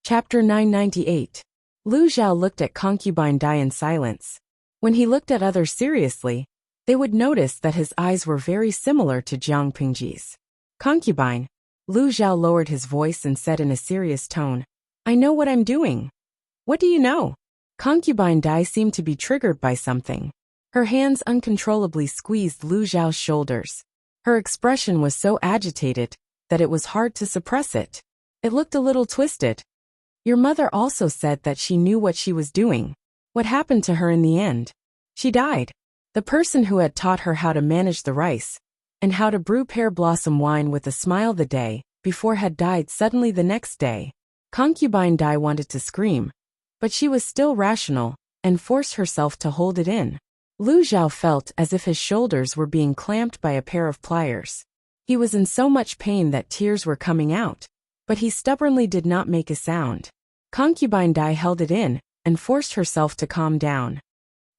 Chapter 998. Lu Zhao looked at concubine Dai in silence. When he looked at others seriously, they would notice that his eyes were very similar to Jiang Pingji's. Concubine. Lu Zhao lowered his voice and said in a serious tone, I know what I'm doing. What do you know? Concubine Dai seemed to be triggered by something. Her hands uncontrollably squeezed Lu Zhao's shoulders. Her expression was so agitated that it was hard to suppress it. It looked a little twisted. Your mother also said that she knew what she was doing. What happened to her in the end? She died. The person who had taught her how to manage the rice and how to brew pear blossom wine with a smile the day before had died suddenly the next day. Concubine Dai wanted to scream, but she was still rational and forced herself to hold it in. Lu Zhao felt as if his shoulders were being clamped by a pair of pliers. He was in so much pain that tears were coming out, but he stubbornly did not make a sound. Concubine Dai held it in and forced herself to calm down.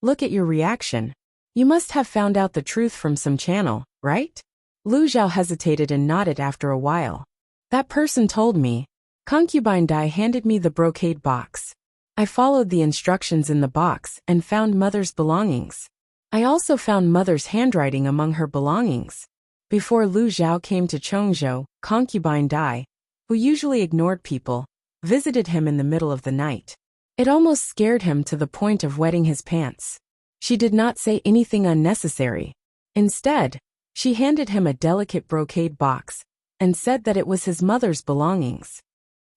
Look at your reaction. You must have found out the truth from some channel, right? Lu Zhao hesitated and nodded after a while. That person told me. Concubine Dai handed me the brocade box. I followed the instructions in the box and found Mother's belongings. I also found Mother's handwriting among her belongings. Before Lu Zhao came to Chongzhou, Concubine Dai, who usually ignored people, visited him in the middle of the night. It almost scared him to the point of wetting his pants. She did not say anything unnecessary. Instead, she handed him a delicate brocade box and said that it was his mother's belongings.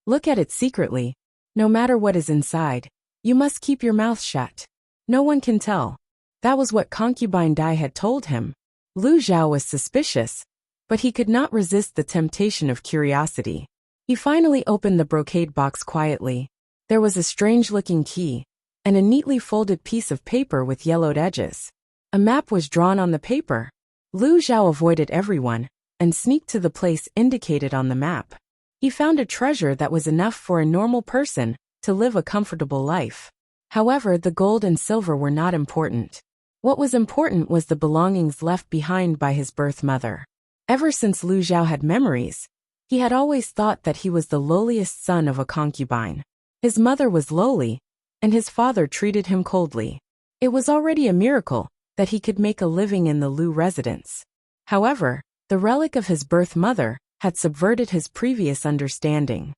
Look at it secretly. No matter what is inside, you must keep your mouth shut. No one can tell. That was what Concubine Dai had told him. Lu Zhao was suspicious, but he could not resist the temptation of curiosity. He finally opened the brocade box quietly. There was a strange-looking key and a neatly folded piece of paper with yellowed edges. A map was drawn on the paper. Lu Zhao avoided everyone and sneaked to the place indicated on the map. He found a treasure that was enough for a normal person to live a comfortable life. However, the gold and silver were not important. What was important was the belongings left behind by his birth mother. Ever since Lu Zhao had memories, he had always thought that he was the lowliest son of a concubine. His mother was lowly, and his father treated him coldly. It was already a miracle that he could make a living in the Lu residence. However, the relic of his birth mother had subverted his previous understanding.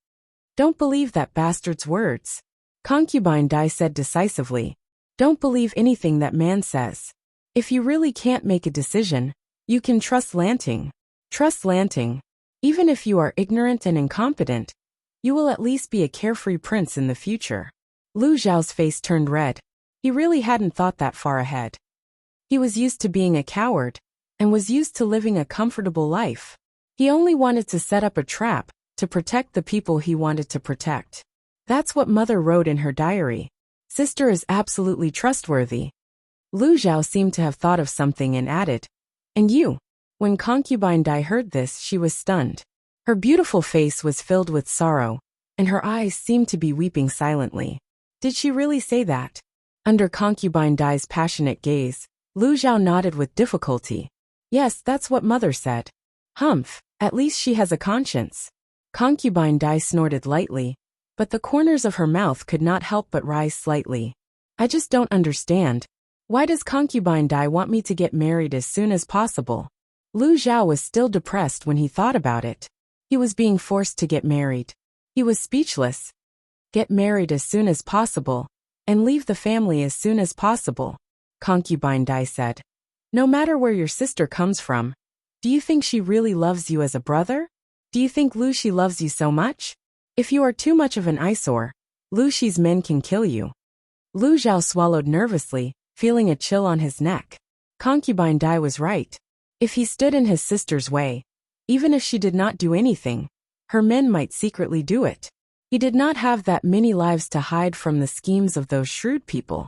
Don't believe that bastard's words. Concubine Dai said decisively. Don't believe anything that man says. If you really can't make a decision, you can trust Lanting. Trust Lanting. Even if you are ignorant and incompetent, you will at least be a carefree prince in the future. Lu Zhao's face turned red. He really hadn't thought that far ahead. He was used to being a coward, and was used to living a comfortable life. He only wanted to set up a trap to protect the people he wanted to protect. That's what Mother wrote in her diary. Sister is absolutely trustworthy. Lu Zhao seemed to have thought of something and added, and you? When Concubine Dai heard this, she was stunned. Her beautiful face was filled with sorrow, and her eyes seemed to be weeping silently. Did she really say that? Under Concubine Dai's passionate gaze, Lu Zhao nodded with difficulty. Yes, that's what Mother said. Humph, at least she has a conscience. Concubine Dai snorted lightly, but the corners of her mouth could not help but rise slightly. I just don't understand. Why does Concubine Dai want me to get married as soon as possible? Lu Zhao was still depressed when he thought about it. He was being forced to get married. He was speechless. Get married as soon as possible, and leave the family as soon as possible, Concubine Dai said. No matter where your sister comes from, do you think she really loves you as a brother? Do you think Lu Shi loves you so much? If you are too much of an eyesore, Lu Shi's men can kill you. Lu Zhao swallowed nervously, feeling a chill on his neck. Concubine Dai was right. If he stood in his sister's way, even if she did not do anything, her men might secretly do it. He did not have that many lives to hide from the schemes of those shrewd people.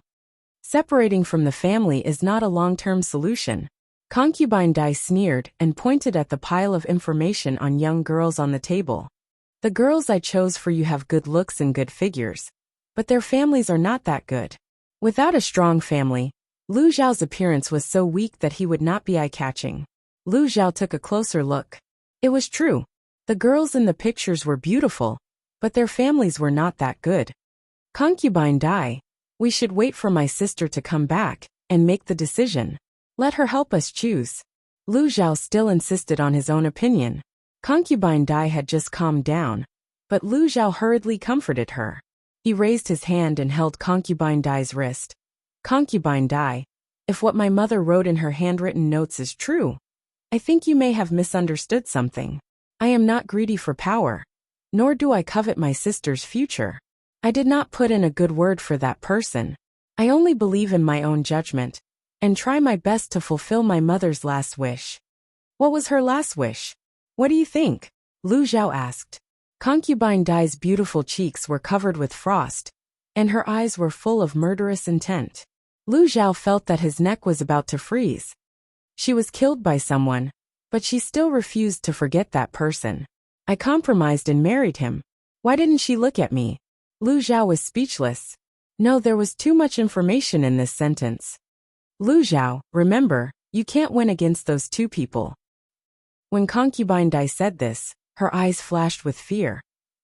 Separating from the family is not a long-term solution. Concubine Dai sneered and pointed at the pile of information on young girls on the table. The girls I chose for you have good looks and good figures, but their families are not that good. Without a strong family, Lu Zhao's appearance was so weak that he would not be eye-catching. Lu Zhao took a closer look. It was true. The girls in the pictures were beautiful, but their families were not that good. Concubine Dai, we should wait for my sister to come back and make the decision. Let her help us choose. Lu Zhao still insisted on his own opinion. Concubine Dai had just calmed down, but Lu Zhao hurriedly comforted her. He raised his hand and held Concubine Dai's wrist. Concubine Dai, if what my mother wrote in her handwritten notes is true, I think you may have misunderstood something. I am not greedy for power, nor do I covet my sister's future. I did not put in a good word for that person. I only believe in my own judgment, and try my best to fulfill my mother's last wish. What was her last wish? What do you think? Lu Zhao asked. Concubine Dai's beautiful cheeks were covered with frost, and her eyes were full of murderous intent. Lu Zhao felt that his neck was about to freeze. She was killed by someone, but she still refused to forget that person. I compromised and married him. Why didn't she look at me? Lu Zhao was speechless. No, there was too much information in this sentence. Lu Zhao, remember, you can't win against those two people. When Concubine Dai said this, her eyes flashed with fear.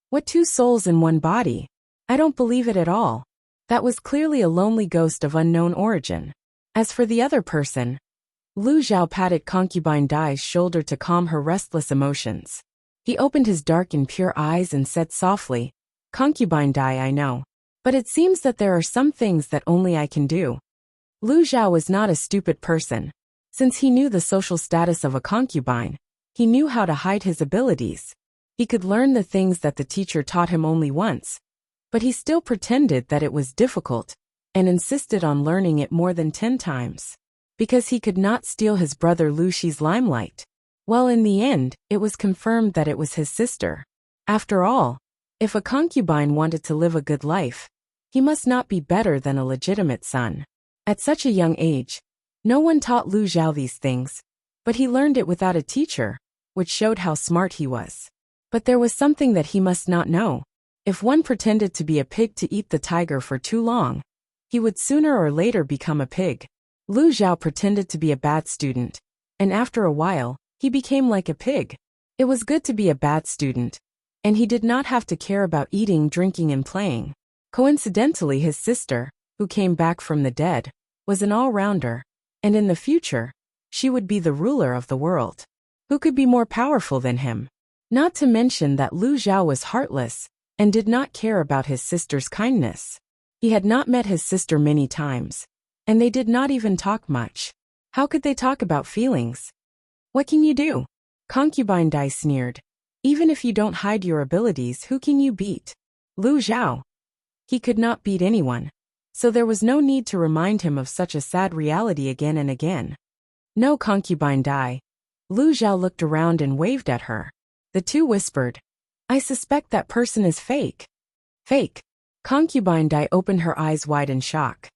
What two souls in one body? I don't believe it at all. That was clearly a lonely ghost of unknown origin. As for the other person, Lu Zhao patted Concubine Dai's shoulder to calm her restless emotions. He opened his dark and pure eyes and said softly, Concubine Dai, I know. But it seems that there are some things that only I can do. Lu Zhao was not a stupid person. Since he knew the social status of a concubine, he knew how to hide his abilities. He could learn the things that the teacher taught him only once, but he still pretended that it was difficult, and insisted on learning it more than 10 times. Because he could not steal his brother Lu Shi's limelight. Well, in the end, it was confirmed that it was his sister. After all, if a concubine wanted to live a good life, he must not be better than a legitimate son. At such a young age, no one taught Lu Zhao these things, but he learned it without a teacher, which showed how smart he was. But there was something that he must not know. If one pretended to be a pig to eat the tiger for too long, he would sooner or later become a pig. Lu Zhao pretended to be a bad student, and after a while, he became like a pig. It was good to be a bad student, and he did not have to care about eating, drinking, and playing. Coincidentally, his sister, who came back from the dead, was an all-rounder, and in the future, she would be the ruler of the world. Who could be more powerful than him? Not to mention that Lu Zhao was heartless, and did not care about his sister's kindness. He had not met his sister many times, and they did not even talk much. How could they talk about feelings? What can you do? Concubine Dai sneered. Even if you don't hide your abilities, who can you beat? Lu Zhao. He could not beat anyone, so there was no need to remind him of such a sad reality again and again. No, Concubine Dai. Lu Zhao looked around and waved at her. The two whispered, I suspect that person is fake. Fake. Concubine Dai opened her eyes wide in shock.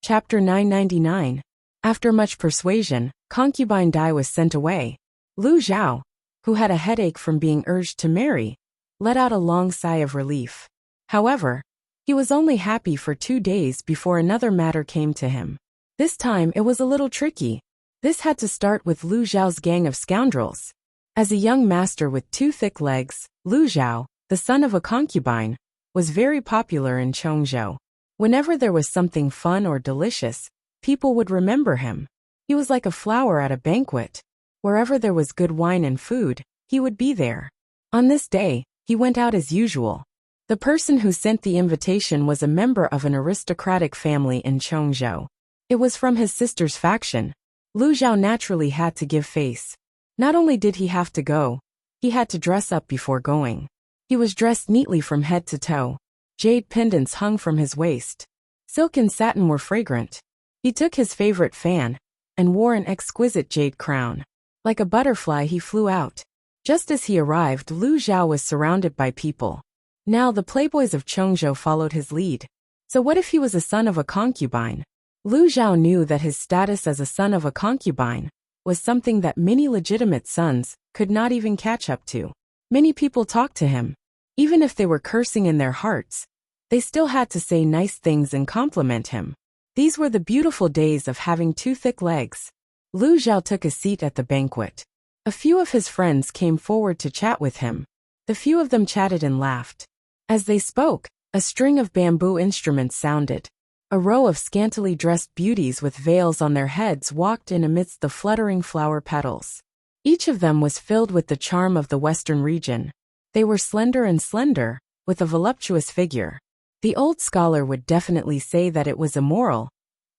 Chapter 999. After much persuasion, Concubine Dai was sent away. Lu Zhao, who had a headache from being urged to marry, let out a long sigh of relief. However, he was only happy for 2 days before another matter came to him. This time it was a little tricky. This had to start with Lu Zhao's gang of scoundrels. As a young master with 2 thick legs, Lu Zhao, the son of a concubine, was very popular in Chongzhou. Whenever there was something fun or delicious, people would remember him. He was like a flower at a banquet. Wherever there was good wine and food, he would be there. On this day, he went out as usual. The person who sent the invitation was a member of an aristocratic family in Chongzhou. It was from his sister's faction. Lu Zhao naturally had to give face. Not only did he have to go, he had to dress up before going. He was dressed neatly from head to toe. Jade pendants hung from his waist. Silk and satin were fragrant. He took his favorite fan, and wore an exquisite jade crown. Like a butterfly he flew out. Just as he arrived, Lu Zhao was surrounded by people. Now the playboys of Chongzhou followed his lead. So what if he was a son of a concubine? Lu Zhao knew that his status as a son of a concubine was something that many legitimate sons could not even catch up to. Many people talked to him. Even if they were cursing in their hearts, they still had to say nice things and compliment him. These were the beautiful days of having 2 thick legs. Lu Zhao took a seat at the banquet. A few of his friends came forward to chat with him. The few of them chatted and laughed. As they spoke, a string of bamboo instruments sounded. A row of scantily dressed beauties with veils on their heads walked in amidst the fluttering flower petals. Each of them was filled with the charm of the western region. They were slender and slender, with a voluptuous figure. The old scholar would definitely say that it was immoral,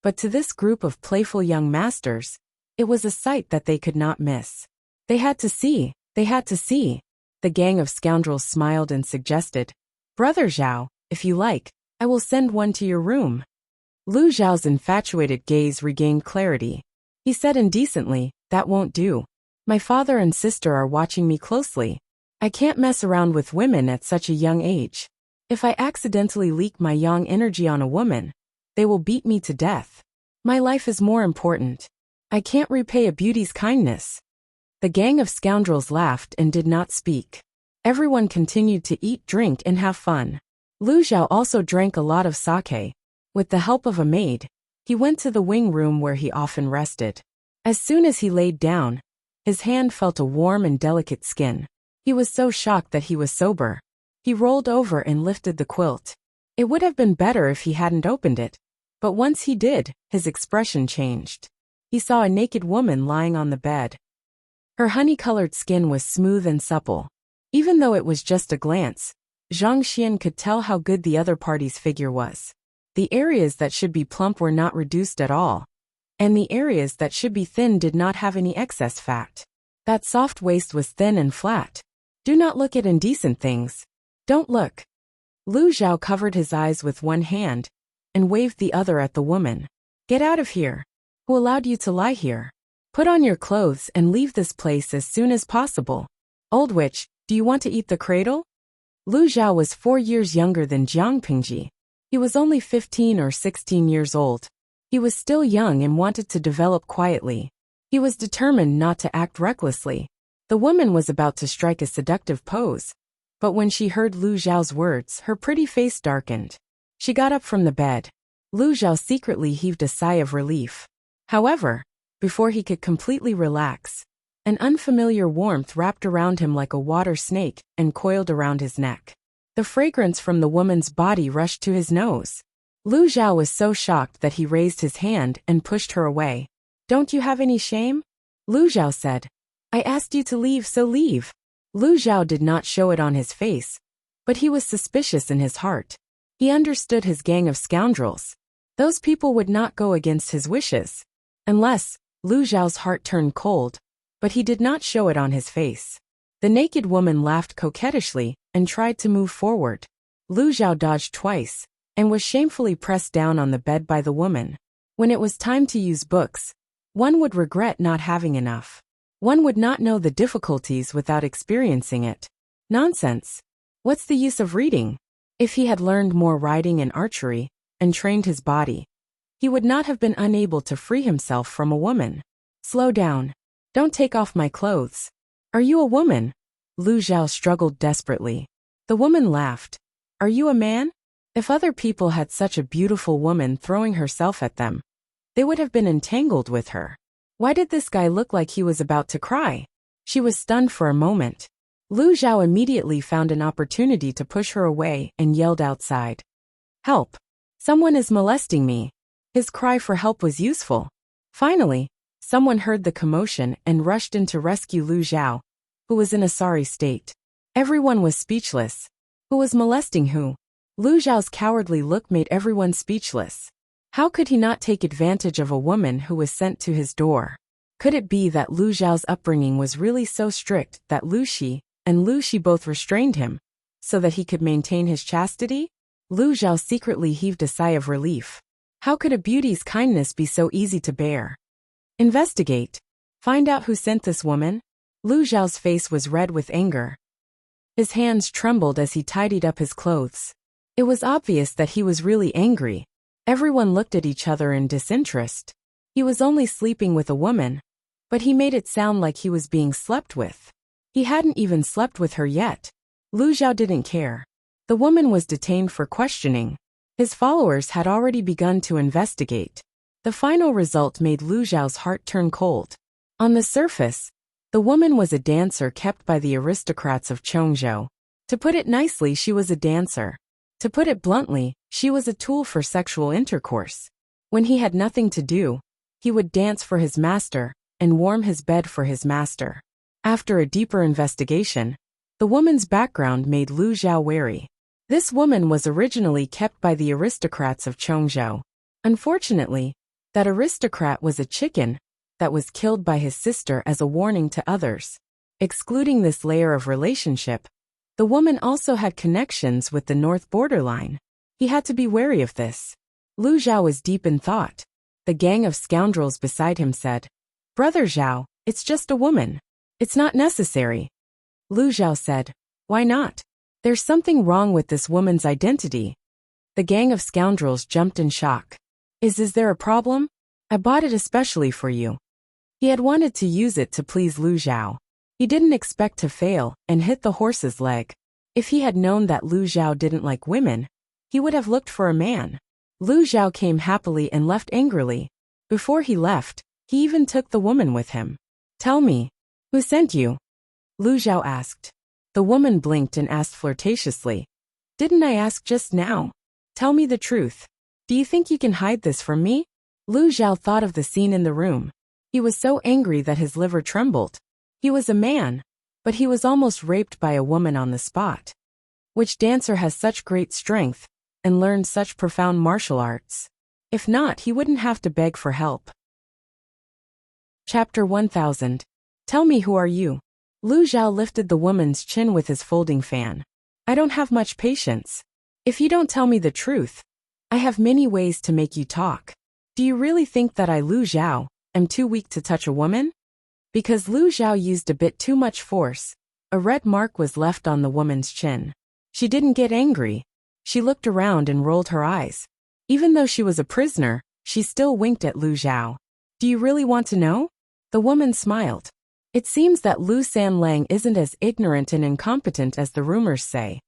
but to this group of playful young masters, it was a sight that they could not miss. They had to see, they had to see. The gang of scoundrels smiled and suggested, "Brother Zhao, if you like, I will send one to your room." Lu Zhao's infatuated gaze regained clarity. He said indecently, "That won't do. My father and sister are watching me closely. I can't mess around with women at such a young age. If I accidentally leak my yang energy on a woman, they will beat me to death. My life is more important. I can't repay a beauty's kindness." The gang of scoundrels laughed and did not speak. Everyone continued to eat, drink, and have fun. Lu Zhao also drank a lot of sake. With the help of a maid, he went to the wing room where he often rested. As soon as he laid down, his hand felt a warm and delicate skin. He was so shocked that he was sober. He rolled over and lifted the quilt. It would have been better if he hadn't opened it, but once he did, his expression changed. He saw a naked woman lying on the bed. Her honey-colored skin was smooth and supple. Even though it was just a glance, Zhang Xian could tell how good the other party's figure was. The areas that should be plump were not reduced at all, and the areas that should be thin did not have any excess fat. That soft waist was thin and flat. Do not look at indecent things. Don't look. Lu Zhao covered his eyes with one hand and waved the other at the woman. "Get out of here. Who allowed you to lie here? Put on your clothes and leave this place as soon as possible. Old witch, do you want to eat the cradle?" Lu Zhao was 4 years younger than Jiang Pingji. He was only 15 or 16 years old. He was still young and wanted to develop quietly. He was determined not to act recklessly. The woman was about to strike a seductive pose, but when she heard Lu Zhao's words, her pretty face darkened. She got up from the bed. Lu Zhao secretly heaved a sigh of relief. However, before he could completely relax, an unfamiliar warmth wrapped around him like a water snake and coiled around his neck. The fragrance from the woman's body rushed to his nose. Lu Zhao was so shocked that he raised his hand and pushed her away. "Don't you have any shame?" Lu Zhao said. "I asked you to leave, so leave." Lu Zhao did not show it on his face, but he was suspicious in his heart. He understood his gang of scoundrels. Those people would not go against his wishes. Unless, Lu Zhao's heart turned cold, but he did not show it on his face. The naked woman laughed coquettishly and tried to move forward. Lu Zhao dodged twice and was shamefully pressed down on the bed by the woman. When it was time to use books, one would regret not having enough. One would not know the difficulties without experiencing it. Nonsense. What's the use of reading? If he had learned more riding and archery, and trained his body, he would not have been unable to free himself from a woman. "Slow down. Don't take off my clothes. Are you a woman?" Lu Zhao struggled desperately. The woman laughed. "Are you a man?" If other people had such a beautiful woman throwing herself at them, they would have been entangled with her. Why did this guy look like he was about to cry? She was stunned for a moment. Lu Zhao immediately found an opportunity to push her away and yelled outside. "Help! Someone is molesting me." His cry for help was useful. Finally, someone heard the commotion and rushed in to rescue Lu Zhao, who was in a sorry state. Everyone was speechless. Who was molesting who? Lu Zhao's cowardly look made everyone speechless. How could he not take advantage of a woman who was sent to his door? Could it be that Lu Zhao's upbringing was really so strict that Lu Shi and Lu Shi both restrained him, so that he could maintain his chastity? Lu Zhao secretly heaved a sigh of relief. How could a beauty's kindness be so easy to bear? Investigate. Find out who sent this woman. Lu Zhao's face was red with anger. His hands trembled as he tidied up his clothes. It was obvious that he was really angry. Everyone looked at each other in disinterest. He was only sleeping with a woman, but he made it sound like he was being slept with. He hadn't even slept with her yet. Lu Zhao didn't care. The woman was detained for questioning. His followers had already begun to investigate. The final result made Lu Zhao's heart turn cold. On the surface, the woman was a dancer kept by the aristocrats of Chongzhou. To put it nicely, she was a dancer. To put it bluntly, she was a tool for sexual intercourse. When he had nothing to do, he would dance for his master and warm his bed for his master. After a deeper investigation, the woman's background made Lu Xiao wary. This woman was originally kept by the aristocrats of Chongzhou. Unfortunately, that aristocrat was a chicken that was killed by his sister as a warning to others. Excluding this layer of relationship, the woman also had connections with the north borderline. He had to be wary of this. Lu Xiao was deep in thought. The gang of scoundrels beside him said, "Brother Xiao, it's just a woman. It's not necessary." Lu Xiao said, "Why not? There's something wrong with this woman's identity." The gang of scoundrels jumped in shock. Is there a problem? I bought it especially for you." He had wanted to use it to please Lu Xiao. He didn't expect to fail and hit the horse's leg. If he had known that Lu Xiao didn't like women, he would have looked for a man. Lu Xiao came happily and left angrily. Before he left, he even took the woman with him. "Tell me, who sent you?" Lu Xiao asked. The woman blinked and asked flirtatiously, "Didn't I ask just now? Tell me the truth. Do you think you can hide this from me?" Lu Xiao thought of the scene in the room. He was so angry that his liver trembled. He was a man, but he was almost raped by a woman on the spot. Which dancer has such great strength and learned such profound martial arts? If not, he wouldn't have to beg for help. Chapter 1000. Tell me, who are you? Lu Xiao lifted the woman's chin with his folding fan. I don't have much patience. If you don't tell me the truth, I have many ways to make you talk. Do you really think that I, Lu Xiao, am too weak to touch a woman? Because Lu Xiao used a bit too much force, a red mark was left on the woman's chin. She didn't get angry. She looked around and rolled her eyes. Even though she was a prisoner, she still winked at Lu Xiao. Do you really want to know? The woman smiled. It seems that Lu Sanlang isn't as ignorant and incompetent as the rumors say.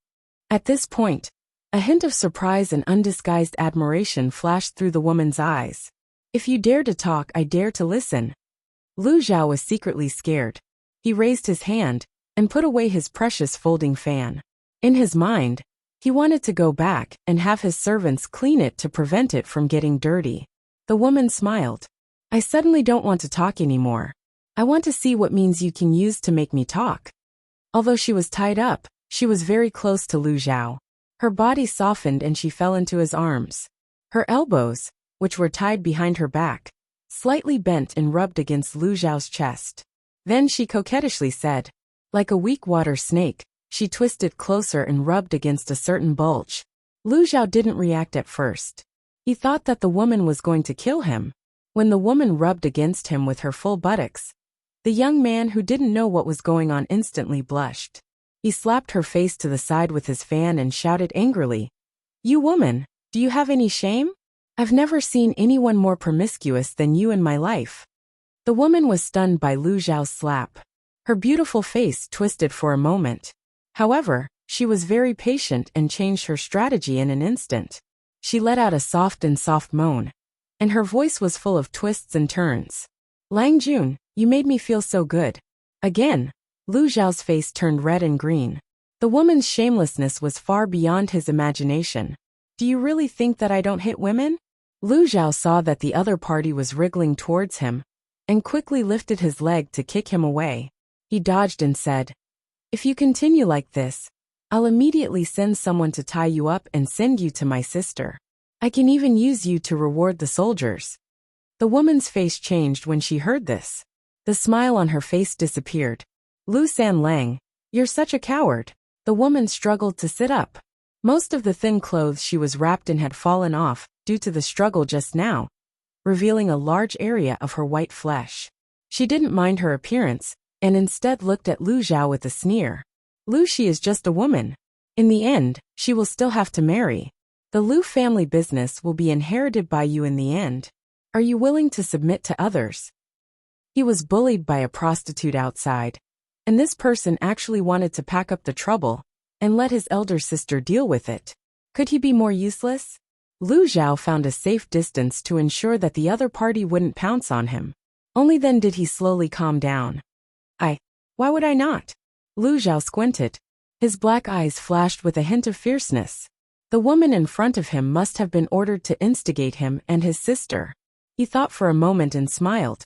At this point, a hint of surprise and undisguised admiration flashed through the woman's eyes. If you dare to talk, I dare to listen. Lu Xiao was secretly scared. He raised his hand and put away his precious folding fan. In his mind, he wanted to go back and have his servants clean it to prevent it from getting dirty. The woman smiled. I suddenly don't want to talk anymore. I want to see what means you can use to make me talk. Although she was tied up, she was very close to Lu Xiao. Her body softened and she fell into his arms. Her elbows, which were tied behind her back, slightly bent and rubbed against Lu Xiao's chest. Then she coquettishly said, like a weak water snake, she twisted closer and rubbed against a certain bulge. Lu Xiao didn't react at first. He thought that the woman was going to kill him. When the woman rubbed against him with her full buttocks, the young man who didn't know what was going on instantly blushed. He slapped her face to the side with his fan and shouted angrily, You woman, do you have any shame? I've never seen anyone more promiscuous than you in my life. The woman was stunned by Lu Xiao's slap. Her beautiful face twisted for a moment. However, she was very patient and changed her strategy in an instant. She let out a soft moan, and her voice was full of twists and turns. Lang Jun, you made me feel so good. Again, Lu Xiao's face turned red and green. The woman's shamelessness was far beyond his imagination. Do you really think that I don't hit women? Lu Xiao saw that the other party was wriggling towards him, and quickly lifted his leg to kick him away. He dodged and said, If you continue like this, I'll immediately send someone to tie you up and send you to my sister. I can even use you to reward the soldiers. The woman's face changed when she heard this. The smile on her face disappeared. Lu Sanlang, you're such a coward. The woman struggled to sit up. Most of the thin clothes she was wrapped in had fallen off due to the struggle just now, revealing a large area of her white flesh. She didn't mind her appearance, and instead looked at Lu Xiao with a sneer. Lu, she is just a woman. In the end, she will still have to marry. The Lu family business will be inherited by you in the end. Are you willing to submit to others? He was bullied by a prostitute outside, and this person actually wanted to pack up the trouble and let his elder sister deal with it. Could he be more useless? Lu Xiao found a safe distance to ensure that the other party wouldn't pounce on him. Only then did he slowly calm down. Why would I not? Lu Xiao squinted. His black eyes flashed with a hint of fierceness. The woman in front of him must have been ordered to instigate him and his sister. He thought for a moment and smiled.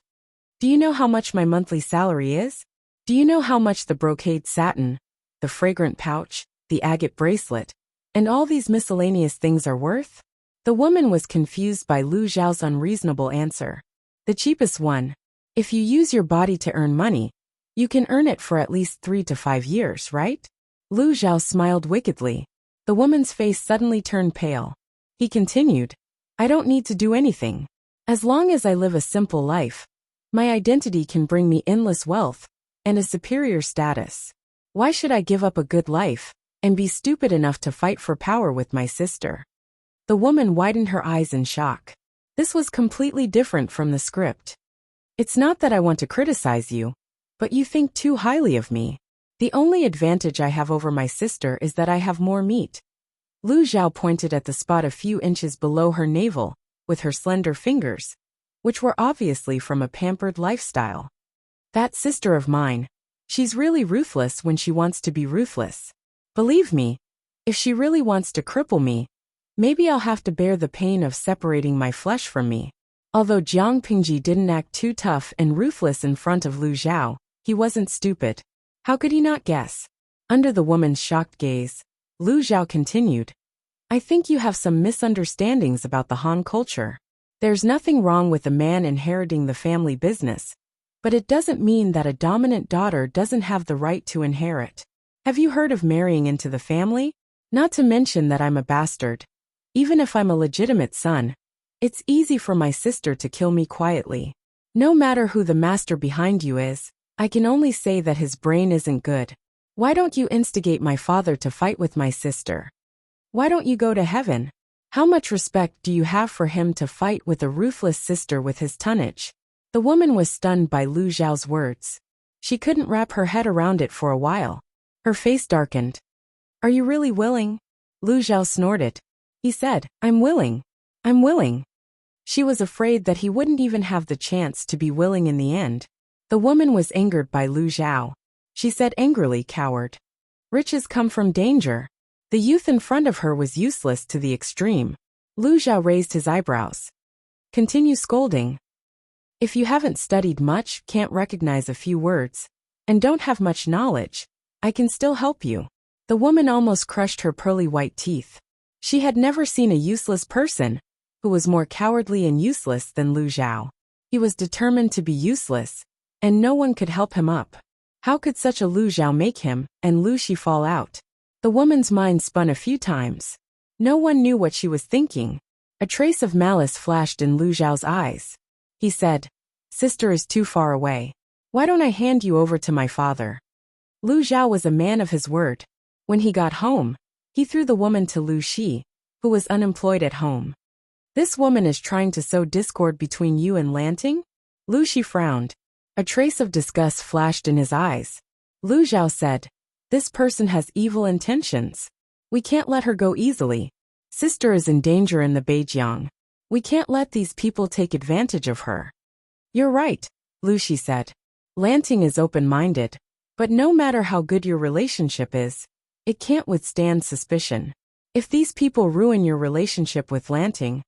Do you know how much my monthly salary is? Do you know how much the brocade satin, the fragrant pouch, the agate bracelet, and all these miscellaneous things are worth? The woman was confused by Lu Zhao's unreasonable answer. The cheapest one. If you use your body to earn money, you can earn it for at least 3 to 5 years, right? Lu Zhao smiled wickedly. The woman's face suddenly turned pale. He continued, I don't need to do anything. As long as I live a simple life, my identity can bring me endless wealth and a superior status. Why should I give up a good life and be stupid enough to fight for power with my sister? The woman widened her eyes in shock. This was completely different from the script. It's not that I want to criticize you, but you think too highly of me. The only advantage I have over my sister is that I have more meat. Lu Zhao pointed at the spot a few inches below her navel with her slender fingers, which were obviously from a pampered lifestyle. That sister of mine, she's really ruthless when she wants to be ruthless. Believe me, if she really wants to cripple me, maybe I'll have to bear the pain of separating my flesh from me. Although Jiang Pingji didn't act too tough and ruthless in front of Lu Zhao, he wasn't stupid. How could he not guess? Under the woman's shocked gaze, Lu Zhao continued, I think you have some misunderstandings about the Han culture. There's nothing wrong with a man inheriting the family business, but it doesn't mean that a dominant daughter doesn't have the right to inherit. Have you heard of marrying into the family? Not to mention that I'm a bastard. Even if I'm a legitimate son, it's easy for my sister to kill me quietly. No matter who the master behind you is, I can only say that his brain isn't good. Why don't you instigate my father to fight with my sister? Why don't you go to heaven? How much respect do you have for him to fight with a ruthless sister with his tonnage? The woman was stunned by Lu Zhao's words. She couldn't wrap her head around it for a while. Her face darkened. Are you really willing? Lu Zhao snorted. He said, I'm willing. I'm willing. She was afraid that he wouldn't even have the chance to be willing in the end. The woman was angered by Lu Zhao. She said angrily, coward. Riches come from danger. The youth in front of her was useless to the extreme. Lu Zhao raised his eyebrows. Continue scolding. If you haven't studied much, can't recognize a few words, and don't have much knowledge, I can still help you. The woman almost crushed her pearly white teeth. She had never seen a useless person who was more cowardly and useless than Lu Zhao. He was determined to be useless, and no one could help him up. How could such a Lu Zhao make him and Lu Shi fall out? The woman's mind spun a few times. No one knew what she was thinking. A trace of malice flashed in Lu Zhao's eyes. He said, Sister is too far away. Why don't I hand you over to my father? Lu Zhao was a man of his word. When he got home, he threw the woman to Lu Shi, who was unemployed at home. This woman is trying to sow discord between you and Lanting? Lu Shi frowned. A trace of disgust flashed in his eyes. Lu Zhao said, This person has evil intentions. We can't let her go easily. Sister is in danger in the Beijiang. We can't let these people take advantage of her. You're right, Lu Shi said. Lanting is open-minded, but no matter how good your relationship is, it can't withstand suspicion. If these people ruin your relationship with Lanting,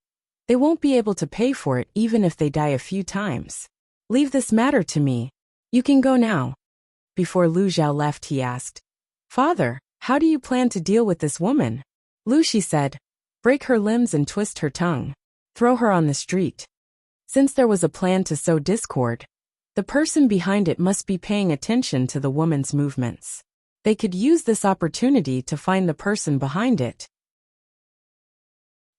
they won't be able to pay for it even if they die a few times. Leave this matter to me. You can go now. Before Lu Zhao left, he asked, Father, how do you plan to deal with this woman? Lu Shi said, Break her limbs and twist her tongue. Throw her on the street. Since there was a plan to sow discord, the person behind it must be paying attention to the woman's movements. They could use this opportunity to find the person behind it.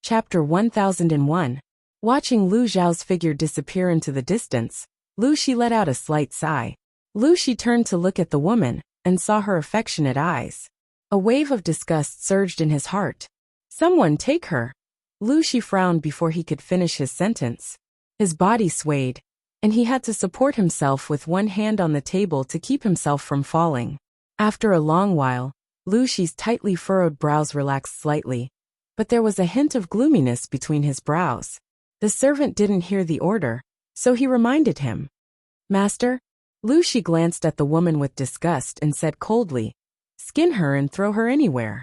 Chapter 1001. Watching Lu Zhao's figure disappear into the distance, Lu Shi let out a slight sigh. Lu Shi turned to look at the woman and saw her affectionate eyes. A wave of disgust surged in his heart. Someone take her. Lu Shi frowned before he could finish his sentence. His body swayed, and he had to support himself with one hand on the table to keep himself from falling. After a long while, Lu Shi's tightly furrowed brows relaxed slightly, but there was a hint of gloominess between his brows. The servant didn't hear the order, so he reminded him. Master? Lu Shi glanced at the woman with disgust and said coldly, skin her and throw her anywhere.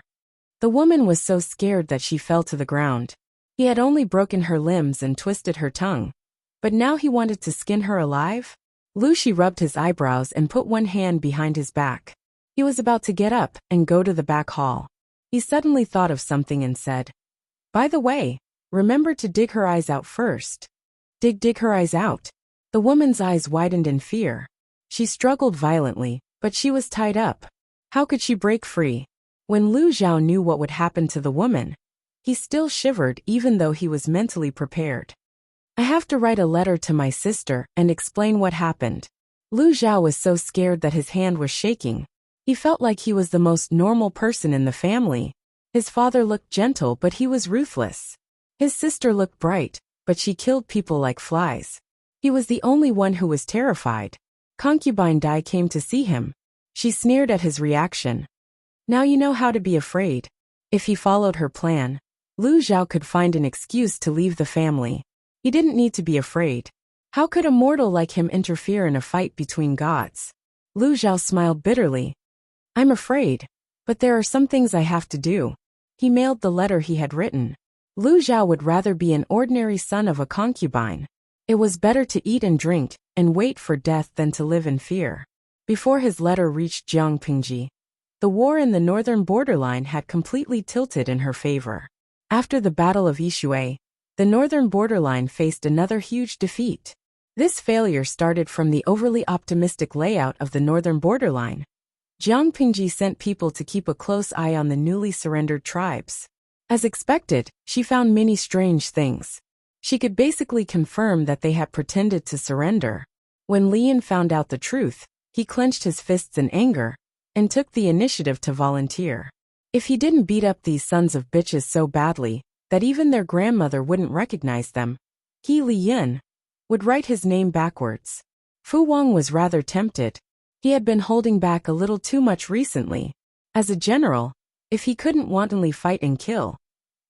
The woman was so scared that she fell to the ground. He had only broken her limbs and twisted her tongue. But now he wanted to skin her alive? Lu Shi rubbed his eyebrows and put one hand behind his back. He was about to get up and go to the back hall. He suddenly thought of something and said, "By the way, remember to dig her eyes out first." Dig her eyes out. The woman's eyes widened in fear. She struggled violently, but she was tied up. How could she break free? When Lu Zhao knew what would happen to the woman, he still shivered even though he was mentally prepared. "I have to write a letter to my sister and explain what happened." Lu Zhao was so scared that his hand was shaking. He felt like he was the most normal person in the family. His father looked gentle, but he was ruthless. His sister looked bright, but she killed people like flies. He was the only one who was terrified. Concubine Dai came to see him. She sneered at his reaction. Now you know how to be afraid. If he followed her plan, Lu Zhao could find an excuse to leave the family. He didn't need to be afraid. How could a mortal like him interfere in a fight between gods? Lu Zhao smiled bitterly. "I'm afraid, but there are some things I have to do." He mailed the letter he had written. Lu Zhao would rather be an ordinary son of a concubine. It was better to eat and drink and wait for death than to live in fear. Before his letter reached Jiang Pingji, the war in the northern borderline had completely tilted in her favor. After the Battle of Yishui, the northern borderline faced another huge defeat. This failure started from the overly optimistic layout of the northern borderline. Jiang Pingji sent people to keep a close eye on the newly surrendered tribes. As expected, she found many strange things. She could basically confirm that they had pretended to surrender. When Lian found out the truth, he clenched his fists in anger and took the initiative to volunteer. If he didn't beat up these sons of bitches so badly that even their grandmother wouldn't recognize them, he, Lian, would write his name backwards. Fu Wang was rather tempted. He had been holding back a little too much recently. As a general, if he couldn't wantonly fight and kill,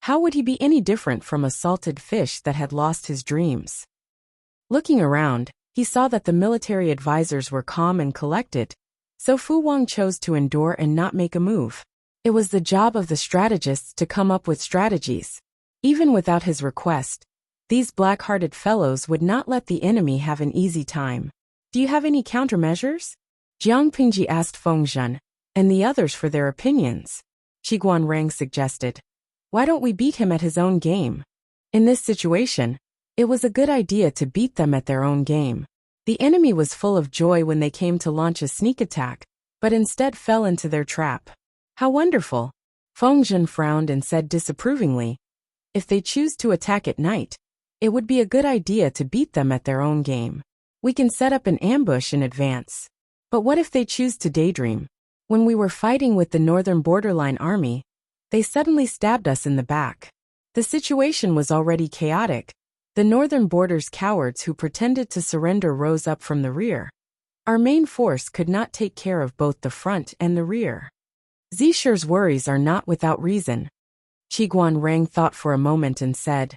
how would he be any different from a salted fish that had lost his dreams? Looking around, he saw that the military advisors were calm and collected, so Fu Wang chose to endure and not make a move. It was the job of the strategists to come up with strategies. Even without his request, these black-hearted fellows would not let the enemy have an easy time. "Do you have any countermeasures?" Jiang Pingji asked Fengzhen and the others for their opinions. Qiguan Rang suggested, "Why don't we beat him at his own game?" In this situation, it was a good idea to beat them at their own game. The enemy was full of joy when they came to launch a sneak attack, but instead fell into their trap. "How wonderful!" Fengzhen frowned and said disapprovingly, "If they choose to attack at night, it would be a good idea to beat them at their own game. We can set up an ambush in advance. But what if they choose to daydream? When we were fighting with the northern borderline army, they suddenly stabbed us in the back. The situation was already chaotic. The northern border's cowards who pretended to surrender rose up from the rear. Our main force could not take care of both the front and the rear. Zishir's worries are not without reason." Qiguan Rang thought for a moment and said,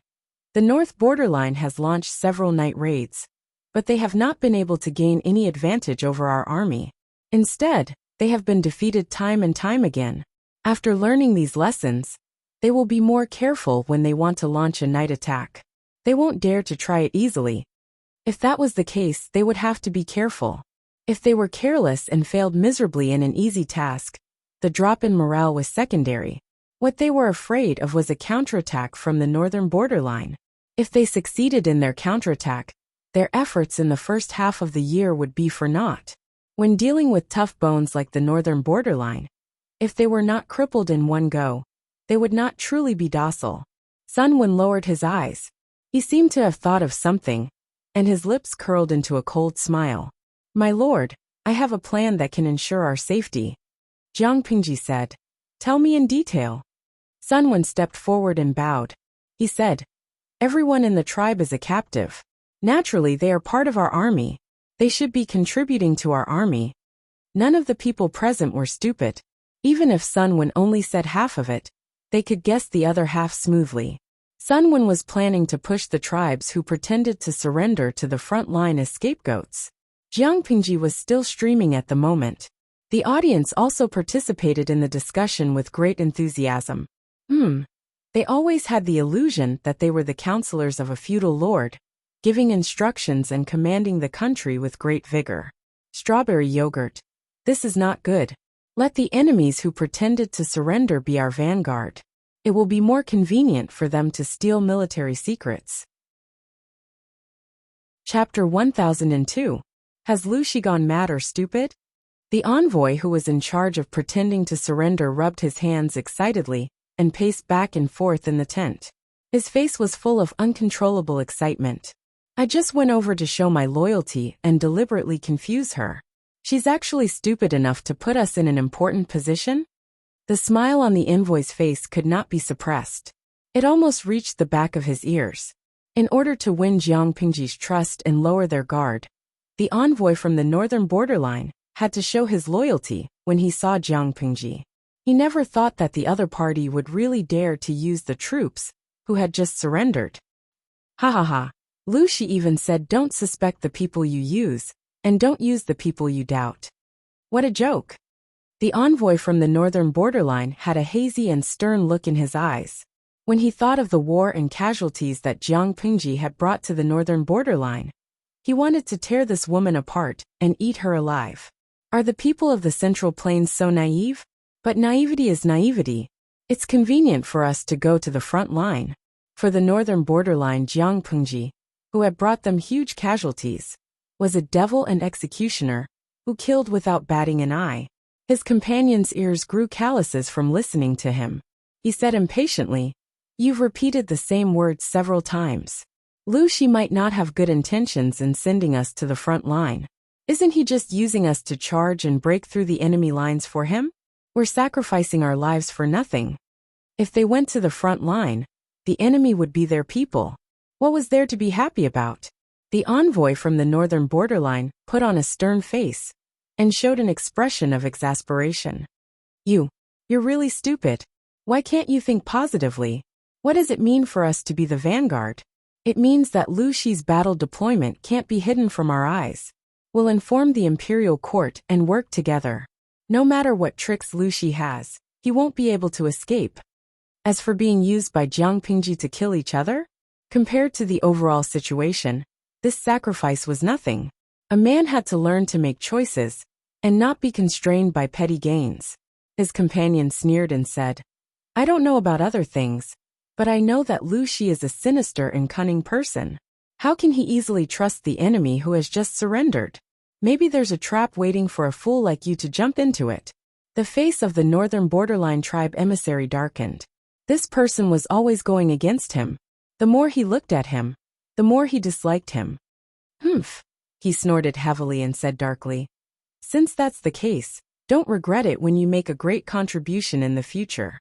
"The north borderline has launched several night raids, but they have not been able to gain any advantage over our army. Instead, they have been defeated time and time again. After learning these lessons, they will be more careful when they want to launch a night attack. They won't dare to try it easily. If that was the case, they would have to be careful. If they were careless and failed miserably in an easy task, the drop in morale was secondary. What they were afraid of was a counterattack from the northern borderline. If they succeeded in their counterattack, their efforts in the first half of the year would be for naught. When dealing with tough bones like the northern borderline, if they were not crippled in one go, they would not truly be docile." Sun Wen lowered his eyes. He seemed to have thought of something, and his lips curled into a cold smile. "My lord, I have a plan that can ensure our safety." Jiang Pingji said, "Tell me in detail." Sun Wen stepped forward and bowed. He said, "Everyone in the tribe is a captive. Naturally, they are part of our army. They should be contributing to our army." None of the people present were stupid. Even if Sun Wen only said half of it, they could guess the other half smoothly. Sun Wen was planning to push the tribes who pretended to surrender to the front line as scapegoats. Jiang Pingji was still streaming at the moment. The audience also participated in the discussion with great enthusiasm. They always had the illusion that they were the counselors of a feudal lord, giving instructions and commanding the country with great vigor. Strawberry yogurt. This is not good. Let the enemies who pretended to surrender be our vanguard. It will be more convenient for them to steal military secrets. Chapter 1002. Has Lu Shi gone mad or stupid? The envoy who was in charge of pretending to surrender rubbed his hands excitedly and paced back and forth in the tent. His face was full of uncontrollable excitement. I just went over to show my loyalty and deliberately confuse her. She's actually stupid enough to put us in an important position? The smile on the envoy's face could not be suppressed. It almost reached the back of his ears. In order to win Jiang Pingji's trust and lower their guard, the envoy from the northern borderline had to show his loyalty when he saw Jiang Pingji. He never thought that the other party would really dare to use the troops who had just surrendered. Ha ha ha. Lu Shi even said don't suspect the people you use, and don't use the people you doubt. What a joke. The envoy from the northern borderline had a hazy and stern look in his eyes. When he thought of the war and casualties that Jiang Pingji had brought to the northern borderline, he wanted to tear this woman apart and eat her alive. Are the people of the Central Plains so naive? But naivety is naivety. It's convenient for us to go to the front line. For the northern borderline, Jiang Pingji, who had brought them huge casualties, was a devil and executioner who killed without batting an eye. His companion's ears grew calluses from listening to him. He said impatiently, "You've repeated the same words several times. Lu Shi might not have good intentions in sending us to the front line. Isn't he just using us to charge and break through the enemy lines for him? We're sacrificing our lives for nothing. If they went to the front line, the enemy would be their people. What was there to be happy about?" The envoy from the northern borderline put on a stern face and showed an expression of exasperation. You're really stupid. Why can't you think positively? What does it mean for us to be the vanguard? It means that Lu Shi's battle deployment can't be hidden from our eyes. We'll inform the imperial court and work together. No matter what tricks Lu Shi has, he won't be able to escape. As for being used by Jiang Pingji to kill each other, compared to the overall situation, this sacrifice was nothing. A man had to learn to make choices and not be constrained by petty gains. His companion sneered and said, "I don't know about other things, but I know that Lu Shi is a sinister and cunning person. How can he easily trust the enemy who has just surrendered? Maybe there's a trap waiting for a fool like you to jump into it." The face of the northern borderline tribe emissary darkened. This person was always going against him. The more he looked at him, the more he disliked him. "Humph," he snorted heavily and said darkly, "Since that's the case, don't regret it when you make a great contribution in the future."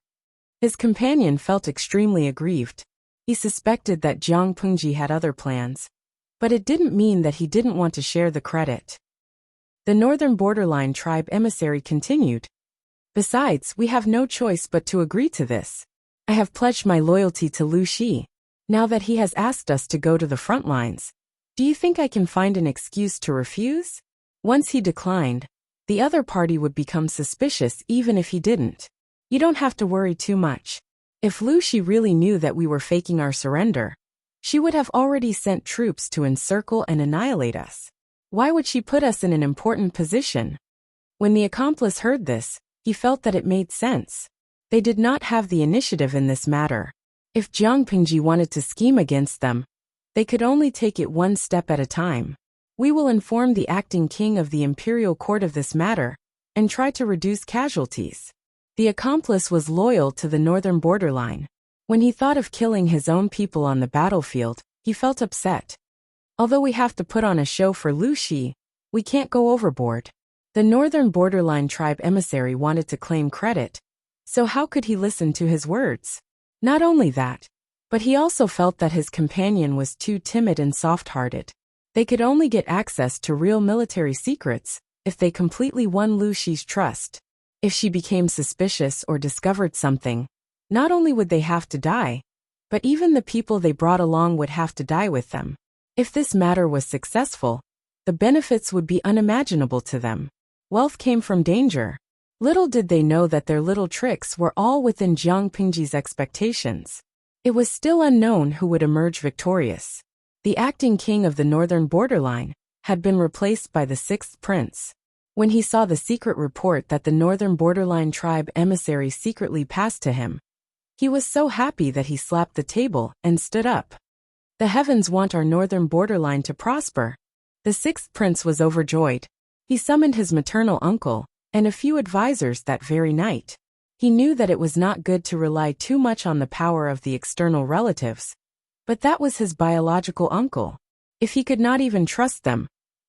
His companion felt extremely aggrieved. He suspected that Jiang Pingji had other plans, but it didn't mean that he didn't want to share the credit. The northern borderline tribe emissary continued, "Besides, we have no choice but to agree to this. I have pledged my loyalty to Lu Shi. Now that he has asked us to go to the front lines, do you think I can find an excuse to refuse?" Once he declined, the other party would become suspicious even if he didn't. You don't have to worry too much. If Lu Shi really knew that we were faking our surrender, she would have already sent troops to encircle and annihilate us. Why would she put us in an important position? When the accomplice heard this, he felt that it made sense. They did not have the initiative in this matter. If Jiang Pingji wanted to scheme against them, they could only take it one step at a time. We will inform the acting king of the imperial court of this matter and try to reduce casualties. The accomplice was loyal to the northern borderline. When he thought of killing his own people on the battlefield, he felt upset. Although we have to put on a show for Lu Shi, we can't go overboard. The northern borderline tribe emissary wanted to claim credit, so how could he listen to his words? Not only that, but he also felt that his companion was too timid and soft-hearted. They could only get access to real military secrets if they completely won Lu Shi's trust. If she became suspicious or discovered something, not only would they have to die, but even the people they brought along would have to die with them. If this matter was successful, the benefits would be unimaginable to them. Wealth came from danger. Little did they know that their little tricks were all within Jiang Pingji's expectations. It was still unknown who would emerge victorious. The acting king of the northern borderline had been replaced by the sixth prince. When he saw the secret report that the northern borderline tribe emissary secretly passed to him, he was so happy that he slapped the table and stood up. The heavens want our northern borderline to prosper. The sixth prince was overjoyed. He summoned his maternal uncle and a few advisors that very night. He knew that it was not good to rely too much on the power of the external relatives, but that was his biological uncle. If he could not even trust them,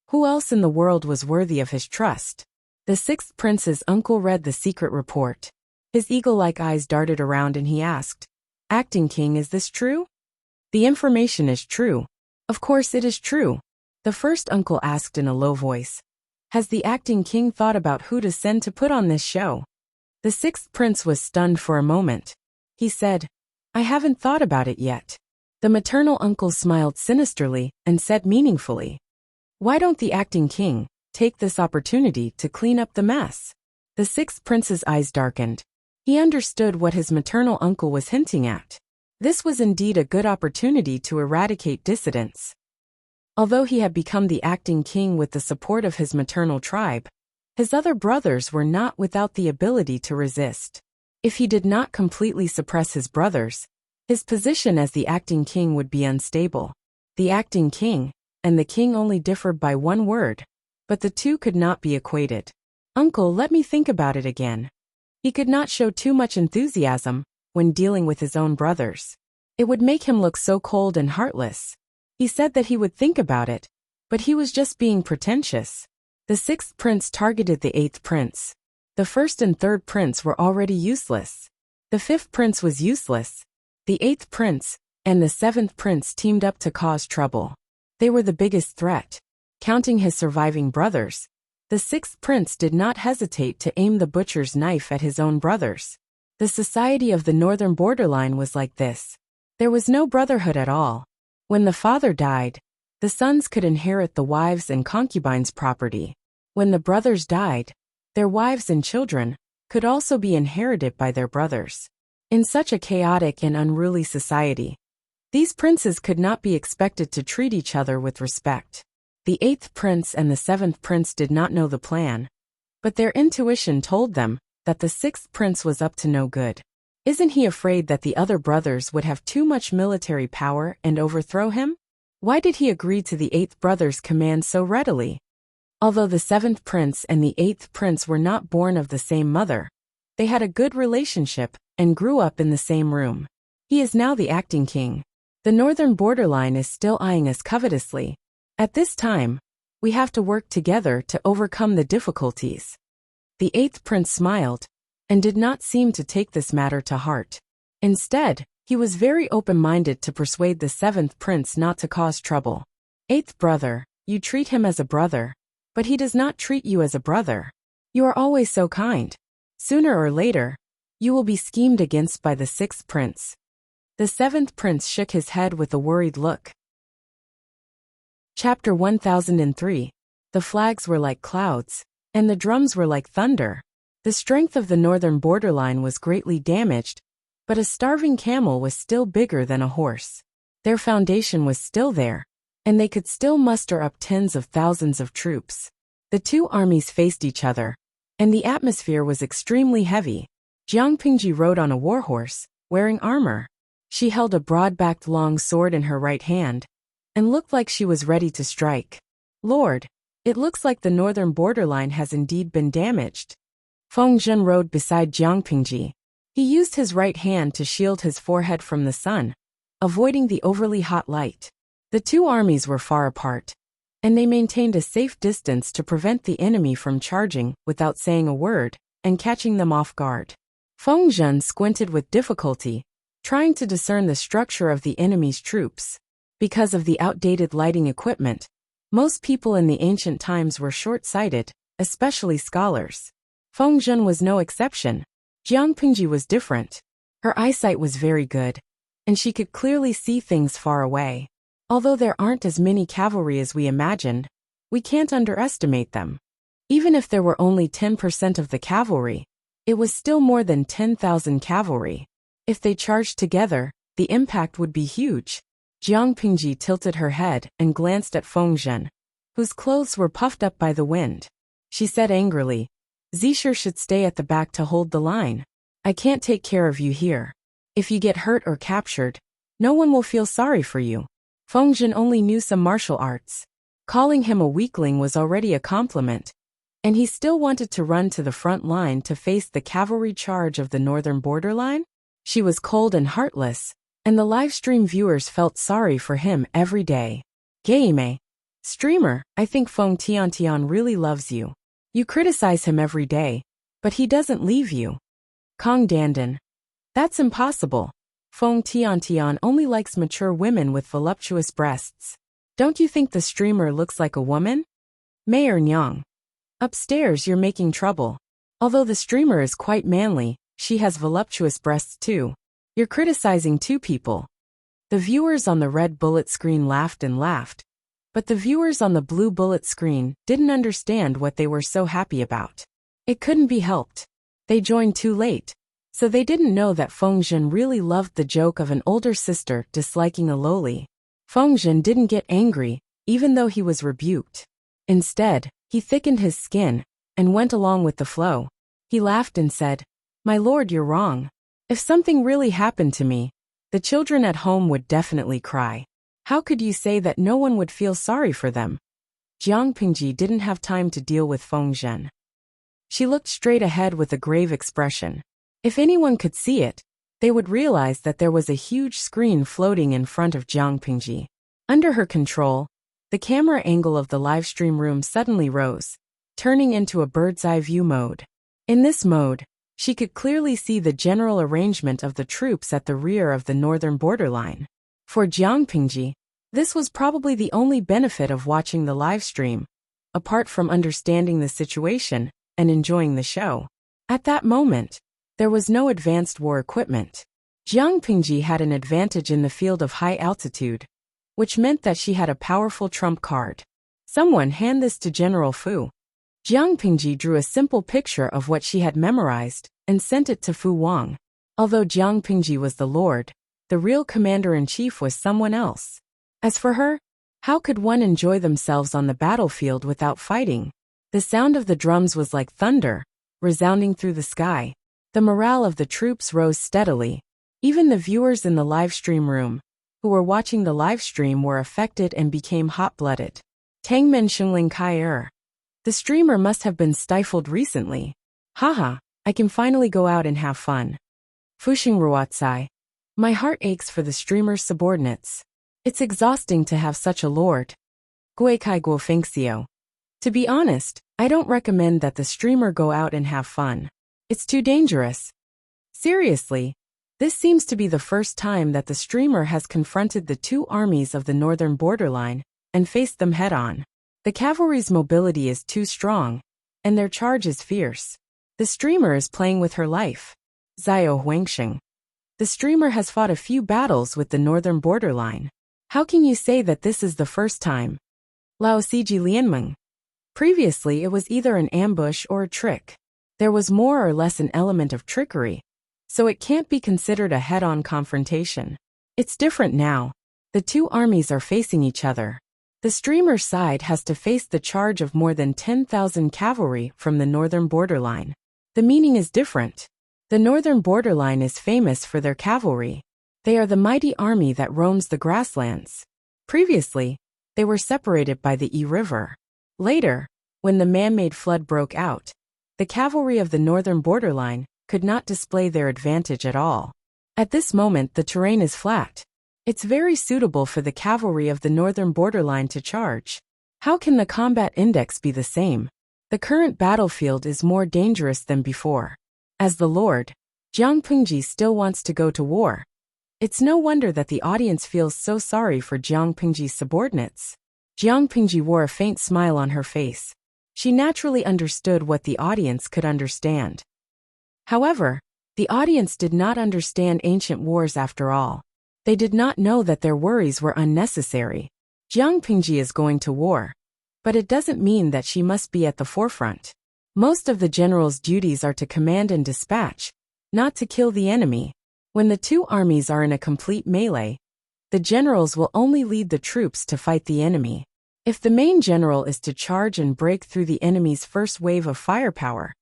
who else in the world was worthy of his trust? The sixth prince's uncle read the secret report. His eagle-like eyes darted around and he asked, "Acting king, is this true?" "The information is true. Of course it is true." The first uncle asked in a low voice, "Has the acting king thought about who to send to put on this show?" The sixth prince was stunned for a moment. He said, "I haven't thought about it yet." The maternal uncle smiled sinisterly and said meaningfully, "Why don't the acting king take this opportunity to clean up the mess?" The sixth prince's eyes darkened. He understood what his maternal uncle was hinting at. This was indeed a good opportunity to eradicate dissidents. Although he had become the acting king with the support of his maternal tribe, his other brothers were not without the ability to resist. If he did not completely suppress his brothers, his position as the acting king would be unstable. The acting king and the king only differed by one word, but the two could not be equated. "Uncle, let me think about it again." He could not show too much enthusiasm when dealing with his own brothers. It would make him look so cold and heartless. He said that he would think about it, but he was just being pretentious. The sixth prince targeted the eighth prince. The first and third prince were already useless. The fifth prince was useless. The eighth prince and the seventh prince teamed up to cause trouble. They were the biggest threat. Counting his surviving brothers, the sixth prince did not hesitate to aim the butcher's knife at his own brothers. The society of the northern borderline was like this. There was no brotherhood at all. When the father died, the sons could inherit the wives' and concubines' property. When the brothers died, their wives and children could also be inherited by their brothers. In such a chaotic and unruly society, these princes could not be expected to treat each other with respect. The eighth prince and the seventh prince did not know the plan, but their intuition told them that the sixth prince was up to no good. Isn't he afraid that the other brothers would have too much military power and overthrow him? Why did he agree to the eighth brother's command so readily? Although the seventh prince and the eighth prince were not born of the same mother, they had a good relationship and grew up in the same room. He is now the acting king. The northern borderline is still eyeing us covetously. At this time, we have to work together to overcome the difficulties. The eighth prince smiled and did not seem to take this matter to heart. Instead, he was very open-minded to persuade the seventh prince not to cause trouble. "Eighth brother, you treat him as a brother, but he does not treat you as a brother. You are always so kind. Sooner or later, you will be schemed against by the sixth prince." The seventh prince shook his head with a worried look. Chapter 1003. The flags were like clouds, and the drums were like thunder. The strength of the northern borderline was greatly damaged, but a starving camel was still bigger than a horse. Their foundation was still there, and they could still muster up tens of thousands of troops. The two armies faced each other, and the atmosphere was extremely heavy. Jiang Pingji rode on a warhorse, wearing armor. She held a broad-backed long sword in her right hand, and looked like she was ready to strike. "Lord, it looks like the northern borderline has indeed been damaged." Feng Zhen rode beside Jiang Pingji. He used his right hand to shield his forehead from the sun, avoiding the overly hot light. The two armies were far apart, and they maintained a safe distance to prevent the enemy from charging without saying a word and catching them off guard. Feng Zhen squinted with difficulty, trying to discern the structure of the enemy's troops. Because of the outdated lighting equipment, most people in the ancient times were short-sighted, especially scholars. Feng Zhen was no exception. Jiang Pingji was different. Her eyesight was very good, and she could clearly see things far away. Although there aren't as many cavalry as we imagined, we can't underestimate them. Even if there were only 10% of the cavalry, it was still more than 10,000 cavalry. If they charged together, the impact would be huge. Jiang Pingji tilted her head and glanced at Feng Zhen, whose clothes were puffed up by the wind. She said angrily, Zisher should stay at the back to hold the line. I can't take care of you here. If you get hurt or captured, no one will feel sorry for you. Feng Zhen only knew some martial arts. Calling him a weakling was already a compliment, and he still wanted to run to the front line to face the cavalry charge of the northern borderline? She was cold and heartless, and the livestream viewers felt sorry for him every day. Game. Streamer, I think Feng Tiantian really loves you. You criticize him every day, but he doesn't leave you. Kong Dandan. That's impossible. Feng Tiantian only likes mature women with voluptuous breasts. Don't you think the streamer looks like a woman? Mayor Nyang. Upstairs you're making trouble. Although the streamer is quite manly, she has voluptuous breasts too. You're criticizing two people. The viewers on the red bullet screen laughed and laughed, but the viewers on the blue bullet screen didn't understand what they were so happy about. It couldn't be helped. They joined too late, so they didn't know that Feng Zhen really loved the joke of an older sister disliking a lowly. Feng Zhen didn't get angry, even though he was rebuked. Instead, he thickened his skin and went along with the flow. He laughed and said, My lord, you're wrong. If something really happened to me, the children at home would definitely cry. How could you say that no one would feel sorry for them? Jiang Pingji didn't have time to deal with Feng Zhen. She looked straight ahead with a grave expression. If anyone could see it, they would realize that there was a huge screen floating in front of Jiang Pingji. Under her control, the camera angle of the livestream room suddenly rose, turning into a bird's-eye view mode. In this mode, she could clearly see the general arrangement of the troops at the rear of the northern borderline. For Jiang Pingji, this was probably the only benefit of watching the livestream, apart from understanding the situation and enjoying the show. At that moment, there was no advanced war equipment. Jiang Pingji had an advantage in the field of high altitude, which meant that she had a powerful trump card. Someone hand this to General Fu. Jiang Pingji drew a simple picture of what she had memorized and sent it to Fu Wang. Although Jiang Pingji was the lord, the real commander-in-chief was someone else. As for her, how could one enjoy themselves on the battlefield without fighting? The sound of the drums was like thunder, resounding through the sky. The morale of the troops rose steadily. Even the viewers in the livestream room, who were watching the livestream, were affected and became hot-blooded. Tangmen Shengling Kai The streamer must have been stifled recently. Haha, I can finally go out and have fun. Fuxing Ruotsai. My heart aches for the streamer's subordinates. It's exhausting to have such a lord. Guikai Guofengxio. To be honest, I don't recommend that the streamer go out and have fun. It's too dangerous. Seriously, this seems to be the first time that the streamer has confronted the two armies of the northern borderline and faced them head-on. The cavalry's mobility is too strong, and their charge is fierce. The streamer is playing with her life. Zhao Huangsheng. The streamer has fought a few battles with the northern borderline. How can you say that this is the first time? Lao Siji Lianmeng. Previously it was either an ambush or a trick. There was more or less an element of trickery, so it can't be considered a head-on confrontation. It's different now. The two armies are facing each other. The streamer's side has to face the charge of more than 10,000 cavalry from the northern borderline. The meaning is different. The northern borderline is famous for their cavalry. They are the mighty army that roams the grasslands. Previously, they were separated by the Yi River. Later, when the man-made flood broke out, the cavalry of the northern borderline could not display their advantage at all. At this moment the terrain is flat. It's very suitable for the cavalry of the northern borderline to charge. How can the combat index be the same? The current battlefield is more dangerous than before. As the lord, Jiang Pingji still wants to go to war. It's no wonder that the audience feels so sorry for Jiang Pingji's subordinates. Jiang Pingji wore a faint smile on her face. She naturally understood what the audience could understand. However, the audience did not understand ancient wars after all. They did not know that their worries were unnecessary. Jiang Pingji is going to war. but it doesn't mean that she must be at the forefront. Most of the general's duties are to command and dispatch, not to kill the enemy. When the two armies are in a complete melee, the generals will only lead the troops to fight the enemy. If the main general is to charge and break through the enemy's first wave of firepower,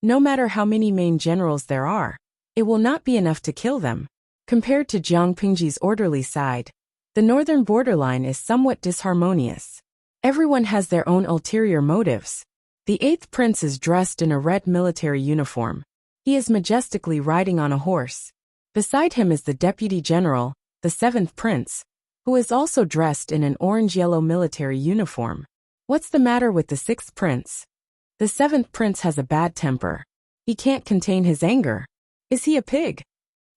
no matter how many main generals there are, it will not be enough to kill them. Compared to Jiang Pingji's orderly side, the northern borderline is somewhat disharmonious. Everyone has their own ulterior motives. The 8th prince is dressed in a red military uniform. He is majestically riding on a horse. Beside him is the deputy general, the 7th prince, who is also dressed in an orange-yellow military uniform. What's the matter with the 6th prince? The 7th prince has a bad temper. He can't contain his anger. Is he a pig?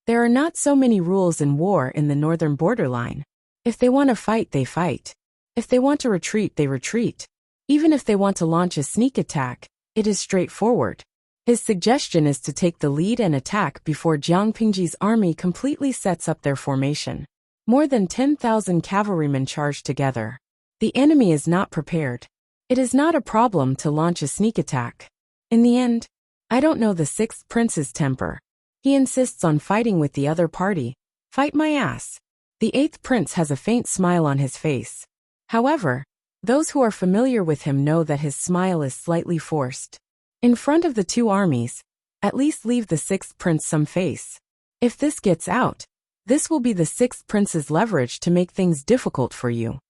There are not so many rules in war in the northern borderline. If they want to fight, they fight. If they want to retreat, they retreat. Even if they want to launch a sneak attack, it is straightforward. His suggestion is to take the lead and attack before Jiang Pingji's army completely sets up their formation. More than 10,000 cavalrymen charge together. The enemy is not prepared. It is not a problem to launch a sneak attack. In the end, I don't know the 6th prince's temper. He insists on fighting with the other party. Fight my ass. The 8th prince has a faint smile on his face. However, those who are familiar with him know that his smile is slightly forced. In front of the two armies, at least leave the 6th prince some face. If this gets out, this will be the 6th prince's leverage to make things difficult for you.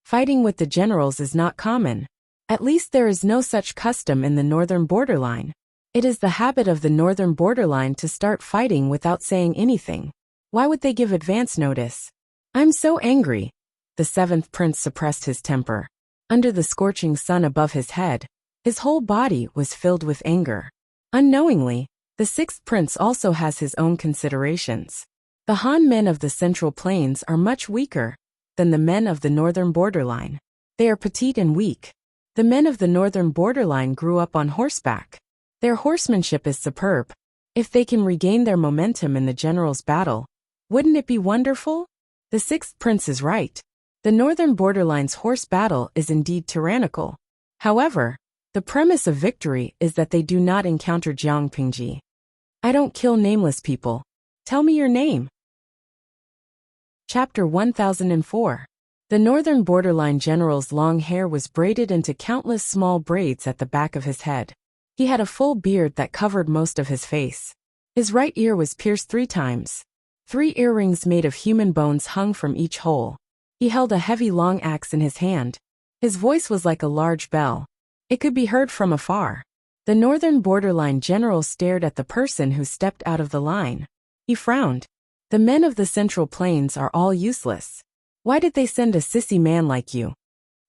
Fighting with the generals is not common. At least there is no such custom in the northern borderline. It is the habit of the northern borderline to start fighting without saying anything. Why would they give advance notice? I'm so angry. The 7th prince suppressed his temper. Under the scorching sun above his head, his whole body was filled with anger. Unknowingly, the 6th prince also has his own considerations. The Han men of the Central Plains are much weaker than the men of the northern borderline. They are petite and weak. The men of the northern borderline grew up on horseback. Their horsemanship is superb. If they can regain their momentum in the general's battle, wouldn't it be wonderful? The 6th prince is right. The northern borderline's horse battle is indeed tyrannical. However, the premise of victory is that they do not encounter Jiang Pingji. I don't kill nameless people. Tell me your name. Chapter 1004. The northern borderline general's long hair was braided into countless small braids at the back of his head. He had a full beard that covered most of his face. His right ear was pierced 3 times. 3 earrings made of human bones hung from each hole. He held a heavy long axe in his hand. His voice was like a large bell. It could be heard from afar. The northern borderline general stared at the person who stepped out of the line. He frowned. The men of the Central Plains are all useless. Why did they send a sissy man like you?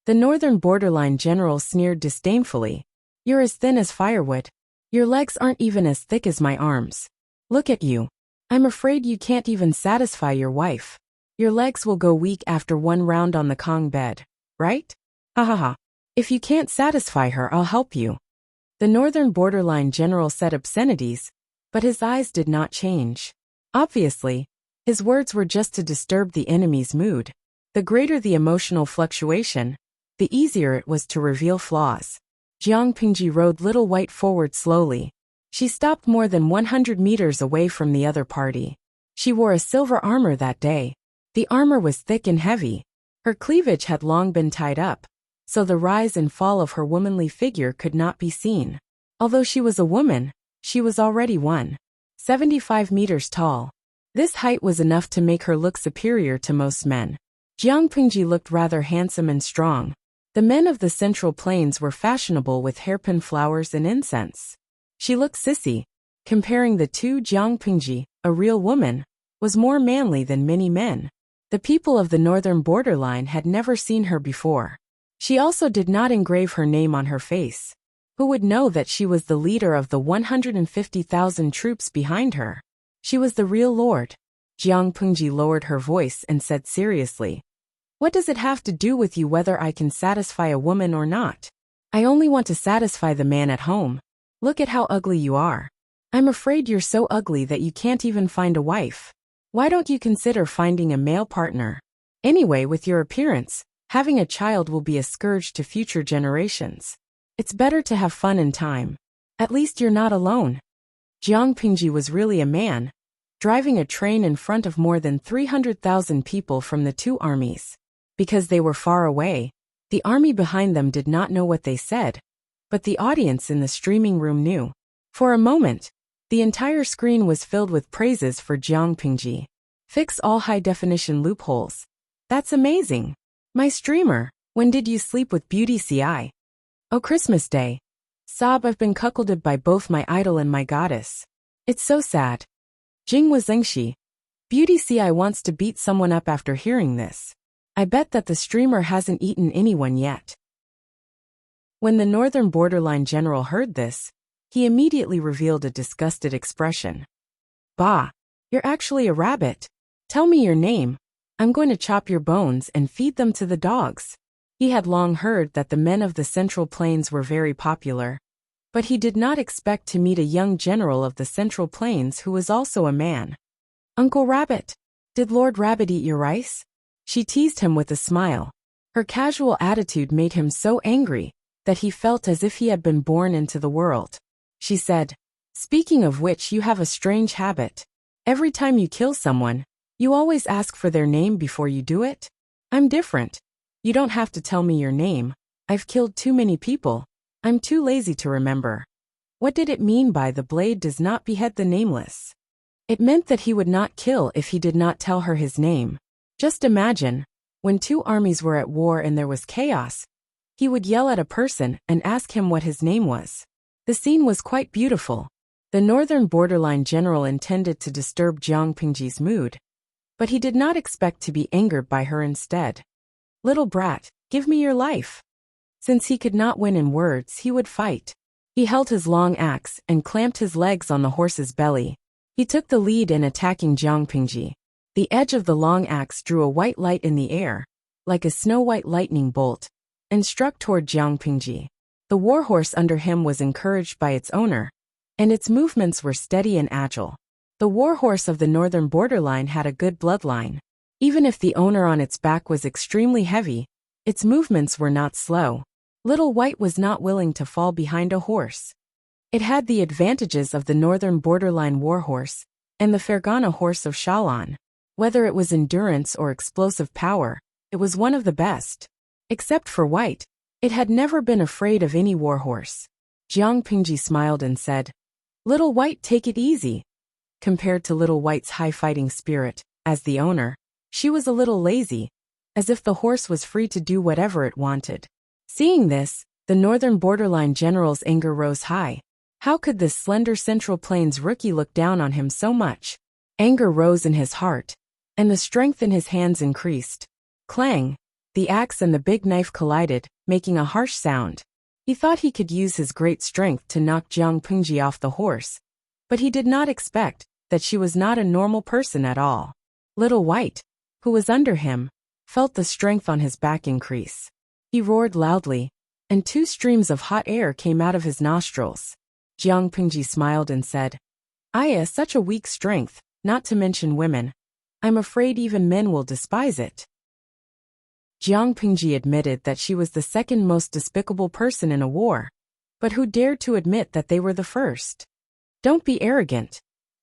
The northern borderline general sneered disdainfully. You're as thin as firewood. Your legs aren't even as thick as my arms. Look at you. I'm afraid you can't even satisfy your wife. Your legs will go weak after 1 round on the Kong bed, right? Ha ha ha. If you can't satisfy her, I'll help you. The northern borderline general said obscenities, but his eyes did not change. Obviously, his words were just to disturb the enemy's mood. The greater the emotional fluctuation, the easier it was to reveal flaws. Jiang Pingji rode Little White forward slowly. She stopped more than 100 meters away from the other party. She wore a silver armor that day. The armor was thick and heavy. Her cleavage had long been tied up, so the rise and fall of her womanly figure could not be seen. Although she was a woman, she was already 175 meters tall. This height was enough to make her look superior to most men. Jiang Pingji looked rather handsome and strong. The men of the Central Plains were fashionable with hairpin flowers and incense. She looked sissy. Comparing the two, Jiang Pingji, a real woman, was more manly than many men. The people of the northern borderline had never seen her before. She also did not engrave her name on her face. Who would know that she was the leader of the 150,000 troops behind her? She was the real lord. Jiang Pingji lowered her voice and said seriously, "What does it have to do with you whether I can satisfy a woman or not? I only want to satisfy the man at home. Look at how ugly you are. I'm afraid you're so ugly that you can't even find a wife. Why don't you consider finding a male partner? Anyway, with your appearance, Having a child will be a scourge to future generations. It's better to have fun in time. At least you're not alone. Jiang Pingji was really a man, driving a train in front of more than 300,000 people from the two armies. Because they were far away, the army behind them did not know what they said, but the audience in the streaming room knew. For a moment, the entire screen was filled with praises for Jiang Pingji. Fix all high-definition loopholes. That's amazing. My streamer, when did you sleep with Beauty CI? Oh, Christmas Day. Sob, I've been cuckolded by both my idol and my goddess. It's so sad. Jinghua Zengxi. Beauty CI wants to beat someone up after hearing this. I bet that the streamer hasn't eaten anyone yet. When the Northern Borderline general heard this, he immediately revealed a disgusted expression. Bah, you're actually a rabbit. Tell me your name. I'm going to chop your bones and feed them to the dogs. He had long heard that the men of the Central Plains were very popular, but he did not expect to meet a young general of the Central Plains who was also a man. Uncle Rabbit, did Lord Rabbit eat your rice? She teased him with a smile. Her casual attitude made him so angry that he felt as if he had been born into the world. She said, speaking of which, you have a strange habit. Every time you kill someone, you always ask for their name before you do it? I'm different. You don't have to tell me your name. I've killed too many people. I'm too lazy to remember. What did it mean by the blade does not behead the nameless? It meant that he would not kill if he did not tell her his name. Just imagine, when two armies were at war and there was chaos, he would yell at a person and ask him what his name was. The scene was quite beautiful. The Northern Borderline general intended to disturb Jiang Pingji's mood, but he did not expect to be angered by her instead. Little brat, give me your life. Since he could not win in words, he would fight. He held his long axe and clamped his legs on the horse's belly. He took the lead in attacking Jiang Pingji. The edge of the long axe drew a white light in the air, like a snow-white lightning bolt, and struck toward Jiang Pingji. The warhorse under him was encouraged by its owner, and its movements were steady and agile. The warhorse of the Northern Borderline had a good bloodline. Even if the owner on its back was extremely heavy, its movements were not slow. Little White was not willing to fall behind a horse. It had the advantages of the Northern Borderline warhorse and the Fergana horse of Shalon. Whether it was endurance or explosive power, it was one of the best. Except for White, it had never been afraid of any warhorse. Jiang Pingji smiled and said, Little White, take it easy. Compared to Little White's high fighting spirit, as the owner, she was a little lazy, as if the horse was free to do whatever it wanted. Seeing this, the Northern Borderline general's anger rose high. How could this slender Central Plains rookie look down on him so much? Anger rose in his heart, and the strength in his hands increased. Clang! The axe and the big knife collided, making a harsh sound. He thought he could use his great strength to knock Jiang Pingji off the horse, but he did not expect that she was not a normal person at all. Little White, who was under him, felt the strength on his back increase. He roared loudly, and 2 streams of hot air came out of his nostrils. Jiang Pingji smiled and said, Aya, such a weak strength, not to mention women. I'm afraid even men will despise it. Jiang Pingji admitted that she was the second most despicable person in a war, but who dared to admit that they were the first? Don't be arrogant.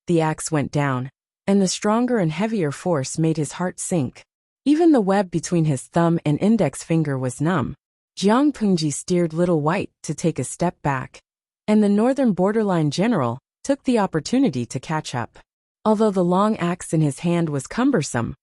The axe went down, and the stronger and heavier force made his heart sink. Even the web between his thumb and index finger was numb. Jiang Pingji steered Little White to take a step back, and the Northern Borderline general took the opportunity to catch up. Although the long axe in his hand was cumbersome,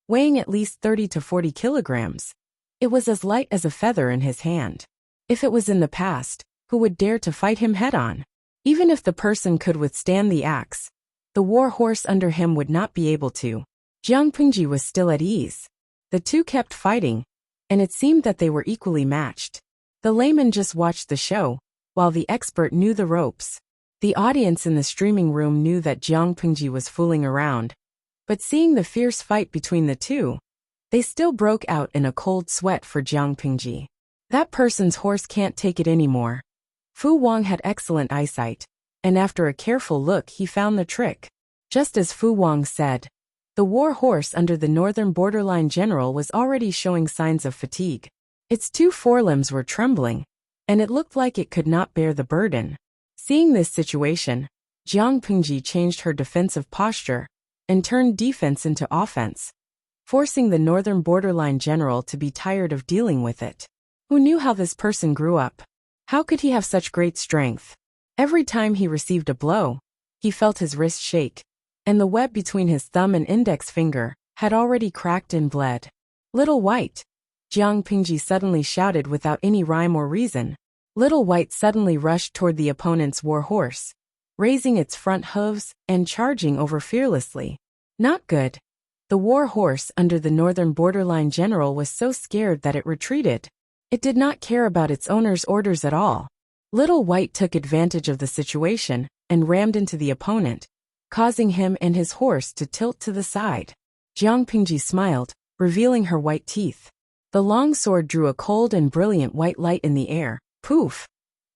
weighing at least 30 to 40 kilograms, it was as light as a feather in his hand. If it was in the past, who would dare to fight him head-on? Even if the person could withstand the axe, the war horse under him would not be able to. Jiang Pingji was still at ease. The two kept fighting, and it seemed that they were equally matched. The layman just watched the show, while the expert knew the ropes. The audience in the streaming room knew that Jiang Pingji was fooling around, but seeing the fierce fight between the two, they still broke out in a cold sweat for Jiang Pingji. That person's horse can't take it anymore. Fu Wang had excellent eyesight, and after a careful look he found the trick. Just as Fu Wang said, The war horse under the northern borderline general was already showing signs of fatigue. Its two forelimbs were trembling, and it looked like it could not bear the burden. Seeing this situation, Jiang Pingji changed her defensive posture and turned defense into offense, forcing the northern borderline general to be tired of dealing with it. Who knew how this person grew up? How could he have such great strength? Every time he received a blow, he felt his wrist shake, and the web between his thumb and index finger had already cracked and bled. "Little White!" Jiang Pingji suddenly shouted without any rhyme or reason. Little White suddenly rushed toward the opponent's war horse, raising its front hooves and charging over fearlessly. Not good. The war horse under the northern borderline general was so scared that it retreated. It did not care about its owner's orders at all. Little White took advantage of the situation and rammed into the opponent, causing him and his horse to tilt to the side. Jiang Pingji smiled, revealing her white teeth. The long sword drew a cold and brilliant white light in the air. Poof!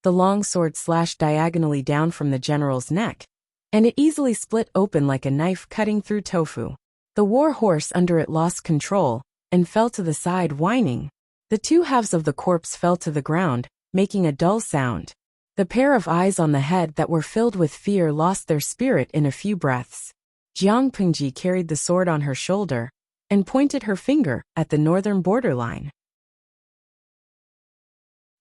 The long sword slashed diagonally down from the general's neck, and it easily split open like a knife cutting through tofu. The war horse under it lost control and fell to the side whining. The two halves of the corpse fell to the ground, making a dull sound. The pair of eyes on the head that were filled with fear lost their spirit in a few breaths. Jiang Pingji carried the sword on her shoulder and pointed her finger at the northern borderline.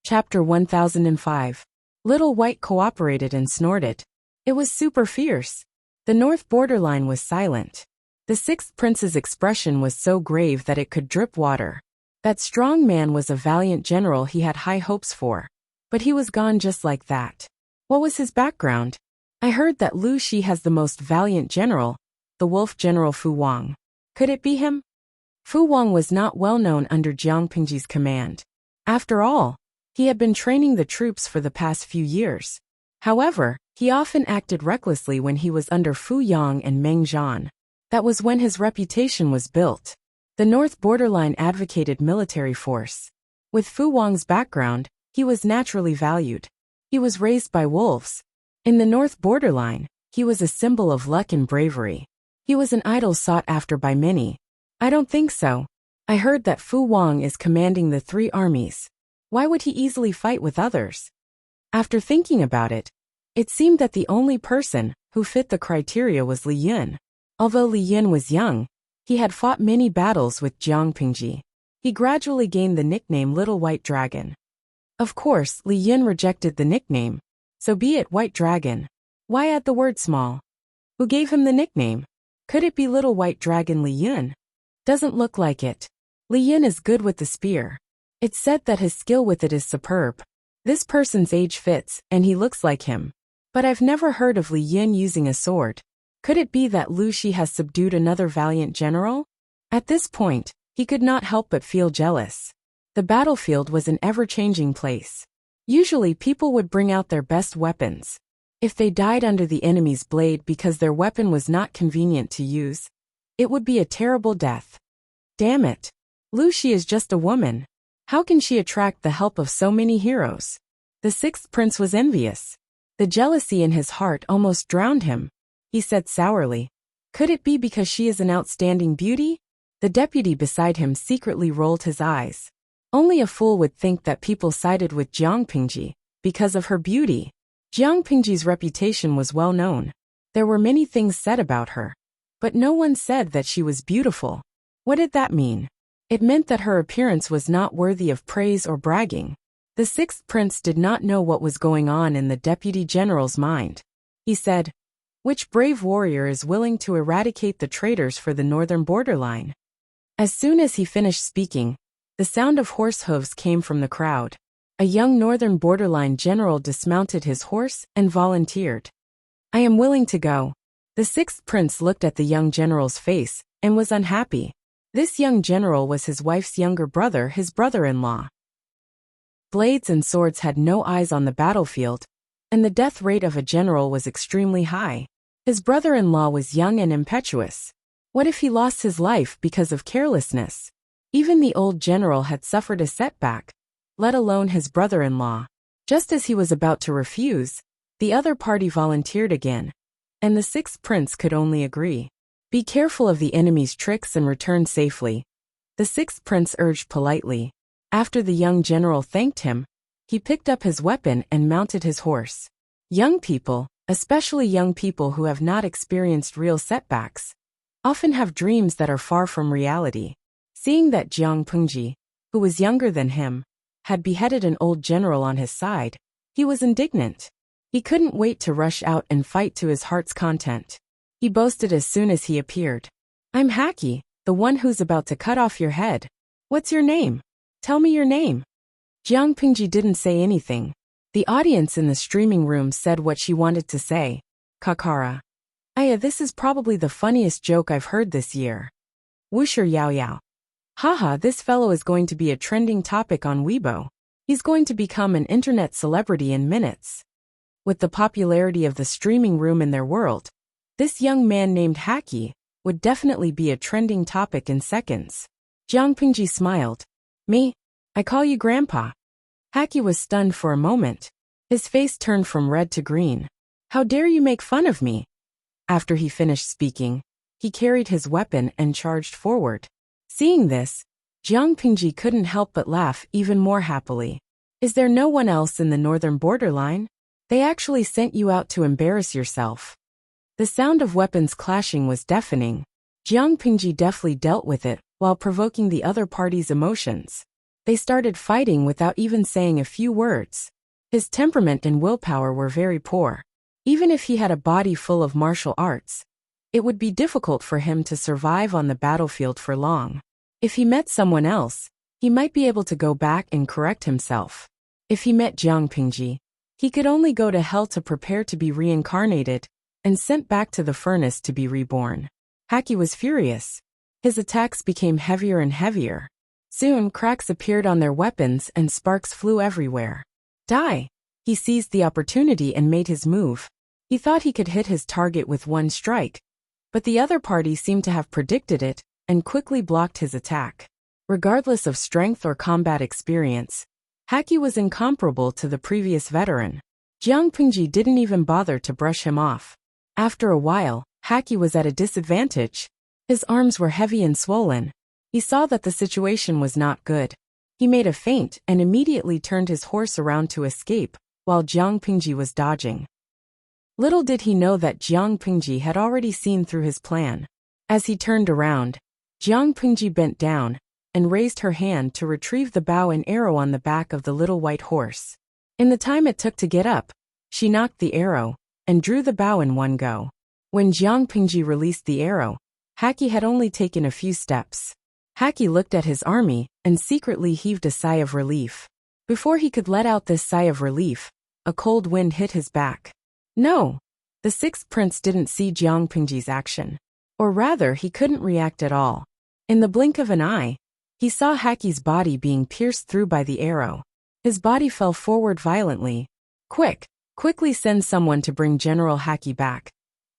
Chapter 1005. Little White cooperated and snorted. It was super fierce. The north borderline was silent. The sixth prince's expression was so grave that it could drip water. That strong man was a valiant general he had high hopes for. But he was gone just like that. What was his background? I heard that Lu Shi has the most valiant general, the wolf general Fu Wang. Could it be him? Fu Wang was not well known under Jiang Pingji's command. After all, he had been training the troops for the past few years. However, he often acted recklessly when he was under Fu Yang and Meng Zhan. That was when his reputation was built. The north borderline advocated military force. With Fu Wang's background, he was naturally valued. He was raised by wolves. In the north borderline, he was a symbol of luck and bravery. He was an idol sought after by many. I don't think so. I heard that Fu Wang is commanding the three armies. Why would he easily fight with others? After thinking about it, it seemed that the only person who fit the criteria was Li Yun. Although Li Yun was young, he had fought many battles with Jiang Pingji. He gradually gained the nickname Little White Dragon. Of course, Li Yun rejected the nickname. So be it, White Dragon. Why add the word small? Who gave him the nickname? Could it be Little White Dragon Li Yun? Doesn't look like it. Li Yun is good with the spear. It's said that his skill with it is superb. This person's age fits, and he looks like him. But I've never heard of Li Yun using a sword. Could it be that Lu Shi has subdued another valiant general? At this point, he could not help but feel jealous. The battlefield was an ever-changing place. Usually people would bring out their best weapons. If they died under the enemy's blade because their weapon was not convenient to use, it would be a terrible death. Damn it. Lu Shi is just a woman. How can she attract the help of so many heroes? The sixth prince was envious. The jealousy in his heart almost drowned him. He said sourly, "Could it be because she is an outstanding beauty?" The deputy beside him secretly rolled his eyes. Only a fool would think that people sided with Jiang Pingji because of her beauty. Jiang Pingji's reputation was well known. There were many things said about her, but no one said that she was beautiful. What did that mean? It meant that her appearance was not worthy of praise or bragging. The sixth prince did not know what was going on in the deputy general's mind. He said, "Which brave warrior is willing to eradicate the traitors for the northern borderline?" As soon as he finished speaking, the sound of horse hooves came from the crowd. A young northern borderline general dismounted his horse and volunteered. "I am willing to go." The sixth prince looked at the young general's face and was unhappy. This young general was his wife's younger brother, his brother-in-law. Blades and swords had no eyes on the battlefield, and the death rate of a general was extremely high. His brother-in-law was young and impetuous. What if he lost his life because of carelessness? Even the old general had suffered a setback, let alone his brother-in-law. Just as he was about to refuse, the other party volunteered again, and the sixth prince could only agree. Be careful of the enemy's tricks and return safely, the sixth prince urged politely. After the young general thanked him, he picked up his weapon and mounted his horse. Young people, especially young people who have not experienced real setbacks, often have dreams that are far from reality. Seeing that Jiang Pengji, who was younger than him, had beheaded an old general on his side, he was indignant. He couldn't wait to rush out and fight to his heart's content. He boasted as soon as he appeared. I'm Haki, the one who's about to cut off your head. What's your name? Tell me your name. Jiang Pengji didn't say anything. The audience in the streaming room said what she wanted to say. Kakara. Aya, this is probably the funniest joke I've heard this year. Wusher Yao Yao. Haha, this fellow is going to be a trending topic on Weibo. He's going to become an internet celebrity in minutes. With the popularity of the streaming room in their world, this young man named Haki would definitely be a trending topic in seconds. Jiang Pengji smiled. Me? I call you Grandpa. Haki was stunned for a moment. His face turned from red to green. How dare you make fun of me? After he finished speaking, he carried his weapon and charged forward. Seeing this, Jiang Pengji couldn't help but laugh even more happily. Is there no one else in the northern borderline? They actually sent you out to embarrass yourself. The sound of weapons clashing was deafening. Jiang Pengji deftly dealt with it while provoking the other party's emotions. They started fighting without even saying a few words. His temperament and willpower were very poor. Even if he had a body full of martial arts, it would be difficult for him to survive on the battlefield for long. If he met someone else, he might be able to go back and correct himself. If he met Jiang Pengji, he could only go to hell to prepare to be reincarnated and sent back to the furnace to be reborn. Haki was furious. His attacks became heavier and heavier. Soon cracks appeared on their weapons and sparks flew everywhere. Die! He seized the opportunity and made his move. He thought he could hit his target with one strike, but the other party seemed to have predicted it and quickly blocked his attack. Regardless of strength or combat experience, Haki was incomparable to the previous veteran. Jiang Pengji didn't even bother to brush him off. After a while, Haki was at a disadvantage. His arms were heavy and swollen. He saw that the situation was not good. He made a feint and immediately turned his horse around to escape, while Jiang Pengji was dodging. Little did he know that Jiang Pengji had already seen through his plan. As he turned around, Jiang Pengji bent down and raised her hand to retrieve the bow and arrow on the back of the little white horse. In the time it took to get up, she knocked the arrow and drew the bow in one go. When Jiang Pengji released the arrow, Haki had only taken a few steps. Haki looked at his army and secretly heaved a sigh of relief. Before he could let out this sigh of relief, a cold wind hit his back. No! The sixth prince didn't see Jiang Pengji's action. Or rather, he couldn't react at all. In the blink of an eye, he saw Haki's body being pierced through by the arrow. His body fell forward violently. Quickly send someone to bring General Haki back.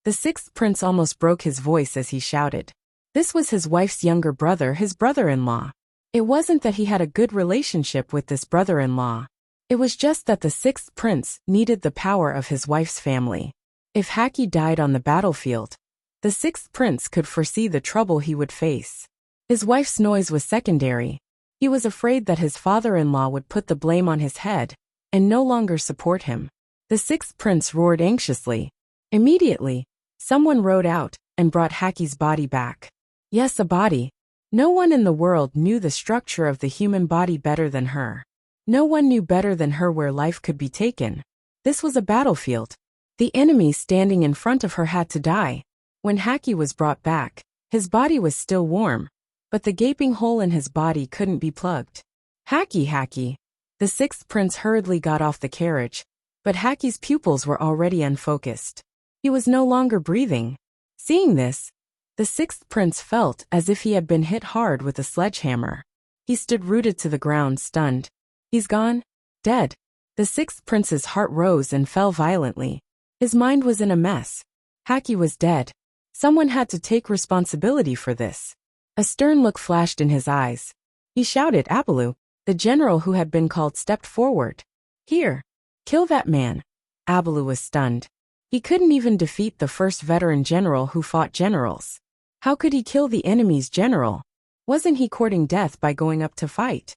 The sixth prince almost broke his voice as he shouted. This was his wife's younger brother, his brother-in-law. It wasn't that he had a good relationship with this brother-in-law. It was just that the sixth prince needed the power of his wife's family. If Haki died on the battlefield, the sixth prince could foresee the trouble he would face. His wife's noise was secondary. He was afraid that his father-in-law would put the blame on his head and no longer support him. The sixth prince roared anxiously. Immediately, someone rode out and brought Haki's body back. Yes, a body. No one in the world knew the structure of the human body better than her. No one knew better than her where life could be taken. This was a battlefield. The enemy standing in front of her had to die. When Haki was brought back, his body was still warm, but the gaping hole in his body couldn't be plugged. Haki! The sixth prince hurriedly got off the carriage, but Haki's pupils were already unfocused. He was no longer breathing. Seeing this, the sixth prince felt as if he had been hit hard with a sledgehammer. He stood rooted to the ground, stunned. He's gone? Dead. The sixth prince's heart rose and fell violently. His mind was in a mess. Haki was dead. Someone had to take responsibility for this. A stern look flashed in his eyes. He shouted. Abalu, the general who had been called, stepped forward. Here. Kill that man. Abalu was stunned. He couldn't even defeat the first veteran general who fought generals. How could he kill the enemy's general? Wasn't he courting death by going up to fight?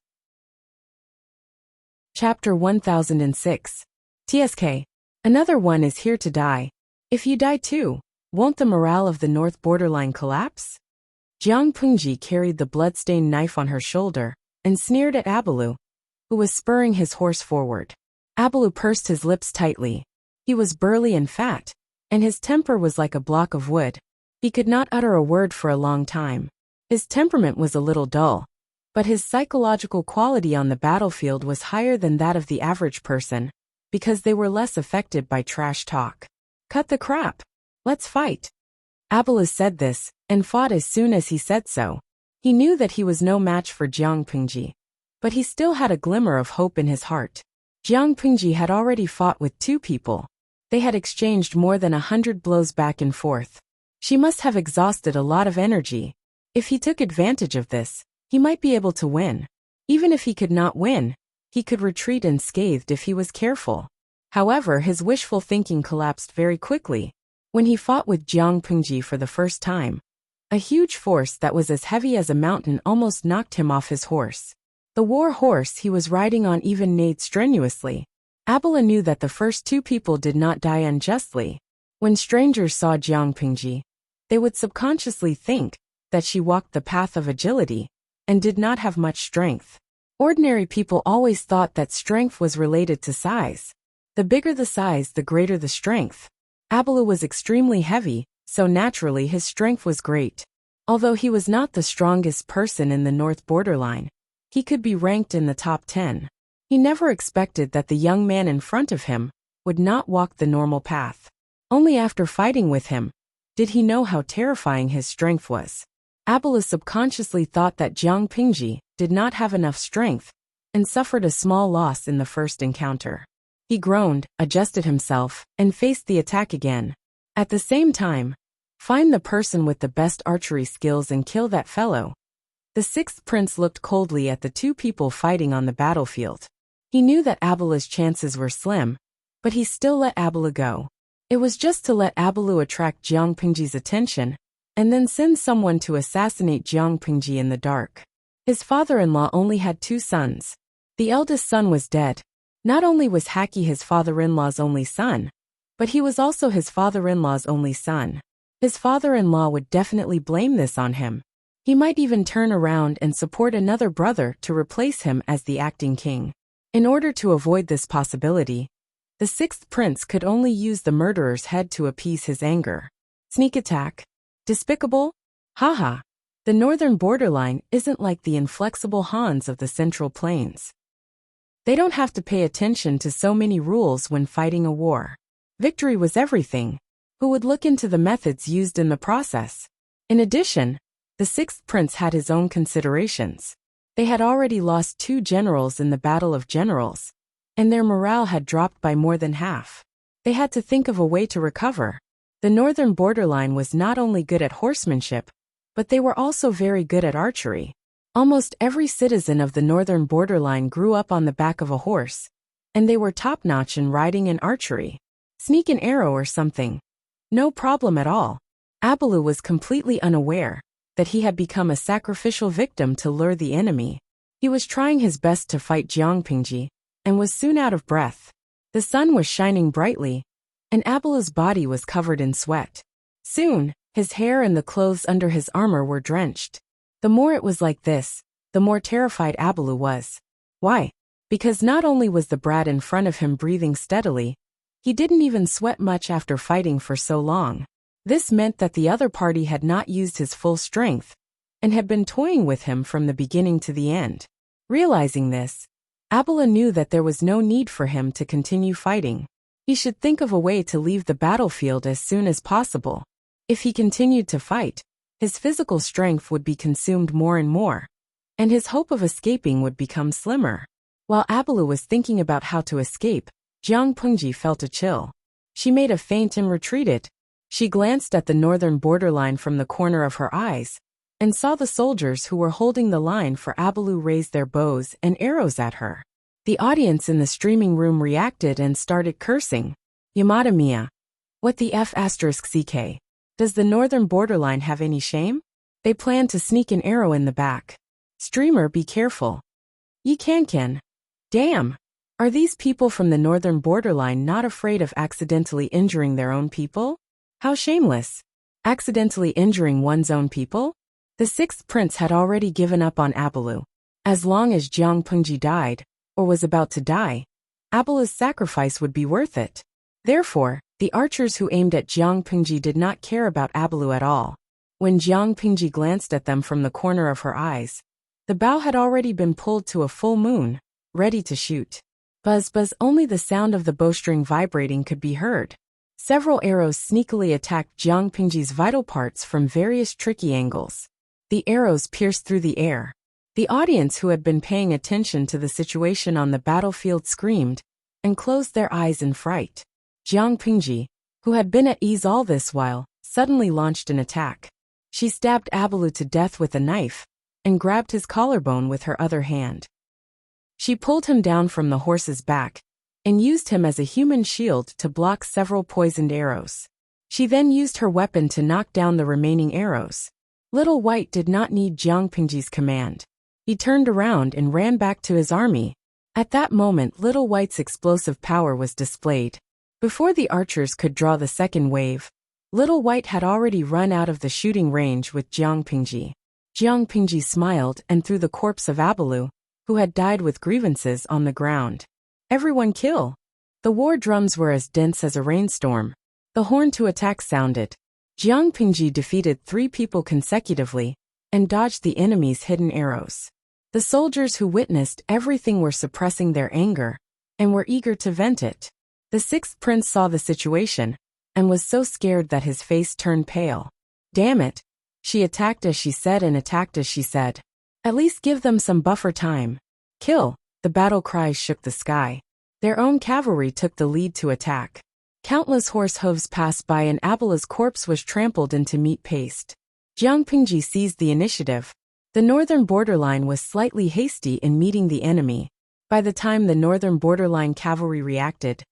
Chapter 1006. TSK. Another one is here to die. If you die too, won't the morale of the north borderline collapse? Jiang Pengji carried the blood-stained knife on her shoulder and sneered at Abalu, who was spurring his horse forward. Abalu pursed his lips tightly. He was burly and fat, and his temper was like a block of wood. He could not utter a word for a long time. His temperament was a little dull, but his psychological quality on the battlefield was higher than that of the average person, because they were less affected by trash talk. Cut the crap. Let's fight. Abalu said this, and fought as soon as he said so. He knew that he was no match for Jiang Pengji, but he still had a glimmer of hope in his heart. Jiang Pengji had already fought with 2 people. They had exchanged more than 100 blows back and forth. She must have exhausted a lot of energy. If he took advantage of this, he might be able to win. Even if he could not win, he could retreat unscathed if he was careful. However, his wishful thinking collapsed very quickly when he fought with Jiang Pengji for the first time. A huge force that was as heavy as a mountain almost knocked him off his horse. The war horse he was riding on even neighed strenuously. Abalu knew that the first 2 people did not die unjustly. When strangers saw Jiang Pengji, they would subconsciously think that she walked the path of agility and did not have much strength. Ordinary people always thought that strength was related to size. The bigger the size, the greater the strength. Abalu was extremely heavy, so naturally his strength was great. Although he was not the strongest person in the north borderline, he could be ranked in the top 10. He never expected that the young man in front of him would not walk the normal path. Only after fighting with him did he know how terrifying his strength was. Abalu subconsciously thought that Jiang Pengji did not have enough strength and suffered a small loss in the first encounter. He groaned, adjusted himself, and faced the attack again. At the same time, find the person with the best archery skills and kill that fellow. The 6th prince looked coldly at the 2 people fighting on the battlefield. He knew that Abalu's chances were slim, but he still let Abalu go. It was just to let Abalu attract Jiang Pengji's attention, and then send someone to assassinate Jiang Pengji in the dark. His father-in-law only had 2 sons. The eldest son was dead. Not only was Haki his father-in-law's only son, but he was also his father-in-law's only son. His father-in-law would definitely blame this on him. He might even turn around and support another brother to replace him as the acting king. In order to avoid this possibility, the 6th prince could only use the murderer's head to appease his anger. Sneak attack. Despicable? Haha. The northern borderline isn't like the inflexible Hans of the Central Plains. They don't have to pay attention to so many rules when fighting a war. Victory was everything. Who would look into the methods used in the process? In addition, the 6th prince had his own considerations. They had already lost 2 generals in the Battle of Generals, and their morale had dropped by more than half. They had to think of a way to recover. The northern borderline was not only good at horsemanship, but they were also very good at archery. Almost every citizen of the northern borderline grew up on the back of a horse, and they were top-notch in riding and archery. Sneak an arrow or something. No problem at all. Abalu was completely unaware that he had become a sacrificial victim to lure the enemy. He was trying his best to fight Jiang Pengji, and was soon out of breath. The sun was shining brightly, and Abalu's body was covered in sweat. Soon, his hair and the clothes under his armor were drenched. The more it was like this, the more terrified Abalu was. Why? Because not only was the brat in front of him breathing steadily, he didn't even sweat much after fighting for so long. This meant that the other party had not used his full strength, and had been toying with him from the beginning to the end. Realizing this, Abalu knew that there was no need for him to continue fighting. He should think of a way to leave the battlefield as soon as possible. If he continued to fight, his physical strength would be consumed more and more, and his hope of escaping would become slimmer. While Abalu was thinking about how to escape, Jiang Pengji felt a chill. She made a feint and retreated. She glanced at the northern borderline from the corner of her eyes, and saw the soldiers who were holding the line for Abalu raise their bows and arrows at her. The audience in the streaming room reacted and started cursing. Yamada Mia. What the F***ck? Does the northern borderline have any shame? They plan to sneak an arrow in the back. Streamer, be careful. Ye can. Damn. Are these people from the northern borderline not afraid of accidentally injuring their own people? How shameless. Accidentally injuring one's own people? The sixth prince had already given up on Abalu. As long as Jiang Pengji died, or was about to die, Abalu's sacrifice would be worth it. Therefore, the archers who aimed at Jiang Pengji did not care about Abalu at all. When Jiang Pengji glanced at them from the corner of her eyes, the bow had already been pulled to a full moon, ready to shoot. Buzz, only the sound of the bowstring vibrating could be heard. Several arrows sneakily attacked Jiang Pengji's vital parts from various tricky angles. The arrows pierced through the air. The audience who had been paying attention to the situation on the battlefield screamed and closed their eyes in fright. Jiang Pengji, who had been at ease all this while, suddenly launched an attack. She stabbed Abalu to death with a knife and grabbed his collarbone with her other hand. She pulled him down from the horse's back and used him as a human shield to block several poisoned arrows. She then used her weapon to knock down the remaining arrows. Little White did not need Jiang Pengji's command. He turned around and ran back to his army. At that moment, Little White's explosive power was displayed. Before the archers could draw the second wave, Little White had already run out of the shooting range with Jiang Pengji. Jiang Pengji smiled and threw the corpse of Abalu, who had died with grievances, on the ground. Everyone kill! The war drums were as dense as a rainstorm. The horn to attack sounded. Jiang Pengji defeated 3 people consecutively and dodged the enemy's hidden arrows. The soldiers who witnessed everything were suppressing their anger and were eager to vent it. The sixth prince saw the situation and was so scared that his face turned pale. Damn it! She attacked as she said and attacked as she said. At least give them some buffer time. Kill! The battle cries shook the sky. Their own cavalry took the lead to attack. Countless horse hooves passed by and Abalu's corpse was trampled into meat paste. Jiang Pengji seized the initiative. The northern borderline was slightly hasty in meeting the enemy. By the time the northern borderline cavalry reacted,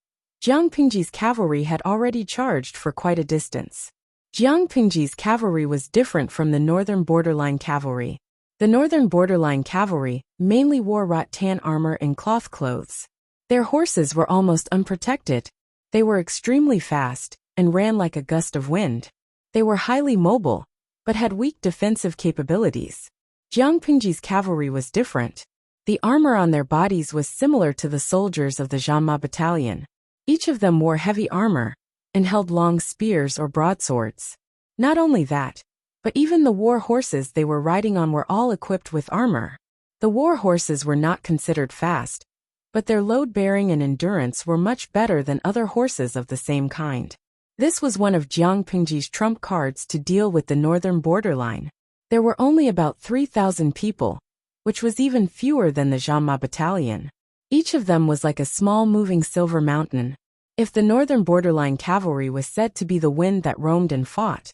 Jiang Pengji's cavalry had already charged for quite a distance. Jiang Pengji's cavalry was different from the northern borderline cavalry. The northern borderline cavalry mainly wore rattan armor and cloth clothes. Their horses were almost unprotected. They were extremely fast and ran like a gust of wind. They were highly mobile, but had weak defensive capabilities. Jiang Pengji's cavalry was different. The armor on their bodies was similar to the soldiers of the Zhanma battalion. Each of them wore heavy armor and held long spears or broadswords. Not only that, but even the war horses they were riding on were all equipped with armor. The war horses were not considered fast, but their load-bearing and endurance were much better than other horses of the same kind. This was one of Jiang Pengji's trump cards to deal with the northern borderline. There were only about 3,000 people, which was even fewer than the Zhanma battalion. Each of them was like a small moving silver mountain. If the northern borderline cavalry was said to be the wind that roamed and fought,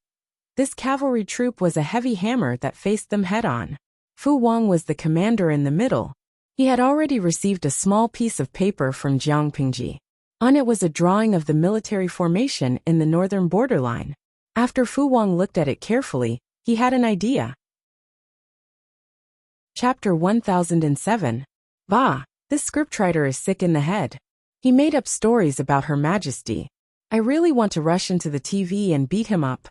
this cavalry troop was a heavy hammer that faced them head-on. Fu Wang was the commander in the middle. He had already received a small piece of paper from Jiang Pengji. On it was a drawing of the military formation in the northern borderline. After Fu Wang looked at it carefully, he had an idea. Chapter 1007. Bah, this scriptwriter is sick in the head. He made up stories about Her Majesty. I really want to rush into the TV and beat him up.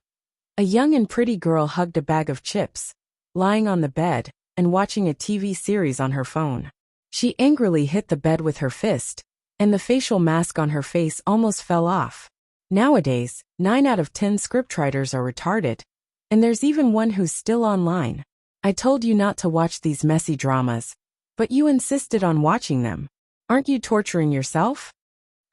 A young and pretty girl hugged a bag of chips, lying on the bed, and watching a TV series on her phone. She angrily hit the bed with her fist, and the facial mask on her face almost fell off. Nowadays, 9 out of 10 scriptwriters are retarded, and there's even one who's still online. I told you not to watch these messy dramas, but you insisted on watching them. Aren't you torturing yourself?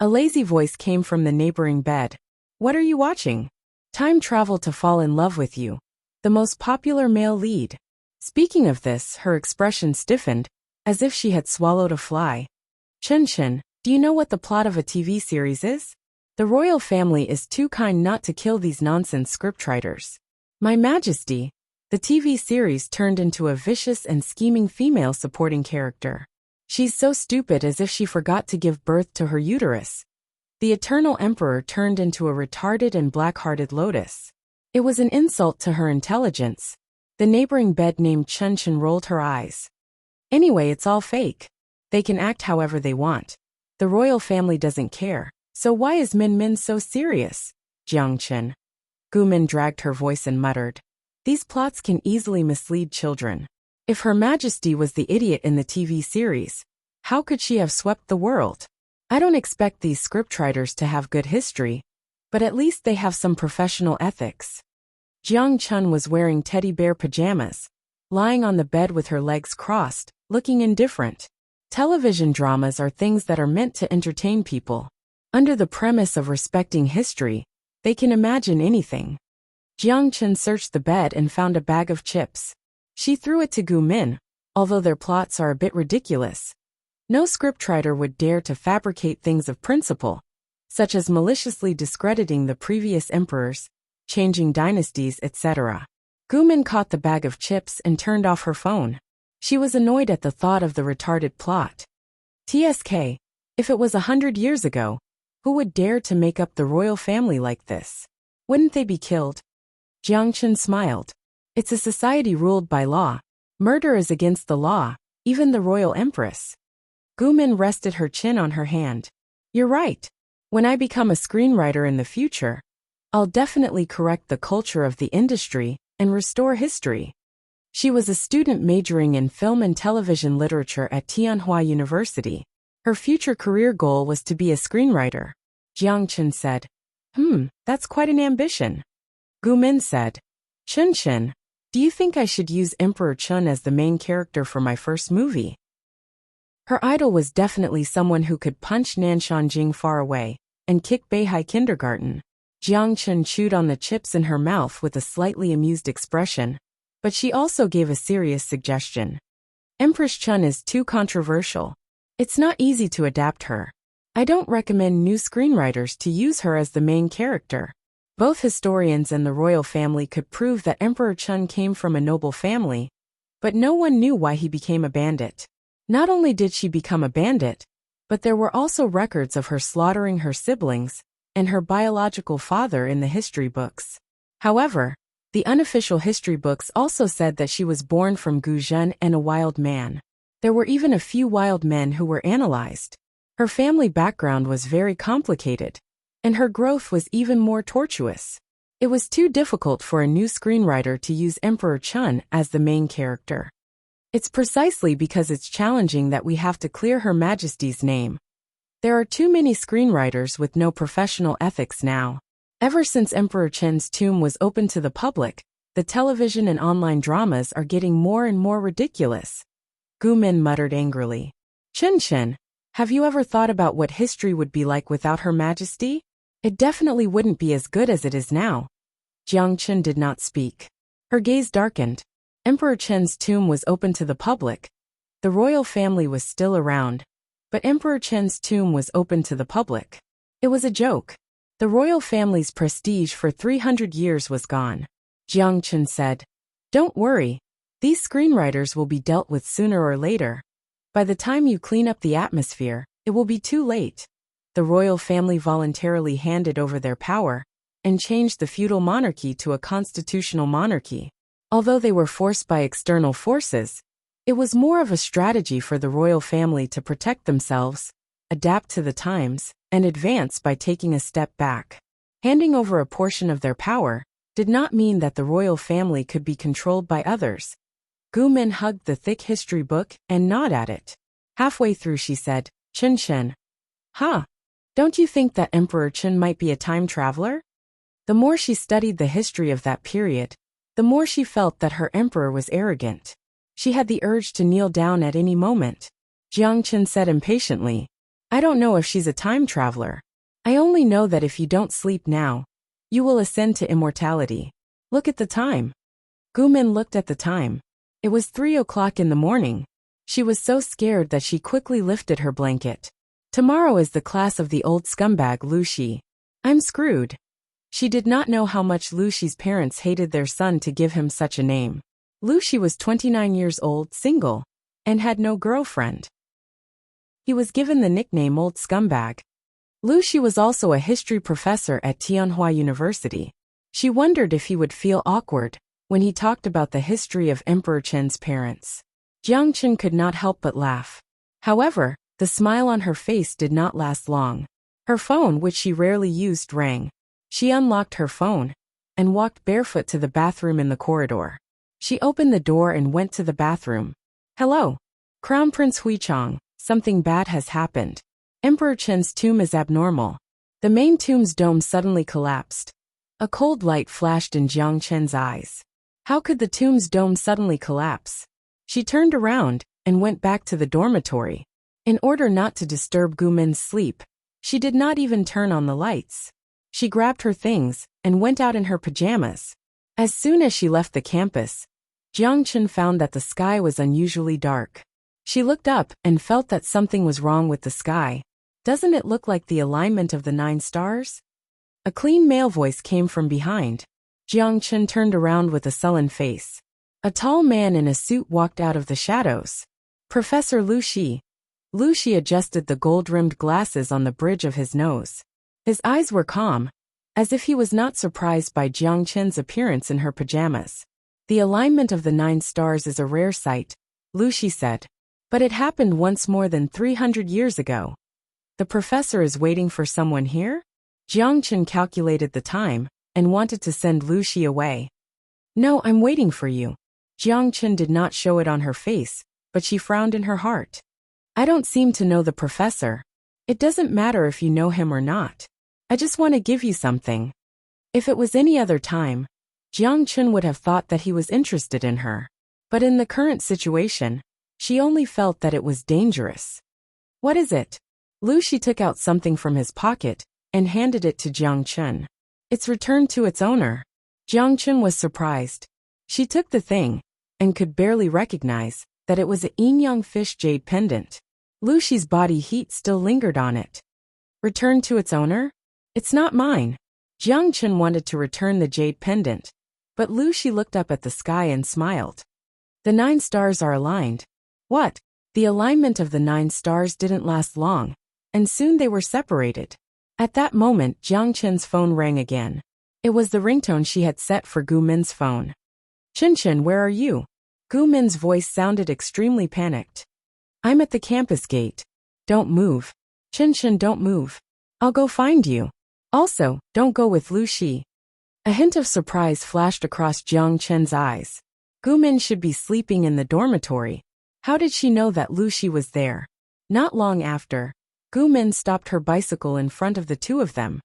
A lazy voice came from the neighboring bed. What are you watching? Time Travel to Fall in Love with You. The most popular male lead. Speaking of this, her expression stiffened, as if she had swallowed a fly. Chen, do you know what the plot of a TV series is? The royal family is too kind not to kill these nonsense scriptwriters. My Majesty, the TV series turned into a vicious and scheming female supporting character. She's so stupid as if she forgot to give birth to her uterus. The eternal emperor turned into a retarded and black-hearted lotus. It was an insult to her intelligence. The neighboring bed named Chun Chun rolled her eyes. Anyway, it's all fake. They can act however they want. The royal family doesn't care. So why is Min Min so serious? Jiang Chen. Gu Min dragged her voice and muttered. These plots can easily mislead children. If Her Majesty was the idiot in the TV series, how could she have swept the world? I don't expect these scriptwriters to have good history, but at least they have some professional ethics. Jiang Chun was wearing teddy bear pajamas, lying on the bed with her legs crossed, looking indifferent. Television dramas are things that are meant to entertain people. Under the premise of respecting history, they can imagine anything. Jiang Chun searched the bed and found a bag of chips. She threw it to Gu Min, although their plots are a bit ridiculous. No scriptwriter would dare to fabricate things of principle, such as maliciously discrediting the previous emperors, changing dynasties, etc. Gu Min caught the bag of chips and turned off her phone. She was annoyed at the thought of the retarded plot. TSK, if it was 100 years ago, who would dare to make up the royal family like this? Wouldn't they be killed? Jiang Chun smiled. It's a society ruled by law. Murder is against the law, even the royal empress. Gu Min rested her chin on her hand. You're right. When I become a screenwriter in the future, I'll definitely correct the culture of the industry and restore history. She was a student majoring in film and television literature at Tianhua University. Her future career goal was to be a screenwriter. Jiang Chun said, that's quite an ambition. Gu Min said, Chun Chun, do you think I should use Emperor Chun as the main character for my first movie? Her idol was definitely someone who could punch Nanshan Jing far away and kick Beihai kindergarten. Jiang Chun chewed on the chips in her mouth with a slightly amused expression, but she also gave a serious suggestion. Empress Chun is too controversial. It's not easy to adapt her. I don't recommend new screenwriters to use her as the main character. Both historians and the royal family could prove that Emperor Chun came from a noble family, but no one knew why he became a bandit. Not only did she become a bandit, but there were also records of her slaughtering her siblings and her biological father in the history books. However, the unofficial history books also said that she was born from Gu Zhen and a wild man. There were even a few wild men who were analyzed. Her family background was very complicated, and her growth was even more tortuous. It was too difficult for a new screenwriter to use Emperor Chun as the main character. It's precisely because it's challenging that we have to clear Her Majesty's name. There are too many screenwriters with no professional ethics now. Ever since Emperor Chen's tomb was open to the public, the television and online dramas are getting more and more ridiculous. Gu Min muttered angrily. Chun Chun, have you ever thought about what history would be like without Her Majesty? It definitely wouldn't be as good as it is now. Jiang Chun did not speak. Her gaze darkened. Emperor Chen's tomb was open to the public. The royal family was still around, but Emperor Chen's tomb was open to the public. It was a joke. The royal family's prestige for 300 years was gone. Jiang Chun said, Don't worry. These screenwriters will be dealt with sooner or later. By the time you clean up the atmosphere, it will be too late. The royal family voluntarily handed over their power and changed the feudal monarchy to a constitutional monarchy. Although they were forced by external forces, it was more of a strategy for the royal family to protect themselves, adapt to the times, and advance by taking a step back. Handing over a portion of their power did not mean that the royal family could be controlled by others. Gu Min hugged the thick history book and gnawed at it. Halfway through she said, Chun Chun. Don't you think that Emperor Chun might be a time traveler? The more she studied the history of that period, the more she felt that her emperor was arrogant. She had the urge to kneel down at any moment. Jiang Chun said impatiently, I don't know if she's a time traveler. I only know that if you don't sleep now, you will ascend to immortality. Look at the time. Gu Min looked at the time. It was 3 o'clock in the morning. She was so scared that she quickly lifted her blanket. Tomorrow is the class of the old scumbag Lu Shi. I'm screwed. She did not know how much Lu Shi's parents hated their son to give him such a name. Lu Shi was 29 years old, single, and had no girlfriend. He was given the nickname Old Scumbag. Lu Shi was also a history professor at Tianhua University. She wondered if he would feel awkward when he talked about the history of Emperor Chen's parents. Jiang Chen could not help but laugh. However, the smile on her face did not last long. Her phone, which she rarely used, rang. She unlocked her phone and walked barefoot to the bathroom in the corridor. She opened the door and went to the bathroom. Hello. Crown Prince Huichang, something bad has happened. Emperor Chen's tomb is abnormal. The main tomb's dome suddenly collapsed. A cold light flashed in Jiang Chen's eyes. How could the tomb's dome suddenly collapse? She turned around and went back to the dormitory. In order not to disturb Gu Min's sleep, she did not even turn on the lights. She grabbed her things and went out in her pajamas. As soon as she left the campus, Jiang Chen found that the sky was unusually dark. She looked up and felt that something was wrong with the sky. Doesn't it look like the alignment of the 9 stars? A clean male voice came from behind. Jiang Chen turned around with a sullen face. A tall man in a suit walked out of the shadows. Professor Lu Shi. Lu Shi adjusted the gold-rimmed glasses on the bridge of his nose. His eyes were calm, as if he was not surprised by Jiang Chen's appearance in her pajamas. The alignment of the 9 stars is a rare sight, Lu Shi said. But it happened once more than 300 years ago. The professor is waiting for someone here? Jiang Chen calculated the time and wanted to send Lu Shi away. No, I'm waiting for you. Jiang Chen did not show it on her face, but she frowned in her heart. I don't seem to know the professor. It doesn't matter if you know him or not. I just want to give you something. If it was any other time, Jiang Chen would have thought that he was interested in her. But in the current situation, she only felt that it was dangerous. What is it? Lu Shi took out something from his pocket and handed it to Jiang Chen. It's returned to its owner. Jiang Chen was surprised. She took the thing and could barely recognize that it was a yin-yang fish jade pendant. Lu Shi's body heat still lingered on it. Returned to its owner? It's not mine. Jiang Chen wanted to return the jade pendant, but Lu Shi looked up at the sky and smiled. The 9 stars are aligned. What? The alignment of the 9 stars didn't last long, and soon they were separated. At that moment, Jiang Chen's phone rang again. It was the ringtone she had set for Gu Min's phone. Chen, where are you? Gu Min's voice sounded extremely panicked. I'm at the campus gate. Don't move. Chen, don't move. I'll go find you. Also, don't go with Lu Shi. A hint of surprise flashed across Jiang Chen's eyes. Gu Min should be sleeping in the dormitory. How did she know that Lu Shi was there? Not long after, Gu Min stopped her bicycle in front of the two of them.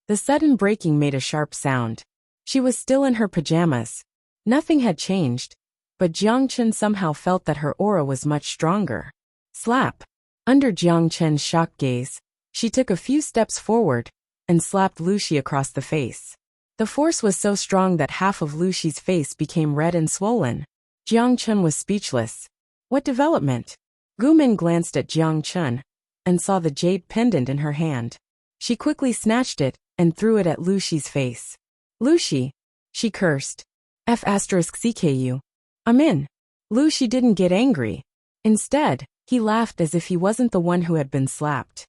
The sudden braking made a sharp sound. She was still in her pajamas. Nothing had changed, but Jiang Chen somehow felt that her aura was much stronger. Slap! Under Jiang Chen's shocked gaze, she took a few steps forward and slapped Lu Shi across the face. The force was so strong that half of Lu Shi's face became red and swollen. Jiang Chen was speechless. What development? Gu Min glanced at Jiang Chen and saw the jade pendant in her hand. She quickly snatched it and threw it at Lu Shi's face. Lu Shi! She cursed. F***CKU. I'm in. Lu Shi didn't get angry. Instead, he laughed as if he wasn't the one who had been slapped.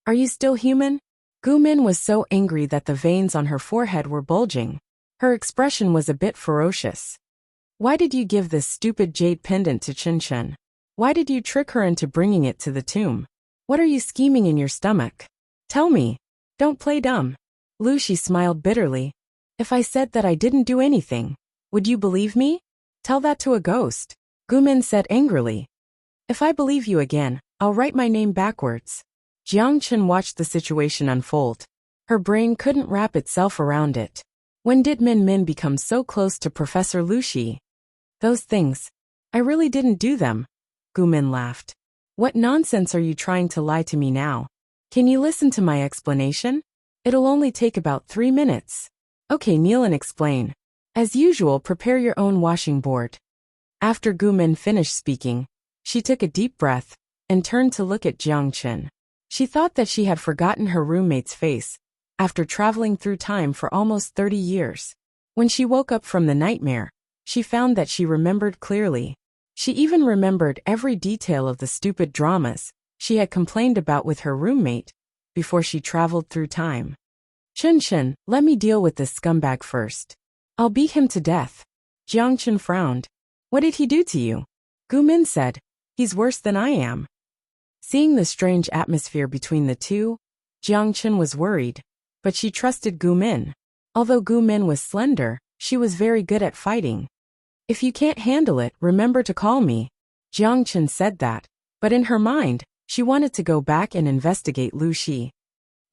Are you still human? Gu Min was so angry that the veins on her forehead were bulging. Her expression was a bit ferocious. Why did you give this stupid jade pendant to Chen? Why did you trick her into bringing it to the tomb? What are you scheming in your stomach? Tell me. Don't play dumb. Lu Shi smiled bitterly. If I said that I didn't do anything, would you believe me? Tell that to a ghost. Gu Min said angrily. If I believe you again, I'll write my name backwards. Jiang Chen watched the situation unfold. Her brain couldn't wrap itself around it. When did Min become so close to Professor Lu Shi? Those things. I really didn't do them. Gu Min laughed. What nonsense are you trying to lie to me now? Can you listen to my explanation? It'll only take about 3 minutes. Okay, kneel and explain. As usual, prepare your own washing board. After Gu Min finished speaking, she took a deep breath and turned to look at Jiang Chen. She thought that she had forgotten her roommate's face after traveling through time for almost 30 years. When she woke up from the nightmare, she found that she remembered clearly. She even remembered every detail of the stupid dramas she had complained about with her roommate before she traveled through time. Chen, let me deal with this scumbag first. I'll beat him to death. Jiang Chen frowned. What did he do to you? Gu Min said. He's worse than I am. Seeing the strange atmosphere between the two, Jiang Chen was worried, but she trusted Gu Min. Although Gu Min was slender, she was very good at fighting. If you can't handle it, remember to call me. Jiang Chen said that, but in her mind, she wanted to go back and investigate Lu Shi.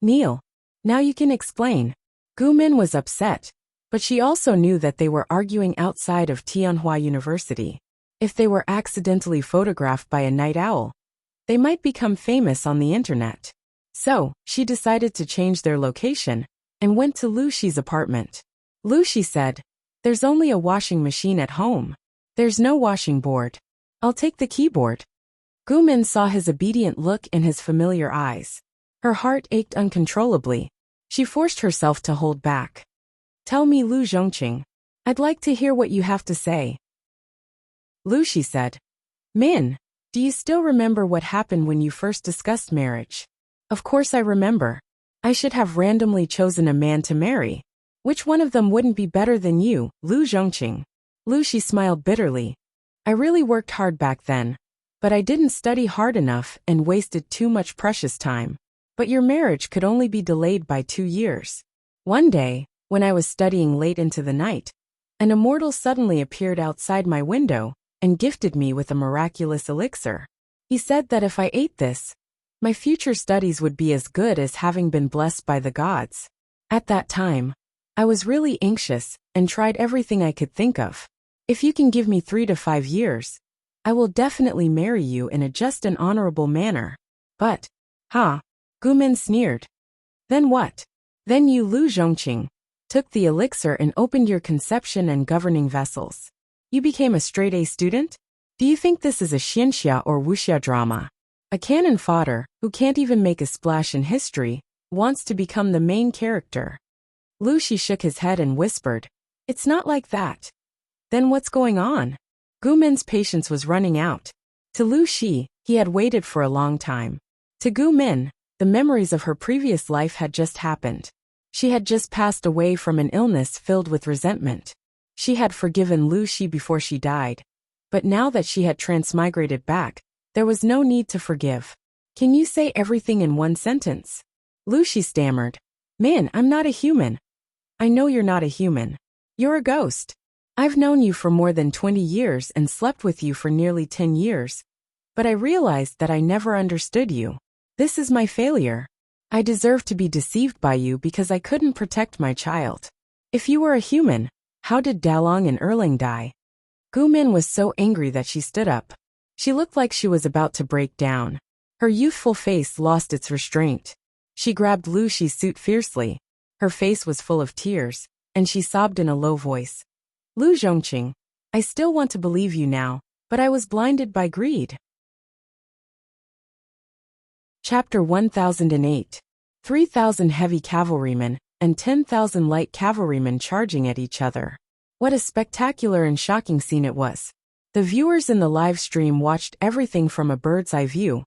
Neil, now you can explain. Gu Min was upset, but she also knew that they were arguing outside of Tianhua University. If they were accidentally photographed by a night owl, they might become famous on the internet. So, she decided to change their location and went to Lu Shi's apartment. Lu Shi said, "There's only a washing machine at home. There's no washing board. I'll take the keyboard." Gu Min saw his obedient look in his familiar eyes. Her heart ached uncontrollably. She forced herself to hold back. "Tell me, Lu Zhongqing. I'd like to hear what you have to say." Lu Shi said, "Min, do you still remember what happened when you first discussed marriage?" "Of course I remember. I should have randomly chosen a man to marry. Which one of them wouldn't be better than you, Lu Zhongqing?" Lu Shi smiled bitterly. "I really worked hard back then, but I didn't study hard enough and wasted too much precious time. But your marriage could only be delayed by 2 years. One day, when I was studying late into the night, an immortal suddenly appeared outside my window and gifted me with a miraculous elixir. He said that if I ate this, my future studies would be as good as having been blessed by the gods. At that time, I was really anxious and tried everything I could think of. If you can give me 3 to 5 years, I will definitely marry you in a just and honorable manner." "But, Gu Min sneered. "Then what? Then you, Lu Zhongqing, took the elixir and opened your conception and governing vessels. You became a straight-A student? Do you think this is a xianxia or wuxia drama? A cannon fodder, who can't even make a splash in history, wants to become the main character." Lu Shi shook his head and whispered, "It's not like that." "Then what's going on?" Gu Min's patience was running out. To Lu Shi, he had waited for a long time. To Gu Min, the memories of her previous life had just happened. She had just passed away from an illness filled with resentment. She had forgiven Lu Shi before she died, but now that she had transmigrated back, there was no need to forgive. "Can you say everything in one sentence?" Lu Shi stammered. "Man, I'm not a human." "I know you're not a human. You're a ghost. I've known you for more than 20 years and slept with you for nearly 10 years, but I realized that I never understood you. This is my failure. I deserve to be deceived by you because I couldn't protect my child. If you were a human, how did Dalong and Erling die?" Gu Min was so angry that she stood up. She looked like she was about to break down. Her youthful face lost its restraint. She grabbed Lu Shi's suit fiercely. Her face was full of tears, and she sobbed in a low voice. "Lu Zhongqing, I still want to believe you now, but I was blinded by greed." Chapter 1008. 3,000 heavy cavalrymen and 10,000 light cavalrymen charging at each other. What a spectacular and shocking scene it was. The viewers in the live stream watched everything from a bird's eye view,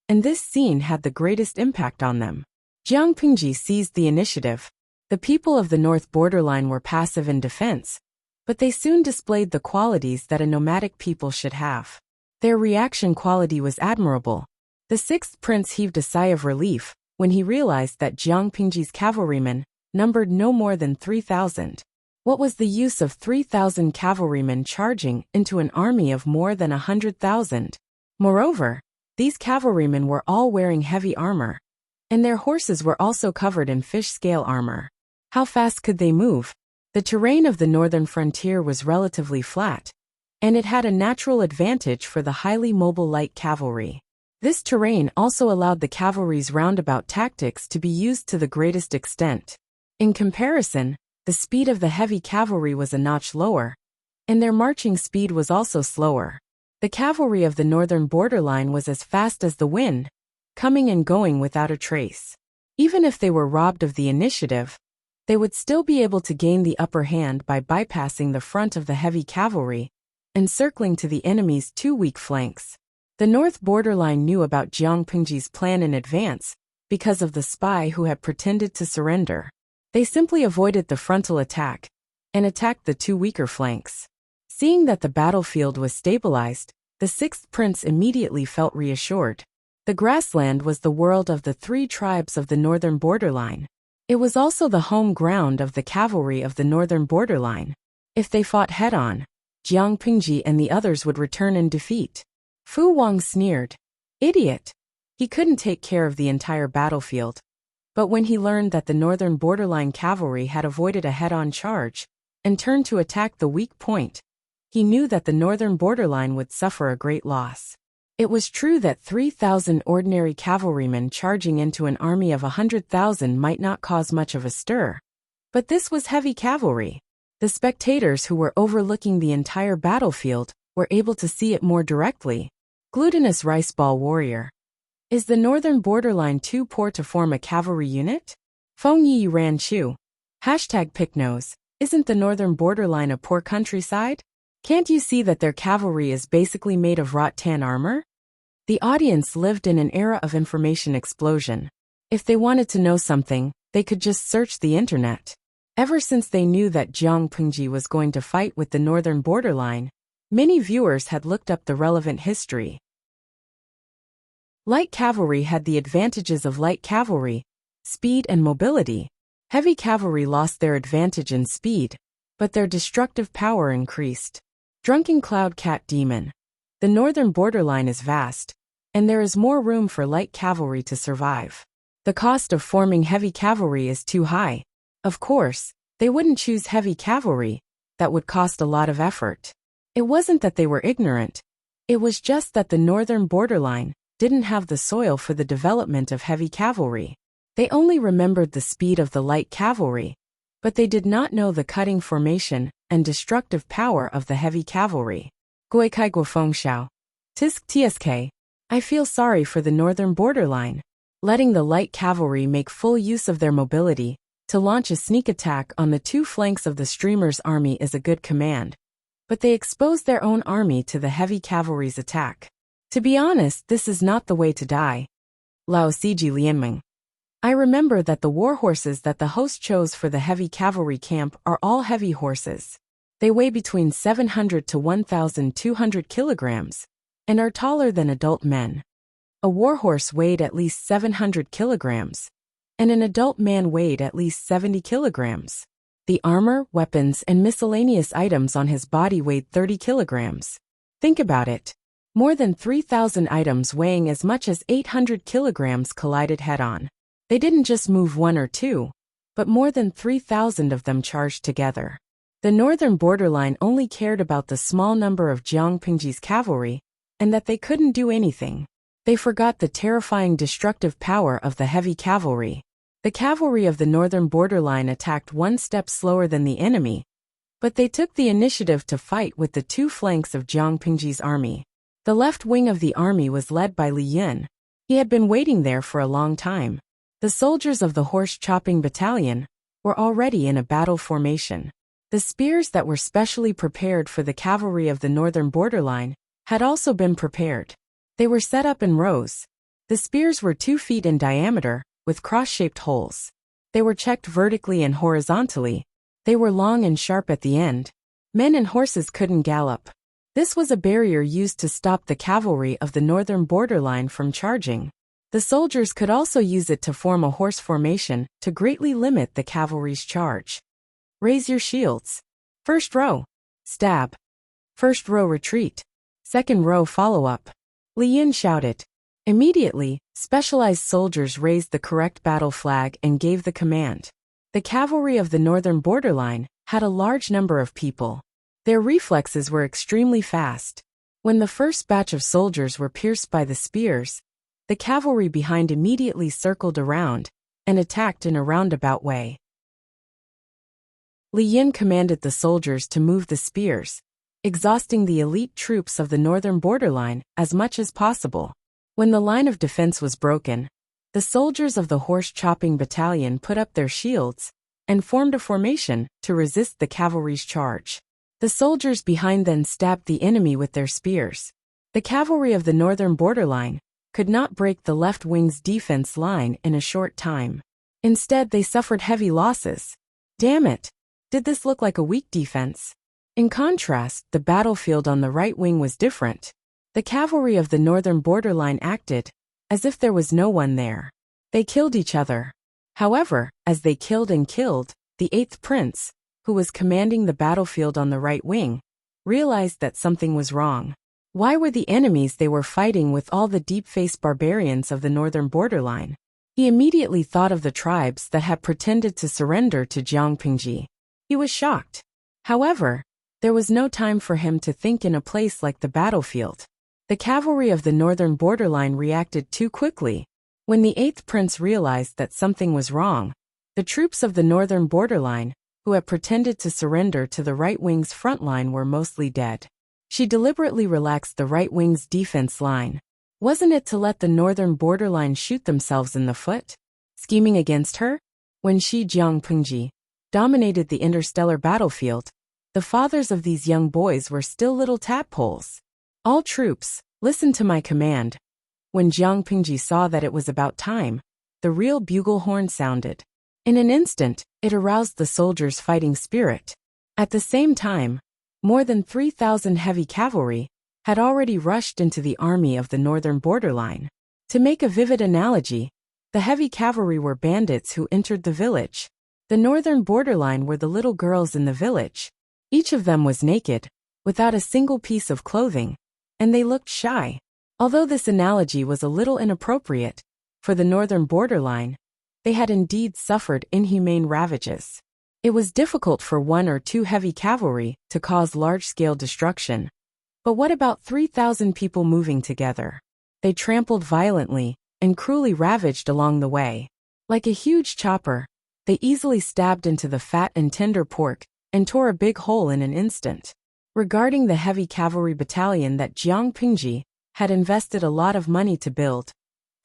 and this scene had the greatest impact on them. Jiang Pingji seized the initiative. The people of the north borderline were passive in defense, but they soon displayed the qualities that a nomadic people should have. Their reaction quality was admirable. The sixth prince heaved a sigh of relief when he realized that Jiang Pingji's cavalrymen numbered no more than 3,000. What was the use of 3,000 cavalrymen charging into an army of more than 100,000? Moreover, these cavalrymen were all wearing heavy armor, and their horses were also covered in fish-scale armor. How fast could they move? The terrain of the northern frontier was relatively flat, and it had a natural advantage for the highly mobile light cavalry. This terrain also allowed the cavalry's roundabout tactics to be used to the greatest extent. In comparison, the speed of the heavy cavalry was a notch lower, and their marching speed was also slower. The cavalry of the northern borderline was as fast as the wind, coming and going without a trace. Even if they were robbed of the initiative, they would still be able to gain the upper hand by bypassing the front of the heavy cavalry and circling to the enemy's 2 weak flanks. The north borderline knew about Jiang Pingji's plan in advance because of the spy who had pretended to surrender. They simply avoided the frontal attack and attacked the two weaker flanks. Seeing that the battlefield was stabilized, the sixth prince immediately felt reassured. The grassland was the world of the three tribes of the northern borderline. It was also the home ground of the cavalry of the northern borderline. If they fought head-on, Jiang Pingji and the others would return in defeat. Fu Wang sneered. Idiot! He couldn't take care of the entire battlefield. But when he learned that the northern borderline cavalry had avoided a head-on charge and turned to attack the weak point, he knew that the northern borderline would suffer a great loss. It was true that 3,000 ordinary cavalrymen charging into an army of 100,000 might not cause much of a stir. But this was heavy cavalry. The spectators who were overlooking the entire battlefield were able to see it more directly. Glutinous rice ball warrior. Is the northern borderline too poor to form a cavalry unit? Feng Yi Ran Chu. #Picknose. Isn't the northern borderline a poor countryside? Can't you see that their cavalry is basically made of rattan armor? The audience lived in an era of information explosion. If they wanted to know something, they could just search the internet. Ever since they knew that Jiang Pingji was going to fight with the northern borderline, many viewers had looked up the relevant history. Light cavalry had the advantages of light cavalry, speed and mobility. Heavy cavalry lost their advantage in speed, but their destructive power increased. Drunken Cloud Cat Demon. The northern borderline is vast, and there is more room for light cavalry to survive. The cost of forming heavy cavalry is too high. Of course, they wouldn't choose heavy cavalry. That would cost a lot of effort. It wasn't that they were ignorant. It was just that the northern borderline didn't have the soil for the development of heavy cavalry. They only remembered the speed of the light cavalry, but they did not know the cutting formation and destructive power of the heavy cavalry. Guikai Guofeng Xiao. Tisk Tsk. I feel sorry for the northern borderline. Letting the light cavalry make full use of their mobility to launch a sneak attack on the two flanks of the streamer's army is a good command. But they exposed their own army to the heavy cavalry's attack. To be honest, this is not the way to die. Lao Siji Lianming. I remember that the war horses that the host chose for the heavy cavalry camp are all heavy horses. They weigh between 700 to 1,200 kilograms and are taller than adult men. A war horse weighed at least 700 kilograms, and an adult man weighed at least 70 kilograms. The armor, weapons, and miscellaneous items on his body weighed 30 kilograms. Think about it. More than 3,000 items weighing as much as 800 kilograms collided head-on. They didn't just move one or two, but more than 3,000 of them charged together. The northern borderline only cared about the small number of Jiang Pingji's cavalry, and that they couldn't do anything. They forgot the terrifying destructive power of the heavy cavalry. The cavalry of the northern borderline attacked one step slower than the enemy, but they took the initiative to fight with the two flanks of Jiang Pingji's army. The left wing of the army was led by Li Yin. He had been waiting there for a long time. The soldiers of the horse-chopping battalion were already in a battle formation. The spears that were specially prepared for the cavalry of the northern borderline had also been prepared. They were set up in rows. The spears were 2 feet in diameter, with cross-shaped holes. They were checked vertically and horizontally. They were long and sharp at the end. Men and horses couldn't gallop. This was a barrier used to stop the cavalry of the northern borderline from charging. The soldiers could also use it to form a horse formation to greatly limit the cavalry's charge. Raise your shields. First row. Stab. First row retreat. Second row follow-up. Li Yin shouted. Immediately, specialized soldiers raised the correct battle flag and gave the command. The cavalry of the northern borderline had a large number of people. Their reflexes were extremely fast. When the first batch of soldiers were pierced by the spears, the cavalry behind immediately circled around and attacked in a roundabout way. Li Yin commanded the soldiers to move the spears, exhausting the elite troops of the northern borderline as much as possible. When the line of defense was broken, the soldiers of the horse-chopping battalion put up their shields and formed a formation to resist the cavalry's charge. The soldiers behind then stabbed the enemy with their spears. The cavalry of the northern borderline could not break the left wing's defense line in a short time. Instead, they suffered heavy losses. Damn it! Did this look like a weak defense? In contrast, the battlefield on the right wing was different. The cavalry of the northern borderline acted as if there was no one there. They killed each other. However, as they killed and killed, the 8th prince, who was commanding the battlefield on the right wing, realized that something was wrong. Why were the enemies they were fighting with all the deep-faced barbarians of the northern borderline? He immediately thought of the tribes that had pretended to surrender to Jiang Pingji. He was shocked. However, there was no time for him to think in a place like the battlefield. The cavalry of the northern borderline reacted too quickly. When the 8th prince realized that something was wrong, the troops of the northern borderline, who had pretended to surrender to the right wing's front line, were mostly dead. She deliberately relaxed the right wing's defense line. Wasn't it to let the northern borderline shoot themselves in the foot? Scheming against her? When Jiang Pingji dominated the interstellar battlefield, the fathers of these young boys were still little tadpoles. All troops, listen to my command. When Jiang Pingji saw that it was about time, the real bugle horn sounded. In an instant, it aroused the soldiers' fighting spirit. At the same time, more than 3,000 heavy cavalry had already rushed into the army of the northern borderline. To make a vivid analogy, the heavy cavalry were bandits who entered the village. The northern borderline were the little girls in the village. Each of them was naked, without a single piece of clothing, and they looked shy. Although this analogy was a little inappropriate, for the northern borderline, they had indeed suffered inhumane ravages. It was difficult for 1 or 2 heavy cavalry to cause large-scale destruction. But what about 3,000 people moving together? They trampled violently and cruelly ravaged along the way. Like a huge chopper, they easily stabbed into the fat and tender pork and tore a big hole in an instant. Regarding the heavy cavalry battalion that Jiang Pingji had invested a lot of money to build,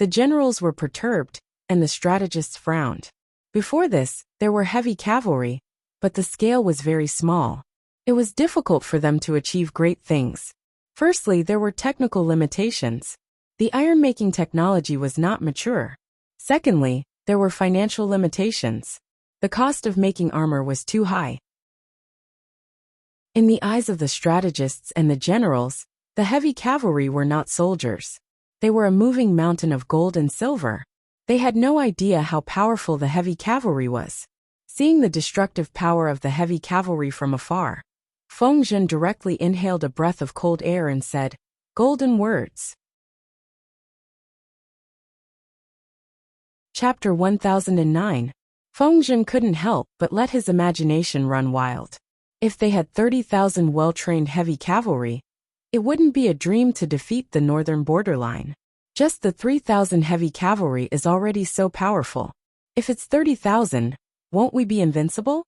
the generals were perturbed and the strategists frowned. Before this, there were heavy cavalry, but the scale was very small. It was difficult for them to achieve great things. Firstly, there were technical limitations. The iron-making technology was not mature. Secondly, there were financial limitations. The cost of making armor was too high. In the eyes of the strategists and the generals, the heavy cavalry were not soldiers. They were a moving mountain of gold and silver. They had no idea how powerful the heavy cavalry was. Seeing the destructive power of the heavy cavalry from afar, Feng Zhen directly inhaled a breath of cold air and said, "Golden words." Chapter 1009. Feng Zhen couldn't help but let his imagination run wild. If they had 30,000 well-trained heavy cavalry, it wouldn't be a dream to defeat the northern borderline. Just the 3,000 heavy cavalry is already so powerful. If it's 30,000, won't we be invincible?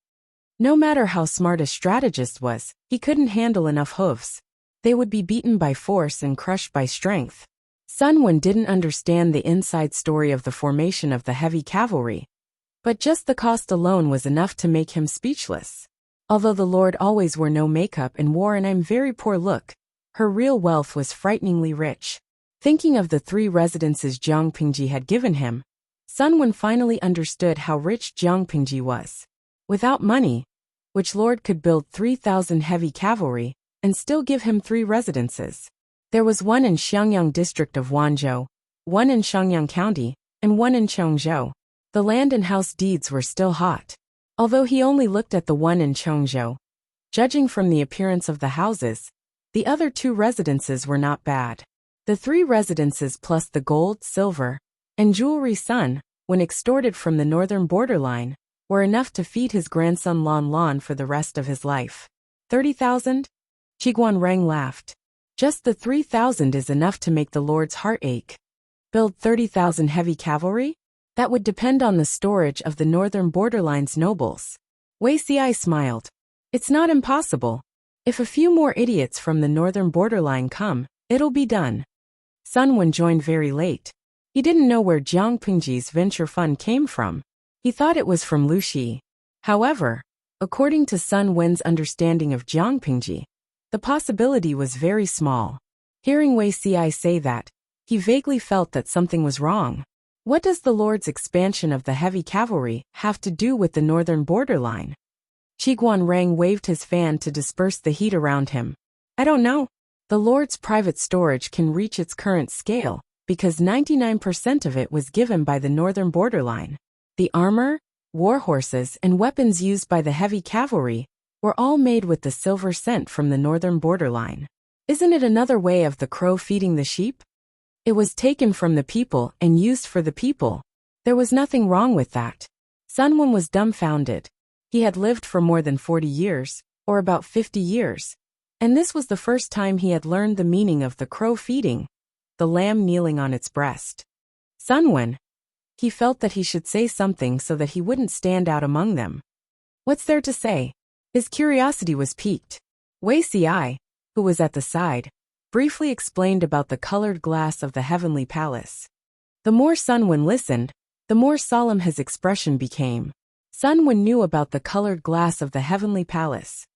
No matter how smart a strategist was, he couldn't handle enough hooves. They would be beaten by force and crushed by strength. Sun Wen didn't understand the inside story of the formation of the heavy cavalry, but just the cost alone was enough to make him speechless. Although the Lord always wore no makeup and wore an "I'm very poor" look, her real wealth was frighteningly rich. Thinking of the 3 residences Jiang Pingji had given him, Sun Wen finally understood how rich Jiang Pingji was. Without money, which lord could build 3,000 heavy cavalry and still give him 3 residences? There was one in Xiangyang district of Wanzhou, one in Shangyang County, and one in Chengzhou. The land and house deeds were still hot. Although he only looked at the one in Chengzhou, judging from the appearance of the houses, the other 2 residences were not bad. The 3 residences plus the gold, silver, and jewelry Sun, when extorted from the northern borderline, were enough to feed his grandson Lan Lan for the rest of his life. 30,000? Qiguan Reng laughed. Just the 3,000 is enough to make the Lord's heart ache. Build 30,000 heavy cavalry? That would depend on the storage of the northern borderline's nobles. Wei Xiai smiled. It's not impossible. If a few more idiots from the northern borderline come, it'll be done. Sun Wen joined very late. He didn't know where Jiang Pingji's venture fund came from. He thought it was from Lu Shi. However, according to Sun Wen's understanding of Jiang Pingji, the possibility was very small. Hearing Wei Xiai say that, he vaguely felt that something was wrong. What does the Lord's expansion of the heavy cavalry have to do with the northern borderline? Guanrang waved his fan to disperse the heat around him. I don't know. The Lord's private storage can reach its current scale, because 99% of it was given by the northern borderline. The armor, war horses, and weapons used by the heavy cavalry were all made with the silver sent from the northern borderline. Isn't it another way of the crow feeding the sheep? It was taken from the people and used for the people. There was nothing wrong with that. Sunwon was dumbfounded. He had lived for more than 40 years, or about 50 years, and this was the first time he had learned the meaning of the crow feeding, the lamb kneeling on its breast. Sunwon. He felt that he should say something so that he wouldn't stand out among them. What's there to say? His curiosity was piqued. Wei Ci, who was at the side, briefly explained about the colored glass of the heavenly palace. The more Sunwon listened, the more solemn his expression became. Sunwon knew about the colored glass of the heavenly palace.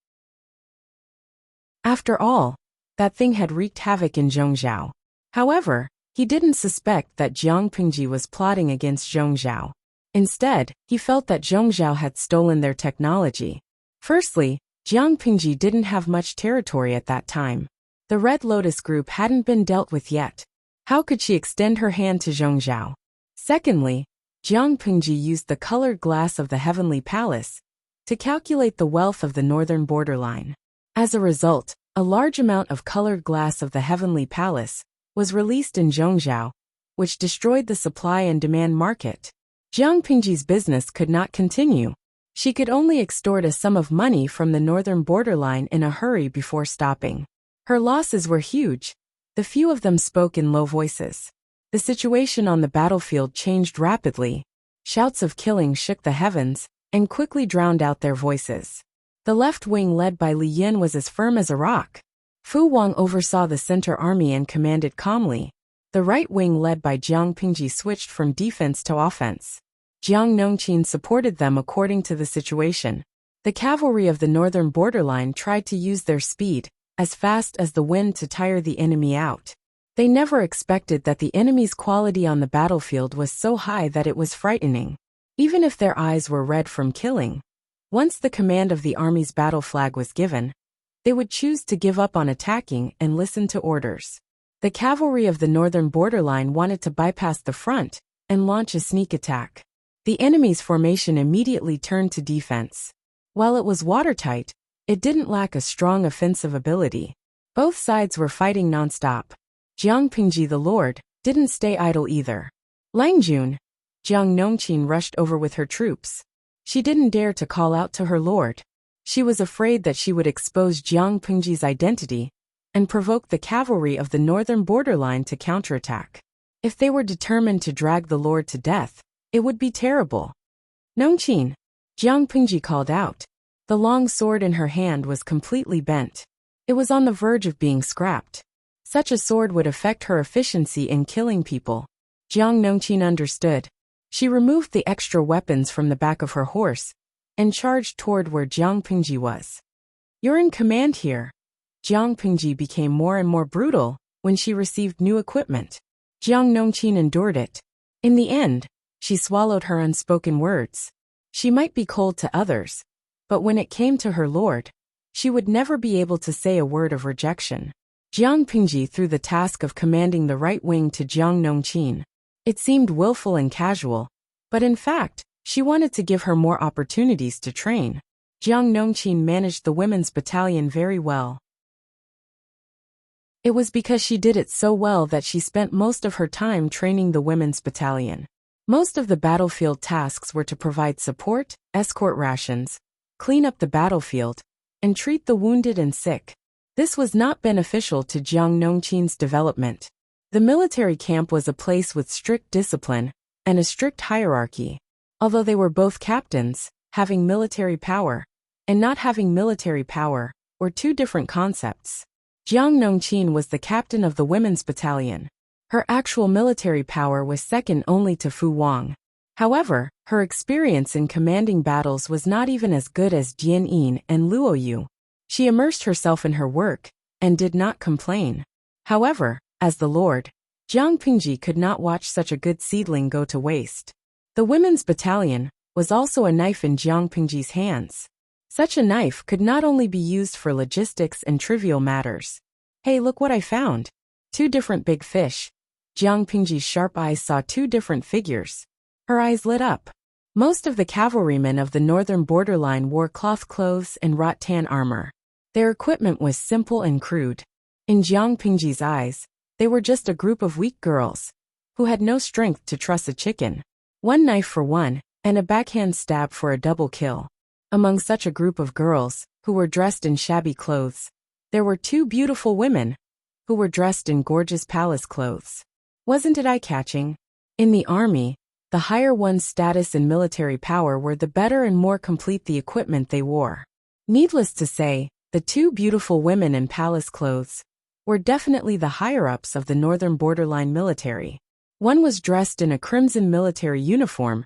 After all, that thing had wreaked havoc in Zhongzhou. However, he didn't suspect that Jiang Pingji was plotting against Zhongzhou. Instead, he felt that Zhongzhou had stolen their technology. Firstly, Jiang Pingji didn't have much territory at that time. The Red Lotus Group hadn't been dealt with yet. How could she extend her hand to Zhongzhou? Secondly, Jiang Pingji used the colored glass of the heavenly palace to calculate the wealth of the northern borderline. As a result, a large amount of colored glass of the heavenly palace was released in Zhongzhou, which destroyed the supply and demand market. Jiang Pingji's business could not continue. She could only extort a sum of money from the northern borderline in a hurry before stopping. Her losses were huge. The few of them spoke in low voices. The situation on the battlefield changed rapidly. Shouts of killing shook the heavens and quickly drowned out their voices. The left wing led by Li Yin was as firm as a rock. Fu Wang oversaw the center army and commanded calmly. The right wing led by Jiang Pingji switched from defense to offense. Jiang Nongqin supported them according to the situation. The cavalry of the northern borderline tried to use their speed, as fast as the wind, to tire the enemy out. They never expected that the enemy's quality on the battlefield was so high that it was frightening. Even if their eyes were red from killing, once the command of the army's battle flag was given, they would choose to give up on attacking and listen to orders. The cavalry of the northern borderline wanted to bypass the front and launch a sneak attack. The enemy's formation immediately turned to defense. While it was watertight, it didn't lack a strong offensive ability. Both sides were fighting nonstop. Jiang Pingji, the Lord, didn't stay idle either. Langjun, Jiang Nongqin rushed over with her troops. She didn't dare to call out to her lord. She was afraid that she would expose Jiang Pingji's identity and provoke the cavalry of the northern borderline to counterattack. If they were determined to drag the lord to death, it would be terrible. Nongqin, Jiang Pingji called out. The long sword in her hand was completely bent. It was on the verge of being scrapped. Such a sword would affect her efficiency in killing people. Jiang Nongqin understood. She removed the extra weapons from the back of her horse and charged toward where Jiang Pingji was. You're in command here. Jiang Pingji became more and more brutal when she received new equipment. Jiang Nongqin endured it. In the end, she swallowed her unspoken words. She might be cold to others, but when it came to her lord, she would never be able to say a word of rejection. Jiang Pingji threw the task of commanding the right wing to Jiang Nongqin. It seemed willful and casual, but in fact, she wanted to give her more opportunities to train. Jiang Nongqin managed the women's battalion very well. It was because she did it so well that she spent most of her time training the women's battalion. Most of the battlefield tasks were to provide support, escort rations, clean up the battlefield, and treat the wounded and sick. This was not beneficial to Jiang Nongqin's development. The military camp was a place with strict discipline and a strict hierarchy. Although they were both captains, having military power and not having military power were two different concepts. Jiang Nongqin was the captain of the women's battalion. Her actual military power was second only to Fu Wang. However, her experience in commanding battles was not even as good as Jian Yin and Luo Yu. She immersed herself in her work and did not complain. However, as the lord, Jiang Pingji could not watch such a good seedling go to waste. The women's battalion was also a knife in Jiang Pingji's hands. Such a knife could not only be used for logistics and trivial matters. Hey, look what I found. 2 different big fish. Jiang Pingji's sharp eyes saw 2 different figures. Her eyes lit up. Most of the cavalrymen of the northern borderline wore cloth clothes and rattan armor. Their equipment was simple and crude. In Jiang Pingji's eyes, they were just a group of weak girls who had no strength to truss a chicken. 1 knife for one, and a backhand stab for a double kill. Among such a group of girls, who were dressed in shabby clothes, there were 2 beautiful women, who were dressed in gorgeous palace clothes. Wasn't it eye-catching? In the army, the higher one's status and military power were the better and more complete the equipment they wore. Needless to say, the 2 beautiful women in palace clothes were definitely the higher-ups of the northern borderline military. One was dressed in a crimson military uniform,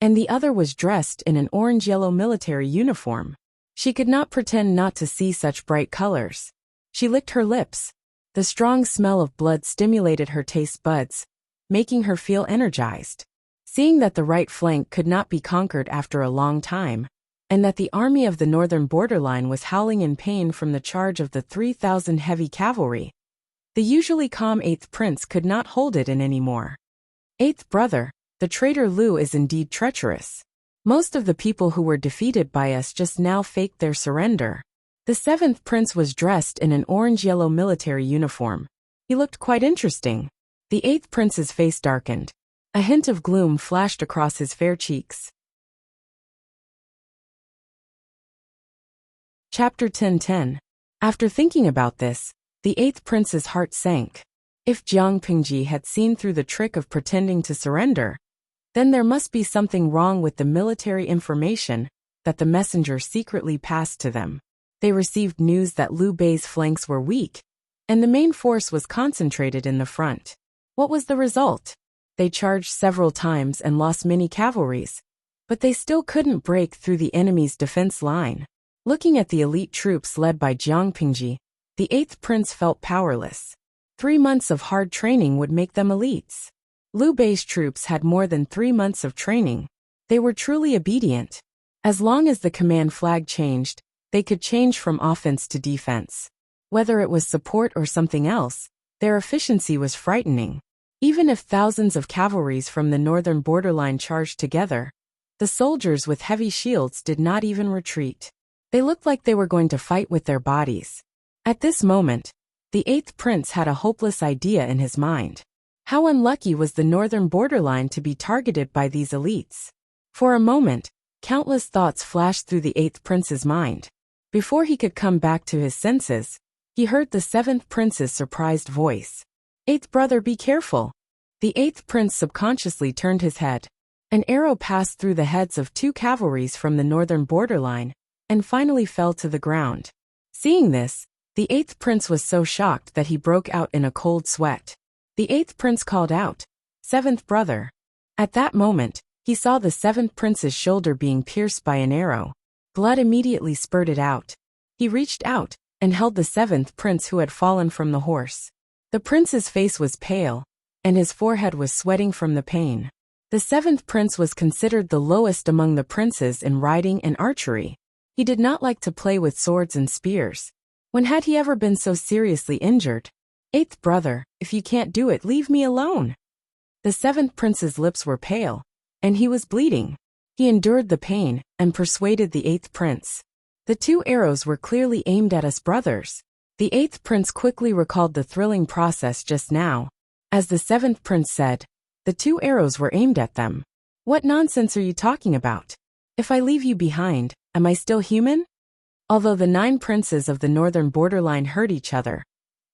and the other was dressed in an orange-yellow military uniform. She could not pretend not to see such bright colors. She licked her lips. The strong smell of blood stimulated her taste buds, making her feel energized. Seeing that the right flank could not be conquered after a long time, and that the army of the northern borderline was howling in pain from the charge of the 3,000 heavy cavalry, the usually calm 8th prince could not hold it in anymore. 8th brother, the traitor Lu is indeed treacherous. Most of the people who were defeated by us just now faked their surrender. The 7th prince was dressed in an orange-yellow military uniform. He looked quite interesting. The 8th prince's face darkened. A hint of gloom flashed across his fair cheeks. Chapter 10:10. After thinking about this, the 8th prince's heart sank. If Jiang Pingji had seen through the trick of pretending to surrender, then there must be something wrong with the military information that the messenger secretly passed to them. They received news that Liu Bei's flanks were weak, and the main force was concentrated in the front. What was the result? They charged several times and lost many cavalries, but they still couldn't break through the enemy's defense line. Looking at the elite troops led by Jiang Pingji, the 8th prince felt powerless. 3 months of hard training would make them elites. Liu Bei's troops had more than 3 months of training. They were truly obedient. As long as the command flag changed, they could change from offense to defense. Whether it was support or something else, their efficiency was frightening. Even if thousands of cavalries from the northern borderline charged together, the soldiers with heavy shields did not even retreat. They looked like they were going to fight with their bodies. At this moment, the 8th prince had a hopeless idea in his mind. How unlucky was the northern borderline to be targeted by these elites? For a moment, countless thoughts flashed through the 8th prince's mind. Before he could come back to his senses, he heard the 7th prince's surprised voice. 8th brother, be careful. The 8th prince subconsciously turned his head. An arrow passed through the heads of 2 cavalries from the northern borderline, and finally fell to the ground. Seeing this, the 8th prince was so shocked that he broke out in a cold sweat. The 8th prince called out, 7th brother. At that moment, he saw the 7th prince's shoulder being pierced by an arrow. Blood immediately spurted out. He reached out and held the 7th prince who had fallen from the horse. The prince's face was pale, and his forehead was sweating from the pain. The 7th prince was considered the lowest among the princes in riding and archery. He did not like to play with swords and spears. When had he ever been so seriously injured? 8th brother, if you can't do it, leave me alone. The 7th prince's lips were pale, and he was bleeding. He endured the pain and persuaded the 8th prince. The 2 arrows were clearly aimed at us brothers. The 8th prince quickly recalled the thrilling process just now. As the 7th prince said, the 2 arrows were aimed at them. What nonsense are you talking about? If I leave you behind, am I still human? Although the 9 princes of the northern borderline heard each other,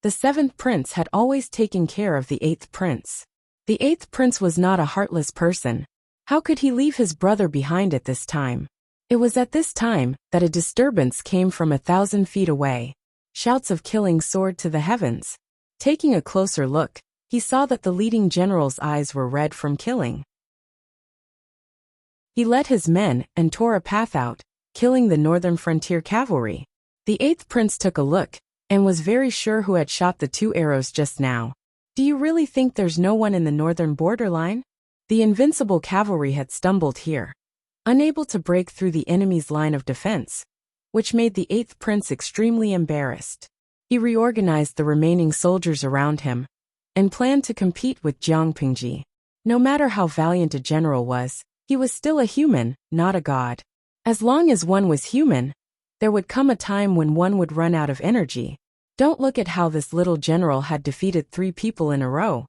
the 7th prince had always taken care of the 8th prince. The 8th prince was not a heartless person. How could he leave his brother behind at this time? It was at this time that a disturbance came from 1,000 feet away. Shouts of killing soared to the heavens. Taking a closer look, he saw that the leading general's eyes were red from killing. He led his men and tore a path out, killing the northern frontier cavalry. The 8th prince took a look, and was very sure who had shot the 2 arrows just now. Do you really think there's no one in the northern borderline? The invincible cavalry had stumbled here. Unable to break through the enemy's line of defense, which made the 8th prince extremely embarrassed. He reorganized the remaining soldiers around him and planned to compete with Jiang Pingji. No matter how valiant a general was, he was still a human, not a god. As long as one was human, there would come a time when one would run out of energy. Don't look at how this little general had defeated 3 people in a row.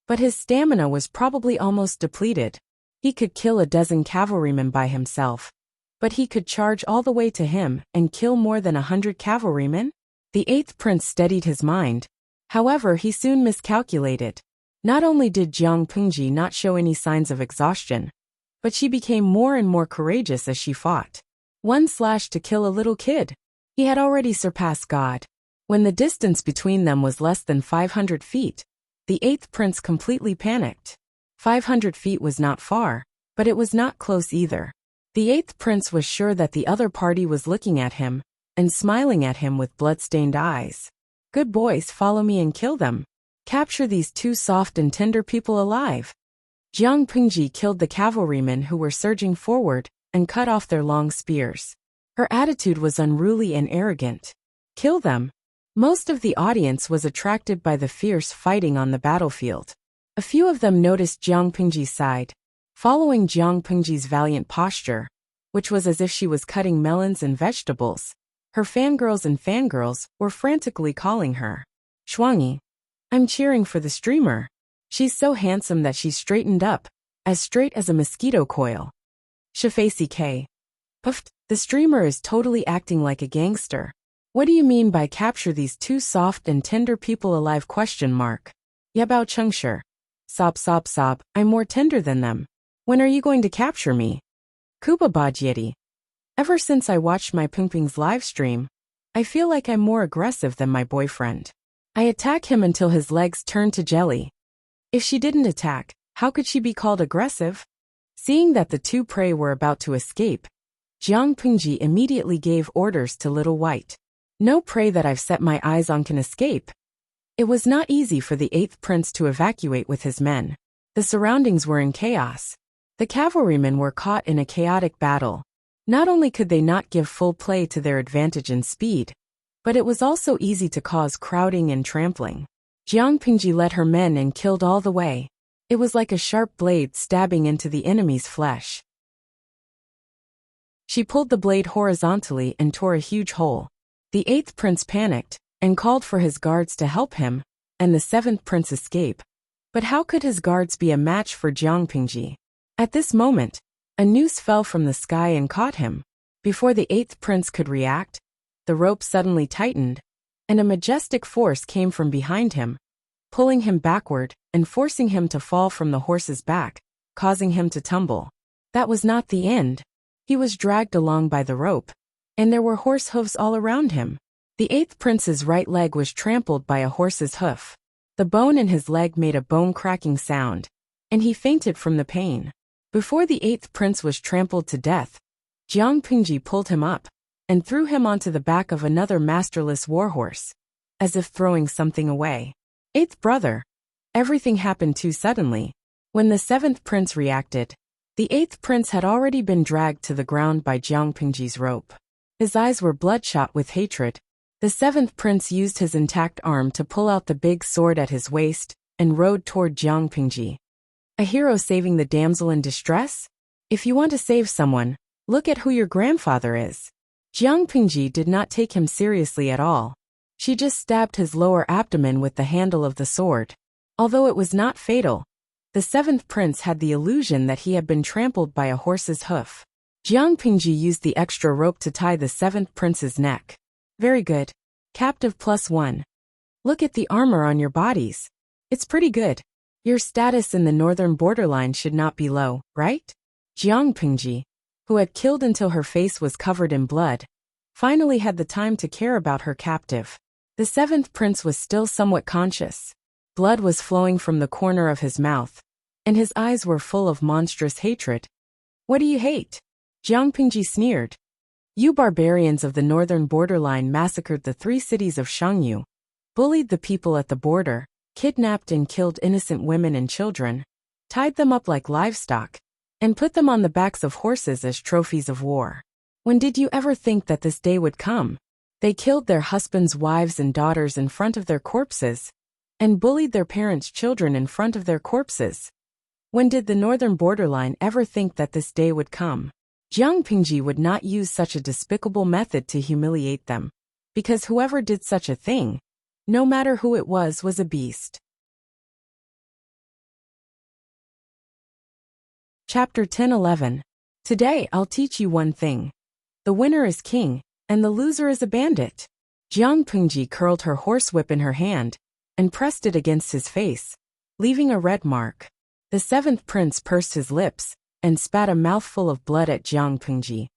But his stamina was probably almost depleted. He could kill a dozen cavalrymen by himself. But he could charge all the way to him and kill more than 100 cavalrymen? The 8th prince steadied his mind. However, he soon miscalculated. Not only did Jiang Pingji not show any signs of exhaustion, but she became more and more courageous as she fought. One slash to kill a little kid. He had already surpassed God. When the distance between them was less than 500 feet, the 8th prince completely panicked. 500 feet was not far, but it was not close either. The 8th prince was sure that the other party was looking at him and smiling at him with blood-stained eyes. Good boys, follow me and kill them. Capture these 2 soft and tender people alive. Jiang Pingji killed the cavalrymen who were surging forward and cut off their long spears. Her attitude was unruly and arrogant. Kill them. Most of the audience was attracted by the fierce fighting on the battlefield. A few of them noticed Jiang Pingji's side, following Jiang Pingji's valiant posture, which was as if she was cutting melons and vegetables. Her fangirls and fangirls were frantically calling her Shuangyi. I'm cheering for the streamer. She's so handsome that she's straightened up, as straight as a mosquito coil. Shafacey K. Puffed, the streamer is totally acting like a gangster. What do you mean by capture these 2 soft and tender people alive? Yabao Chengshi. Sob, I'm more tender than them. When are you going to capture me? Kuba Bajieti. Ever since I watched my Pingping's live stream, I feel like I'm more aggressive than my boyfriend. I attack him until his legs turn to jelly. If she didn't attack, how could she be called aggressive? Seeing that the 2 prey were about to escape, Jiang Pingji immediately gave orders to Little White. No prey that I've set my eyes on can escape. It was not easy for the 8th prince to evacuate with his men. The surroundings were in chaos. The cavalrymen were caught in a chaotic battle. Not only could they not give full play to their advantage in speed, but it was also easy to cause crowding and trampling. Jiang Pingji led her men and killed all the way. It was like a sharp blade stabbing into the enemy's flesh. She pulled the blade horizontally and tore a huge hole. The 8th prince panicked and called for his guards to help him, and the 7th prince escape. But how could his guards be a match for Jiang Pingji? At this moment, a noose fell from the sky and caught him. Before the 8th prince could react, the rope suddenly tightened, and a majestic force came from behind him, pulling him backward and forcing him to fall from the horse's back, causing him to tumble. That was not the end. He was dragged along by the rope, and there were horse hooves all around him. The 8th prince's right leg was trampled by a horse's hoof. The bone in his leg made a bone-cracking sound, and he fainted from the pain. Before the 8th prince was trampled to death, Jiang Pingji pulled him up and threw him onto the back of another masterless warhorse, as if throwing something away. 8th brother. Everything happened too suddenly. When the 7th prince reacted, the 8th prince had already been dragged to the ground by Jiang Pingji's rope. His eyes were bloodshot with hatred. The 7th prince used his intact arm to pull out the big sword at his waist and rode toward Jiang Pingji. A hero saving the damsel in distress? If you want to save someone, look at who your grandfather is. Jiang Pingji did not take him seriously at all. She just stabbed his lower abdomen with the handle of the sword. Although it was not fatal, the 7th prince had the illusion that he had been trampled by a horse's hoof. Jiang Pingji used the extra rope to tie the 7th prince's neck. Very good. Captive +1. Look at the armor on your bodies. It's pretty good. Your status in the northern borderline should not be low, right? Jiang Pingji, who had killed until her face was covered in blood, finally had the time to care about her captive. The 7th prince was still somewhat conscious. Blood was flowing from the corner of his mouth, and his eyes were full of monstrous hatred. What do you hate? Jiang Pingji sneered. You barbarians of the northern borderline massacred the 3 cities of Shangyu, bullied the people at the border, kidnapped and killed innocent women and children, tied them up like livestock, and put them on the backs of horses as trophies of war. When did you ever think that this day would come? They killed their husbands' wives and daughters in front of their corpses, and bullied their parents' children in front of their corpses. When did the northern borderline ever think that this day would come? Jiang Pingji would not use such a despicable method to humiliate them, because whoever did such a thing, no matter who it was a beast. Chapter 10-11. Today I'll teach you one thing. The winner is king, and the loser is a bandit. Jiang Pingji curled her horsewhip in her hand, and pressed it against his face, leaving a red mark. The seventh prince pursed his lips, and spat a mouthful of blood at Jiang Pingji.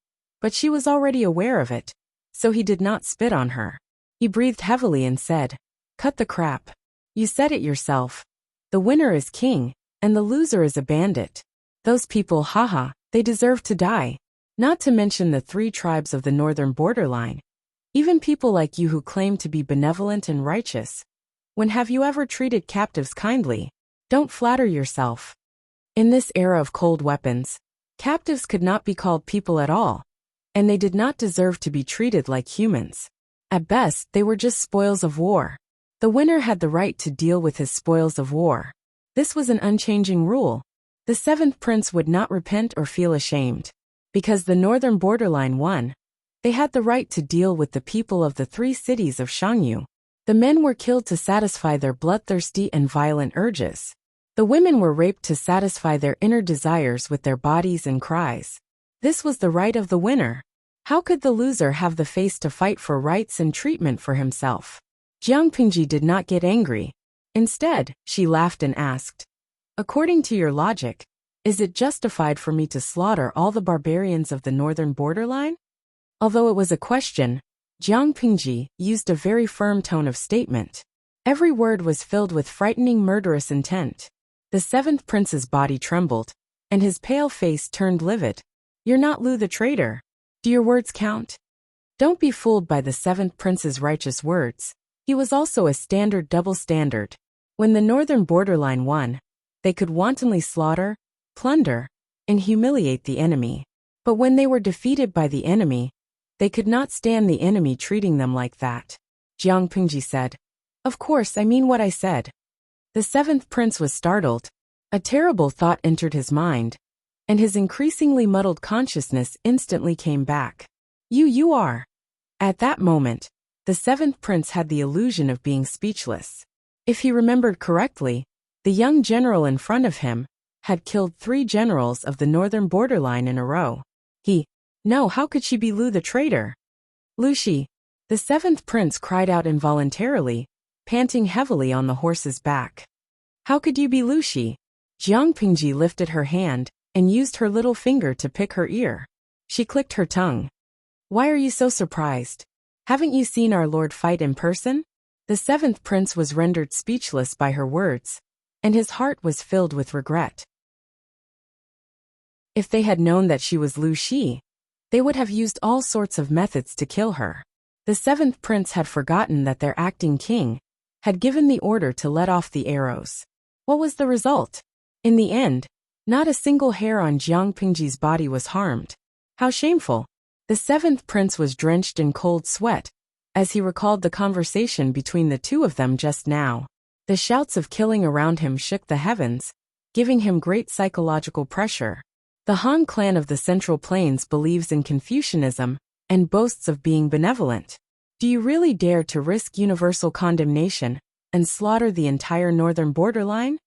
But she was already aware of it, so he did not spit on her. He breathed heavily and said, "Cut the crap. You said it yourself. The winner is king, and the loser is a bandit. Those people, haha, they deserve to die. Not to mention the 3 tribes of the northern borderline. Even people like you who claim to be benevolent and righteous. When have you ever treated captives kindly? Don't flatter yourself." In this era of cold weapons, captives could not be called people at all, and they did not deserve to be treated like humans. At best, they were just spoils of war. The winner had the right to deal with his spoils of war. This was an unchanging rule. The seventh prince would not repent or feel ashamed. Because the northern borderline won, they had the right to deal with the people of the 3 cities of Shangyu. The men were killed to satisfy their bloodthirsty and violent urges. The women were raped to satisfy their inner desires with their bodies and cries. This was the right of the winner. How could the loser have the face to fight for rights and treatment for himself? Jiang Pingji did not get angry. Instead, she laughed and asked, "According to your logic, is it justified for me to slaughter all the barbarians of the northern borderline?" Although it was a question, Jiang Pingji used a very firm tone of statement. Every word was filled with frightening murderous intent. The seventh prince's body trembled, and his pale face turned livid. "You're not Lu the traitor. Do your words count?" Don't be fooled by the seventh prince's righteous words. He was also a standard double standard. When the northern borderline won, they could wantonly slaughter, plunder, and humiliate the enemy. But when they were defeated by the enemy, they could not stand the enemy treating them like that. Jiang Pingji said, "Of course, I mean what I said." The seventh prince was startled. A terrible thought entered his mind, and his increasingly muddled consciousness instantly came back. You are." At that moment, the seventh prince had the illusion of being speechless. If he remembered correctly, the young general in front of him had killed 3 generals of the northern borderline in a row. No, how could she be Lu the traitor? "Lushi!" The seventh prince cried out involuntarily, panting heavily on the horse's back. "How could you be Lushi?" Jiang Pingji lifted her hand and used her little finger to pick her ear. She clicked her tongue. "Why are you so surprised? Haven't you seen our lord fight in person?" The seventh prince was rendered speechless by her words, and his heart was filled with regret. If they had known that she was Lu Shi, they would have used all sorts of methods to kill her. The seventh prince had forgotten that their acting king had given the order to let off the arrows. What was the result? In the end, not a single hair on Jiang Pingji's body was harmed. How shameful! The seventh prince was drenched in cold sweat as he recalled the conversation between the 2 of them just now. The shouts of killing around him shook the heavens, giving him great psychological pressure. The Han clan of the Central Plains believes in Confucianism and boasts of being benevolent. Do you really dare to risk universal condemnation and slaughter the entire northern borderline?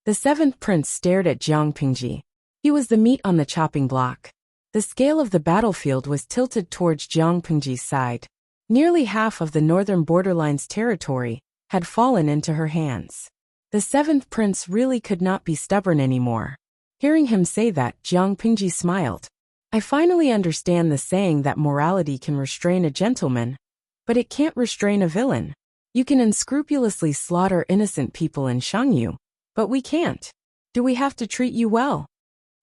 The seventh prince stared at Jiang Pingji. He was the meat on the chopping block. The scale of the battlefield was tilted towards Jiang Pingji's side. Nearly half of the northern borderline's territory had fallen into her hands. The seventh prince really could not be stubborn anymore. Hearing him say that, Jiang Pingji smiled. "I finally understand the saying that morality can restrain a gentleman, but it can't restrain a villain. You can unscrupulously slaughter innocent people in Shangyu, but we can't. Do we have to treat you well?"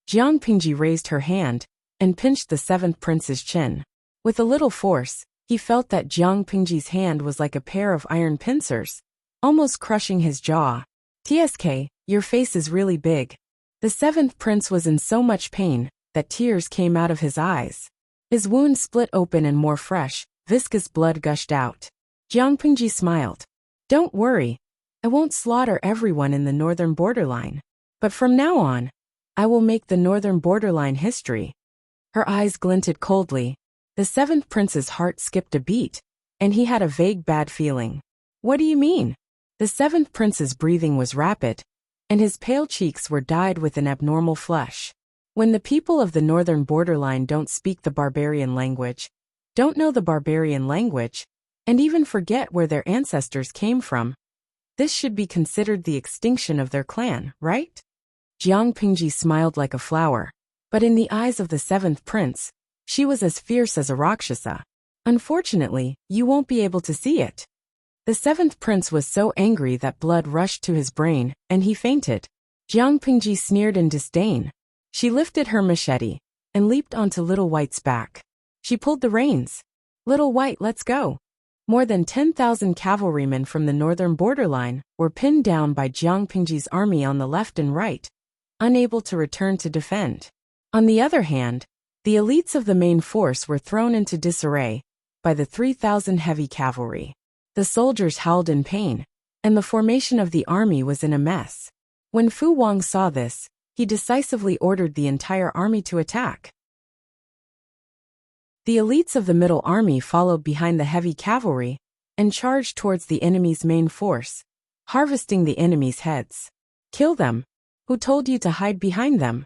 Jiang Pingji raised her hand and pinched the seventh prince's chin. With a little force, he felt that Jiang Pingji's hand was like a pair of iron pincers, almost crushing his jaw. "Tsk, your face is really big." The seventh prince was in so much pain that tears came out of his eyes. His wound split open and more fresh, viscous blood gushed out. Jiang Pingji smiled. Don't worry. I won't slaughter everyone in the northern borderline. But from now on, I will make the northern borderline history. Her eyes glinted coldly. The seventh prince's heart skipped a beat, and he had a vague bad feeling. What do you mean? The seventh prince's breathing was rapid, and his pale cheeks were dyed with an abnormal flush. When the people of the northern borderline don't speak the barbarian language, don't know the barbarian language, and even forget where their ancestors came from, this should be considered the extinction of their clan, right? Jiang Pingji smiled like a flower, but in the eyes of the seventh prince, she was as fierce as a Rakshasa. Unfortunately, you won't be able to see it. The seventh prince was so angry that blood rushed to his brain, and he fainted. Jiang Pingji sneered in disdain. She lifted her machete and leaped onto Little White's back. She pulled the reins. Little White, let's go. More than 10,000 cavalrymen from the northern borderline were pinned down by Jiang Pingji's army on the left and right, unable to return to defend. On the other hand, the elites of the main force were thrown into disarray by the 3,000 heavy cavalry. The soldiers howled in pain, and the formation of the army was in a mess. When Fu Wang saw this, he decisively ordered the entire army to attack. The elites of the middle army followed behind the heavy cavalry and charged towards the enemy's main force, harvesting the enemy's heads. Kill them. Who told you to hide behind them?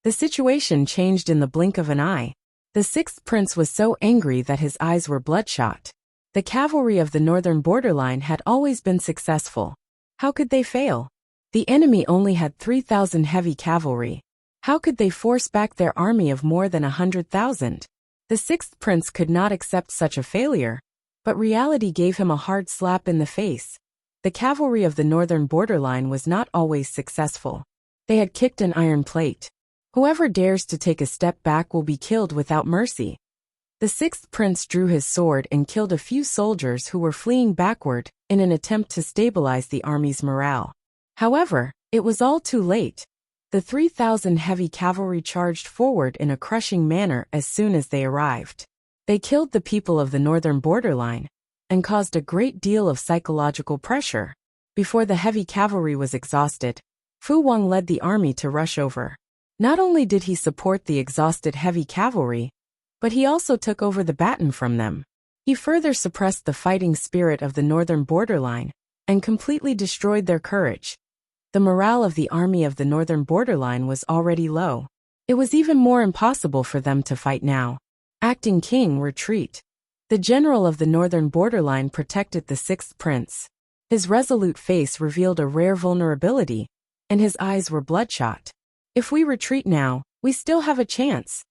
The situation changed in the blink of an eye. The sixth prince was so angry that his eyes were bloodshot. The cavalry of the northern borderline had always been successful. How could they fail? The enemy only had 3,000 heavy cavalry. How could they force back their army of more than 100,000? The sixth prince could not accept such a failure, but reality gave him a hard slap in the face. The cavalry of the northern borderline was not always successful. They had kicked an iron plate. Whoever dares to take a step back will be killed without mercy. The sixth prince drew his sword and killed a few soldiers who were fleeing backward in an attempt to stabilize the army's morale. However, it was all too late. The 3,000 heavy cavalry charged forward in a crushing manner as soon as they arrived. They killed the people of the northern borderline and caused a great deal of psychological pressure. Before the heavy cavalry was exhausted, Fu Wang led the army to rush over. Not only did he support the exhausted heavy cavalry, but he also took over the baton from them. He further suppressed the fighting spirit of the northern borderline and completely destroyed their courage. The morale of the army of the northern borderline was already low. It was even more impossible for them to fight now. Acting king, retreat. The general of the northern borderline protected the sixth prince. His resolute face revealed a rare vulnerability, and his eyes were bloodshot. If we retreat now, we still have a chance.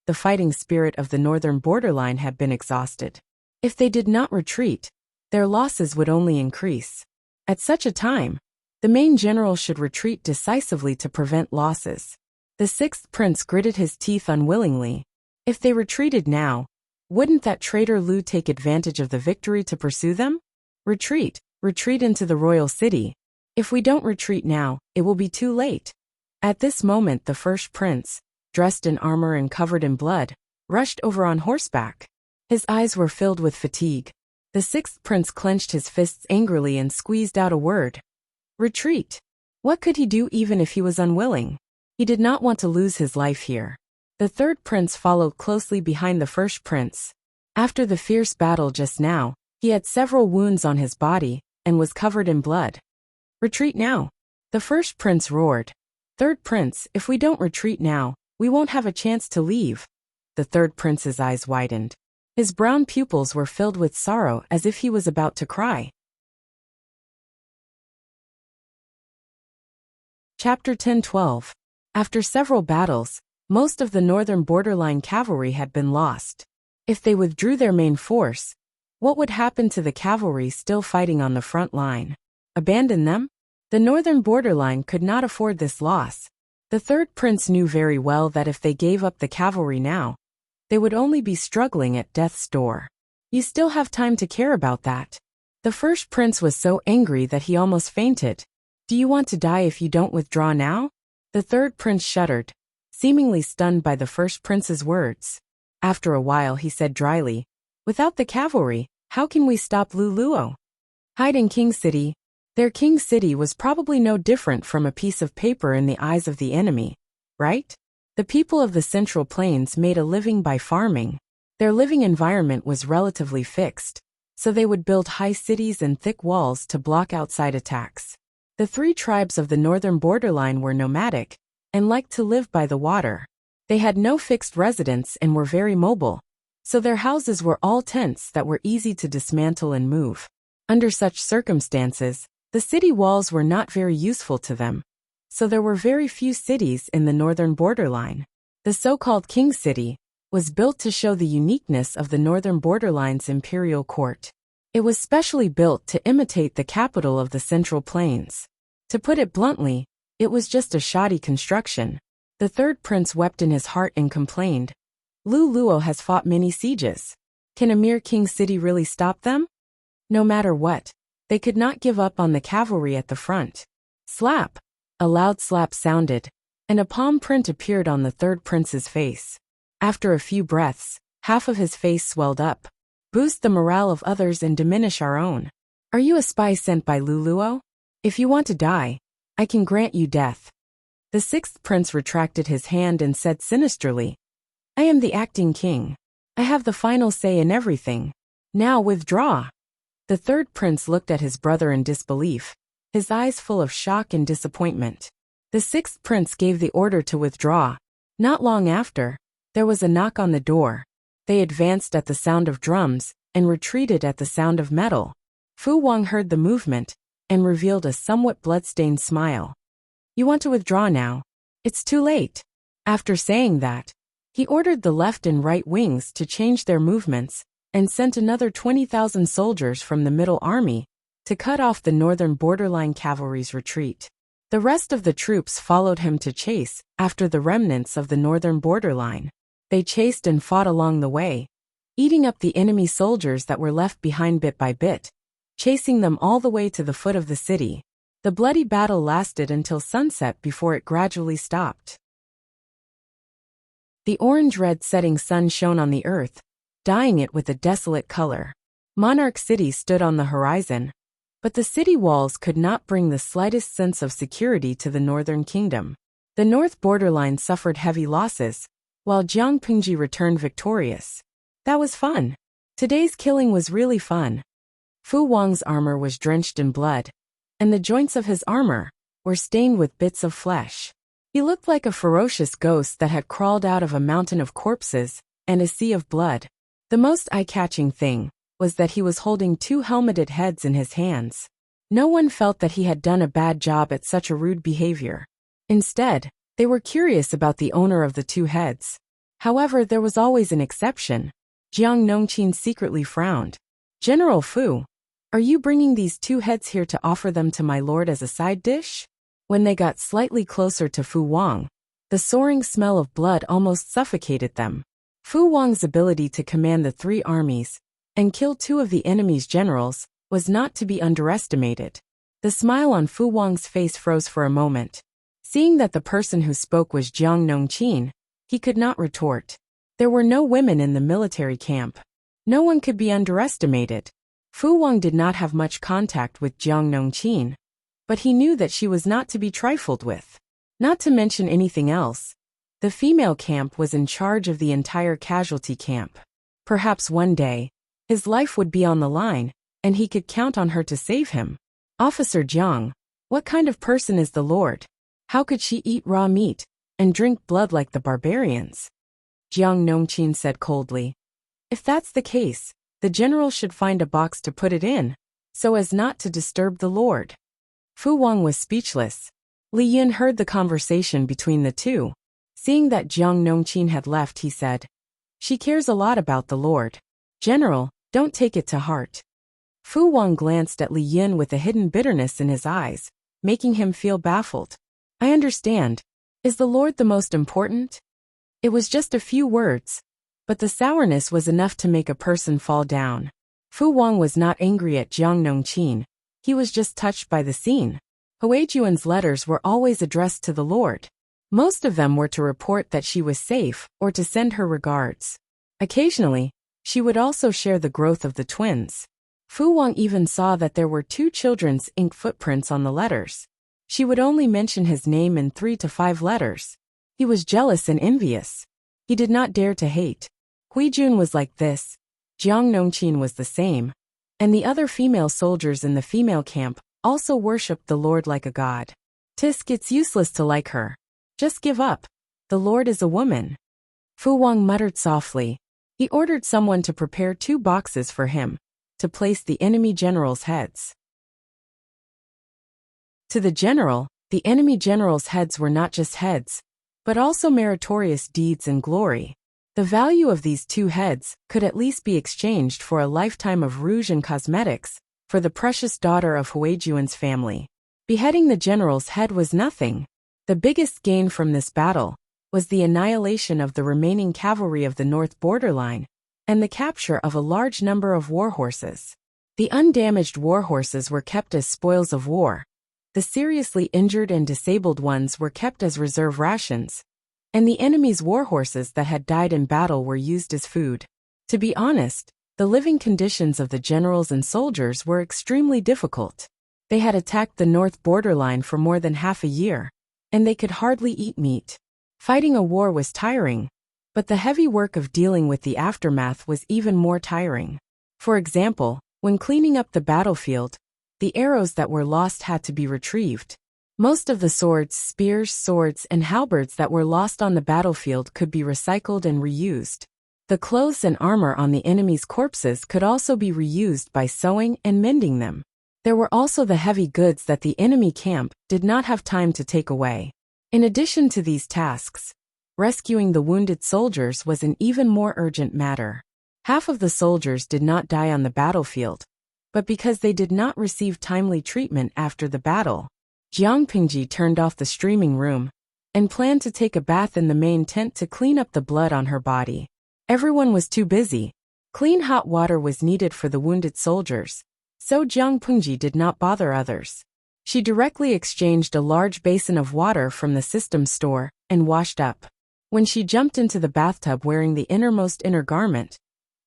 The fighting spirit of the northern borderline had been exhausted. If they did not retreat, their losses would only increase. At such a time, the main general should retreat decisively to prevent losses. The sixth prince gritted his teeth unwillingly. If they retreated now, wouldn't that traitor Lu take advantage of the victory to pursue them? Retreat, retreat into the royal city. If we don't retreat now, it will be too late. At this moment the first prince, dressed in armor and covered in blood, rushed over on horseback. His eyes were filled with fatigue. The sixth prince clenched his fists angrily and squeezed out a word. Retreat. What could he do even if he was unwilling? He did not want to lose his life here. The third prince followed closely behind the first prince. After the fierce battle just now, he had several wounds on his body and was covered in blood. Retreat now. The first prince roared. Third prince, if we don't retreat now, we won't have a chance to leave. The third prince's eyes widened. His brown pupils were filled with sorrow as if he was about to cry. Chapter 10-12. After several battles, most of the northern borderline cavalry had been lost. If they withdrew their main force, what would happen to the cavalry still fighting on the front line? Abandon them? The northern borderline could not afford this loss. The third prince knew very well that if they gave up the cavalry now, they would only be struggling at death's door. You still have time to care about that. The first prince was so angry that he almost fainted. Do you want to die if you don't withdraw now? The third prince shuddered, seemingly stunned by the first prince's words. After a while he said dryly, "Without the cavalry, how can we stop Lu Luo?" Hide in King City. Their King City was probably no different from a piece of paper in the eyes of the enemy, right? The people of the Central Plains made a living by farming. Their living environment was relatively fixed, so they would build high cities and thick walls to block outside attacks. The three tribes of the northern borderline were nomadic and liked to live by the water. They had no fixed residence and were very mobile, so their houses were all tents that were easy to dismantle and move. Under such circumstances, the city walls were not very useful to them, so there were very few cities in the northern borderline. The so-called King City was built to show the uniqueness of the northern borderline's imperial court. It was specially built to imitate the capital of the Central Plains. To put it bluntly, it was just a shoddy construction. The third prince wept in his heart and complained, "Lu Luo has fought many sieges. Can a mere king city really stop them?" No matter what, they could not give up on the cavalry at the front. Slap! A loud slap sounded, and a palm print appeared on the third prince's face. After a few breaths, half of his face swelled up. "Boost the morale of others and diminish our own. Are you a spy sent by Lu Luo? If you want to die, I can grant you death." The sixth prince retracted his hand and said sinisterly, "I am the acting king. I have the final say in everything. Now withdraw." The third prince looked at his brother in disbelief, his eyes full of shock and disappointment. The sixth prince gave the order to withdraw. Not long after, there was a knock on the door. They advanced at the sound of drums and retreated at the sound of metal. Fu Wang heard the movement and revealed a somewhat blood-stained smile. "You want to withdraw now? It's too late." After saying that, he ordered the left and right wings to change their movements and sent another 20,000 soldiers from the Middle Army to cut off the northern borderline cavalry's retreat. The rest of the troops followed him to chase after the remnants of the northern borderline. They chased and fought along the way, eating up the enemy soldiers that were left behind bit by bit, chasing them all the way to the foot of the city. The bloody battle lasted until sunset before it gradually stopped. The orange-red setting sun shone on the earth, dyeing it with a desolate color. Monarch City stood on the horizon, but the city walls could not bring the slightest sense of security to the northern kingdom. The north borderline suffered heavy losses, while Jiang Pingji returned victorious. That was fun. Today's killing was really fun. Fu Wang's armor was drenched in blood, and the joints of his armor were stained with bits of flesh. He looked like a ferocious ghost that had crawled out of a mountain of corpses and a sea of blood. The most eye-catching thing was that he was holding two helmeted heads in his hands. No one felt that he had done a bad job at such a rude behavior. Instead, they were curious about the owner of the two heads. However, there was always an exception. Jiang Nongqin secretly frowned. "General Fu, are you bringing these two heads here to offer them to my lord as a side dish?" When they got slightly closer to Fu Wang, the soaring smell of blood almost suffocated them. Fu Wang's ability to command the three armies and kill two of the enemy's generals was not to be underestimated. The smile on Fu Wang's face froze for a moment. Seeing that the person who spoke was Jiang Nongqin, he could not retort. There were no women in the military camp. No one could be underestimated. Fu Wang did not have much contact with Jiang Nongqin, but he knew that she was not to be trifled with. Not to mention anything else, the female camp was in charge of the entire casualty camp. Perhaps one day, his life would be on the line, and he could count on her to save him. "Officer Jiang, what kind of person is the Lord? How could she eat raw meat and drink blood like the barbarians?" Jiang Nongqin said coldly. "If that's the case, the general should find a box to put it in, so as not to disturb the Lord." Fu Wang was speechless. Li Yun heard the conversation between the two. Seeing that Jiang Nongqin had left, he said, "She cares a lot about the Lord. General, don't take it to heart." Fu Wang glanced at Li Yun with a hidden bitterness in his eyes, making him feel baffled. "I understand. Is the Lord the most important?" It was just a few words, but the sourness was enough to make a person fall down. Fu Wang was not angry at Jiang Nongqin. He was just touched by the scene. Huijuan's letters were always addressed to the Lord. Most of them were to report that she was safe or to send her regards. Occasionally, she would also share the growth of the twins. Fu Wang even saw that there were 2 children's ink footprints on the letters. She would only mention his name in 3 to 5 letters. He was jealous and envious. He did not dare to hate. Hui Jun was like this. Jiang Nongqin was the same. And the other female soldiers in the female camp also worshipped the Lord like a god. Tisk, it's useless to like her. Just give up. The Lord is a woman. Fu Wang muttered softly. He ordered someone to prepare 2 boxes for him, to place the enemy generals' heads. To the general, the enemy generals' heads were not just heads, but also meritorious deeds and glory. The value of these 2 heads could at least be exchanged for a lifetime of rouge and cosmetics for the precious daughter of Huijuan's family. Beheading the general's head was nothing. The biggest gain from this battle was the annihilation of the remaining cavalry of the north borderline and the capture of a large number of war horses. The undamaged war horses were kept as spoils of war. The seriously injured and disabled ones were kept as reserve rations, and the enemy's war horses that had died in battle were used as food. To be honest, the living conditions of the generals and soldiers were extremely difficult. They had attacked the north borderline for more than half a year, and they could hardly eat meat. Fighting a war was tiring, but the heavy work of dealing with the aftermath was even more tiring. For example, when cleaning up the battlefield, the arrows that were lost had to be retrieved. Most of the swords, spears, swords, and halberds that were lost on the battlefield could be recycled and reused. The clothes and armor on the enemy's corpses could also be reused by sewing and mending them. There were also the heavy goods that the enemy camp did not have time to take away. In addition to these tasks, rescuing the wounded soldiers was an even more urgent matter. Half of the soldiers did not die on the battlefield, but because they did not receive timely treatment after the battle. Jiang Pingji turned off the streaming room and planned to take a bath in the main tent to clean up the blood on her body. Everyone was too busy. Clean hot water was needed for the wounded soldiers, so Jiang Pingji did not bother others. She directly exchanged a large basin of water from the system store and washed up. When she jumped into the bathtub wearing the innermost inner garment,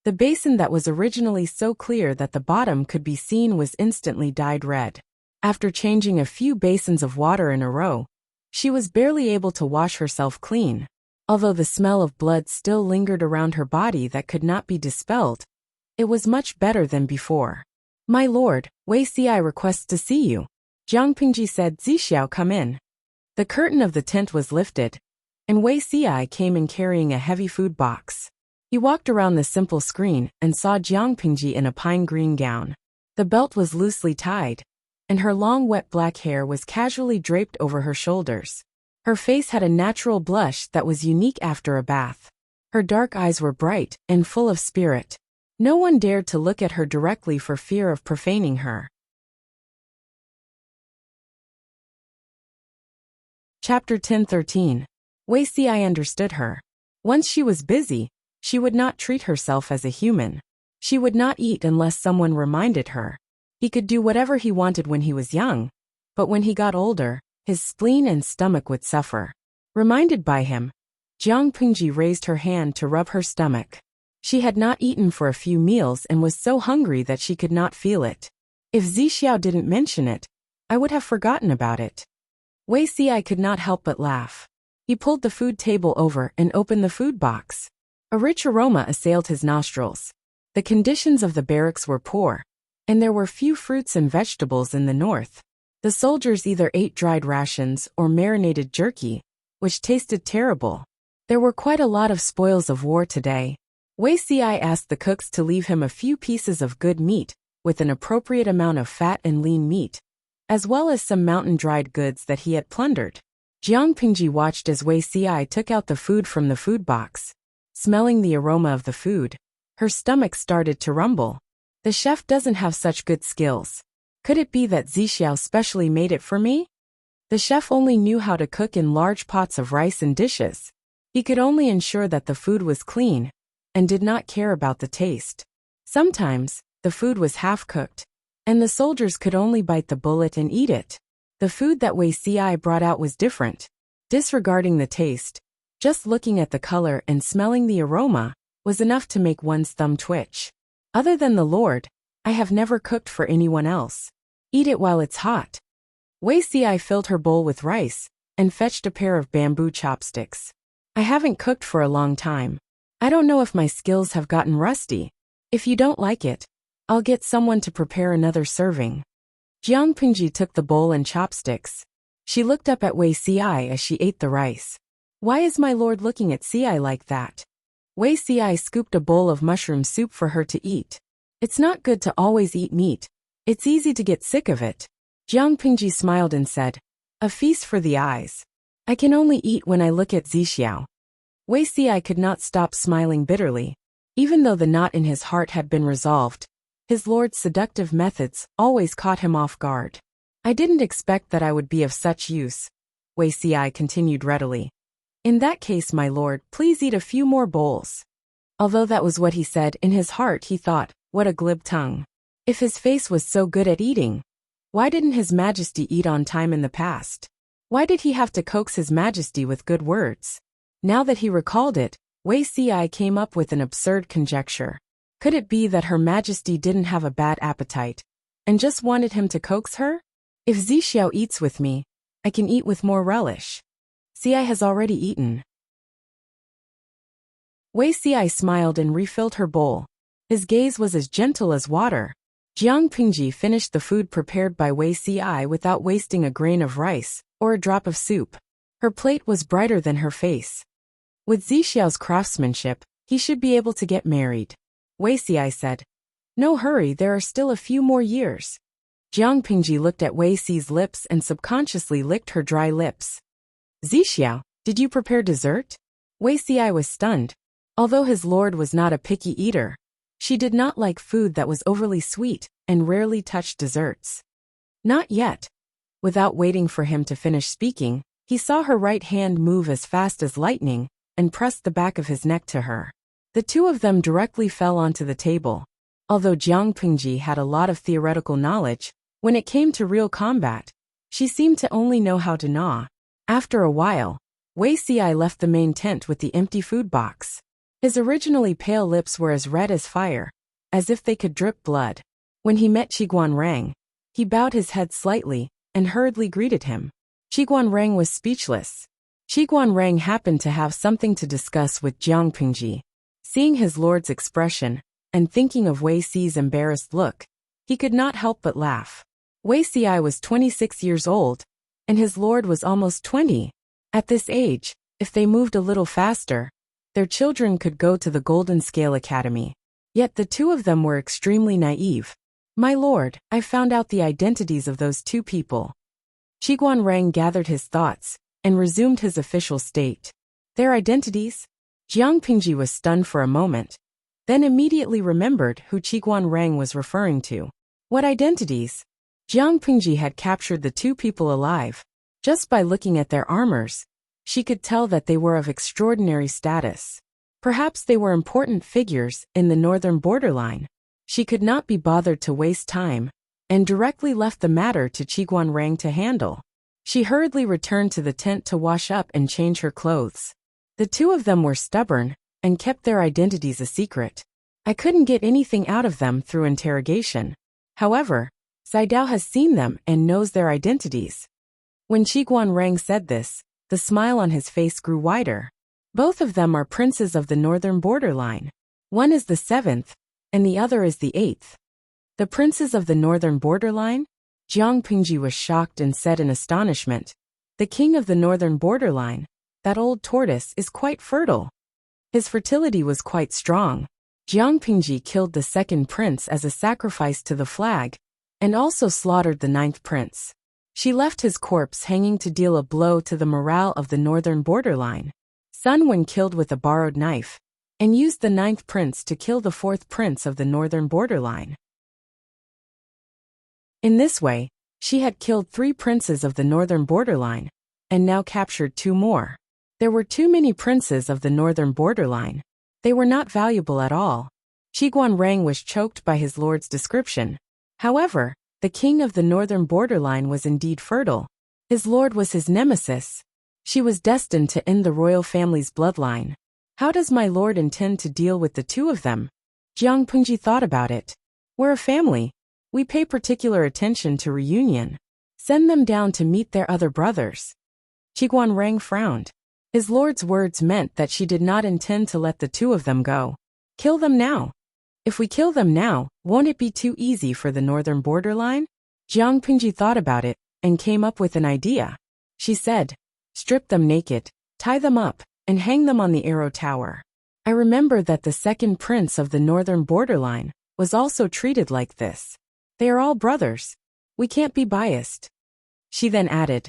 the basin that was originally so clear that the bottom could be seen was instantly dyed red. After changing a few basins of water in a row, she was barely able to wash herself clean. Although the smell of blood still lingered around her body that could not be dispelled, it was much better than before. My lord, Wei Xi requests to see you. Jiang Pingji said. Zixiao, come in. The curtain of the tent was lifted, and Wei Xi came in carrying a heavy food box. He walked around the simple screen and saw Jiang Pingji in a pine green gown. The belt was loosely tied, and her long wet black hair was casually draped over her shoulders. Her face had a natural blush that was unique after a bath. Her dark eyes were bright and full of spirit. No one dared to look at her directly for fear of profaning her. Chapter 10:13. Wei Xi understood her. Once she was busy, she would not treat herself as a human. She would not eat unless someone reminded her. He could do whatever he wanted when he was young, but when he got older, his spleen and stomach would suffer. Reminded by him, Jiang Pingji raised her hand to rub her stomach. She had not eaten for a few meals and was so hungry that she could not feel it. If Zixiao didn't mention it, I would have forgotten about it. Wei Xi could not help but laugh. He pulled the food table over and opened the food box. A rich aroma assailed his nostrils. The conditions of the barracks were poor, and there were few fruits and vegetables in the north. The soldiers either ate dried rations or marinated jerky, which tasted terrible. There were quite a lot of spoils of war today. Wei Xi asked the cooks to leave him a few pieces of good meat, with an appropriate amount of fat and lean meat, as well as some mountain-dried goods that he had plundered. Jiang Pingji watched as Wei Xi took out the food from the food box. Smelling the aroma of the food, her stomach started to rumble. The chef doesn't have such good skills. Could it be that Zixiao specially made it for me? The chef only knew how to cook in large pots of rice and dishes. He could only ensure that the food was clean, and did not care about the taste. Sometimes, the food was half-cooked, and the soldiers could only bite the bullet and eat it. The food that Wei Xi brought out was different. Disregarding the taste, just looking at the color and smelling the aroma, was enough to make one's thumb twitch. Other than the Lord, I have never cooked for anyone else. Eat it while it's hot. Wei Si filled her bowl with rice and fetched a pair of bamboo chopsticks. I haven't cooked for a long time. I don't know if my skills have gotten rusty. If you don't like it, I'll get someone to prepare another serving. Jiang Pingji took the bowl and chopsticks. She looked up at Wei Si as she ate the rice. Why is my lord looking at Si like that? Wei Si scooped a bowl of mushroom soup for her to eat. It's not good to always eat meat. It's easy to get sick of it. Jiang Pingji smiled and said, a feast for the eyes. I can only eat when I look at Zixiao. Wei Si could not stop smiling bitterly. Even though the knot in his heart had been resolved, his lord's seductive methods always caught him off guard. I didn't expect that I would be of such use, Wei Si continued readily. In that case, my lord, please eat a few more bowls. Although that was what he said, in his heart he thought, what a glib tongue. If his face was so good at eating, why didn't His Majesty eat on time in the past? Why did he have to coax His Majesty with good words? Now that he recalled it, Wei Si came up with an absurd conjecture. Could it be that Her Majesty didn't have a bad appetite and just wanted him to coax her? If Zixiao eats with me, I can eat with more relish. Si has already eaten. Wei Si smiled and refilled her bowl. His gaze was as gentle as water. Jiang Pingji finished the food prepared by Wei Si without wasting a grain of rice or a drop of soup. Her plate was brighter than her face. With Zixiao's craftsmanship, he should be able to get married. Wei Si said, no hurry, there are still a few more years. Jiang Pingji looked at Wei Si's lips and subconsciously licked her dry lips. Zixiao, did you prepare dessert? Wei Si was stunned. Although his lord was not a picky eater, she did not like food that was overly sweet and rarely touched desserts. Not yet. Without waiting for him to finish speaking, he saw her right hand move as fast as lightning and pressed the back of his neck to her. The two of them directly fell onto the table. Although Jiang Pingji had a lot of theoretical knowledge, when it came to real combat, she seemed to only know how to gnaw. After a while, Wei Si left the main tent with the empty food box. His originally pale lips were as red as fire, as if they could drip blood. When he met Qiguan Rang, he bowed his head slightly and hurriedly greeted him. Qiguan Rang was speechless. Qiguan Rang happened to have something to discuss with Jiang Pingji. Seeing his lord's expression and thinking of Wei Si's embarrassed look, he could not help but laugh. Wei Si was 26 years old, and his lord was almost 20. At this age, if they moved a little faster, their children could go to the Golden Scale Academy. Yet the two of them were extremely naive. My lord, I found out the identities of those two people. Qiguan Rang gathered his thoughts and resumed his official state. Their identities? Jiang Pingji was stunned for a moment, then immediately remembered who Qiguan Rang was referring to. What identities? Jiang Pingji had captured the two people alive. Just by looking at their armors, she could tell that they were of extraordinary status. Perhaps they were important figures in the northern borderline. She could not be bothered to waste time, and directly left the matter to Qiguan Rang to handle. She hurriedly returned to the tent to wash up and change her clothes. The two of them were stubborn and kept their identities a secret. I couldn't get anything out of them through interrogation. However, Zidao has seen them and knows their identities. When Qiguan Rang said this, the smile on his face grew wider. Both of them are princes of the northern borderline. One is the 7th, and the other is the 8th. The princes of the northern borderline? Jiang Pingji was shocked and said in astonishment, the king of the northern borderline, that old tortoise, is quite fertile. His fertility was quite strong. Jiang Pingji killed the 2nd prince as a sacrifice to the flag, and also slaughtered the 9th prince. She left his corpse hanging to deal a blow to the morale of the northern borderline. Sun Wen killed with a borrowed knife, and used the 9th prince to kill the 4th prince of the northern borderline. In this way, she had killed 3 princes of the northern borderline, and now captured 2 more. There were too many princes of the northern borderline. They were not valuable at all. Qiguan Rang was choked by his lord's description. However, the king of the northern borderline was indeed fertile. His lord was his nemesis. She was destined to end the royal family's bloodline. How does my lord intend to deal with the two of them? Jiang Pengji thought about it. We're a family. We pay particular attention to reunion. Send them down to meet their other brothers. Qiguan Rang frowned. His lord's words meant that she did not intend to let the two of them go. Kill them now. If we kill them now, won't it be too easy for the northern borderline? Jiang Pengji thought about it and came up with an idea. She said, strip them naked, tie them up, and hang them on the arrow tower. I remember that the second prince of the northern borderline was also treated like this. They are all brothers. We can't be biased. She then added,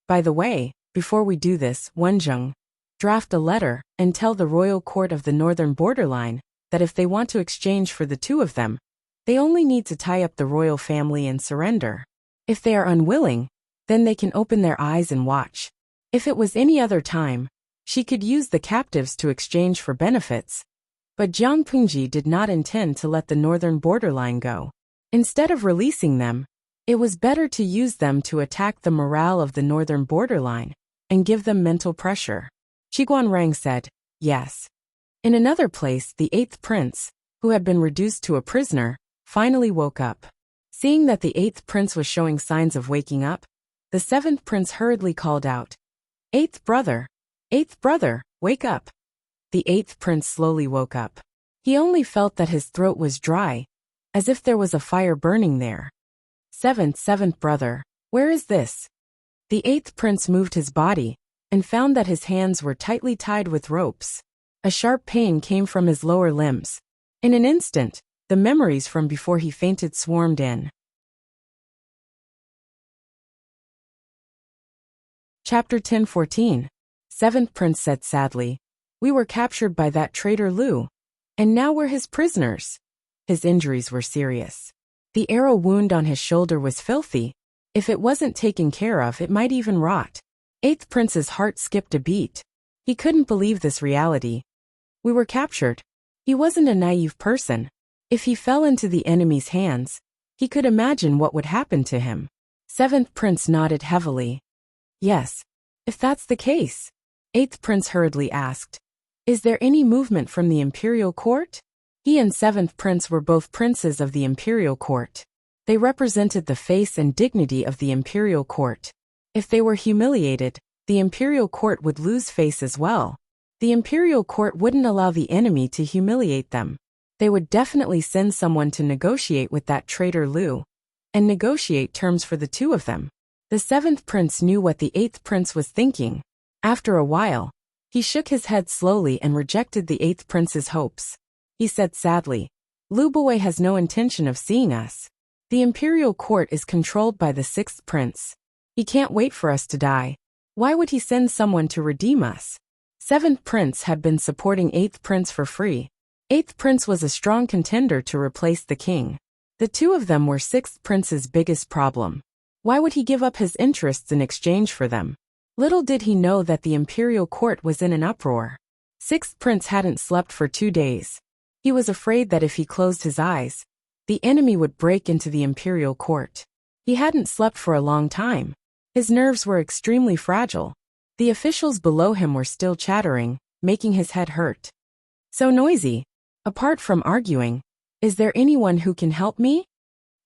by the way, before we do this, Wenjing, draft a letter and tell the royal court of the northern borderline that if they want to exchange for the two of them, they only need to tie up the royal family and surrender. If they are unwilling, then they can open their eyes and watch. If it was any other time, she could use the captives to exchange for benefits. But Jiang Pengji did not intend to let the northern borderline go. Instead of releasing them, it was better to use them to attack the morale of the northern borderline and give them mental pressure. Qiguan Rang said, yes. In another place, the eighth prince, who had been reduced to a prisoner, finally woke up. Seeing that the eighth prince was showing signs of waking up, the seventh prince hurriedly called out, eighth brother, wake up. The eighth prince slowly woke up. He only felt that his throat was dry, as if there was a fire burning there. Seventh brother, where is this? The eighth prince moved his body and found that his hands were tightly tied with ropes. A sharp pain came from his lower limbs. In an instant, the memories from before he fainted swarmed in. Chapter 10:14. Seventh prince said sadly, we were captured by that traitor Lu, and now we're his prisoners. His injuries were serious. The arrow wound on his shoulder was filthy. If it wasn't taken care of, it might even rot. Eighth prince's heart skipped a beat. He couldn't believe this reality. We were captured. He wasn't a naive person. If he fell into the enemy's hands, he could imagine what would happen to him. Seventh prince nodded heavily. Yes, if that's the case. Eighth prince hurriedly asked, is there any movement from the imperial court? He and seventh prince were both princes of the imperial court. They represented the face and dignity of the imperial court. If they were humiliated, the imperial court would lose face as well. The imperial court wouldn't allow the enemy to humiliate them. They would definitely send someone to negotiate with that traitor Lu, and negotiate terms for the two of them. The seventh prince knew what the eighth prince was thinking. After a while, he shook his head slowly and rejected the eighth prince's hopes. He said sadly, Lu Boy has no intention of seeing us. The imperial court is controlled by the sixth prince. He can't wait for us to die. Why would he send someone to redeem us? Seventh prince had been supporting eighth prince for free. Eighth prince was a strong contender to replace the king. The two of them were sixth prince's biggest problem. Why would he give up his interests in exchange for them? Little did he know that the imperial court was in an uproar. Sixth prince hadn't slept for 2 days. He was afraid that if he closed his eyes, the enemy would break into the imperial court. He hadn't slept for a long time. His nerves were extremely fragile. The officials below him were still chattering, making his head hurt. So noisy. Apart from arguing, is there anyone who can help me?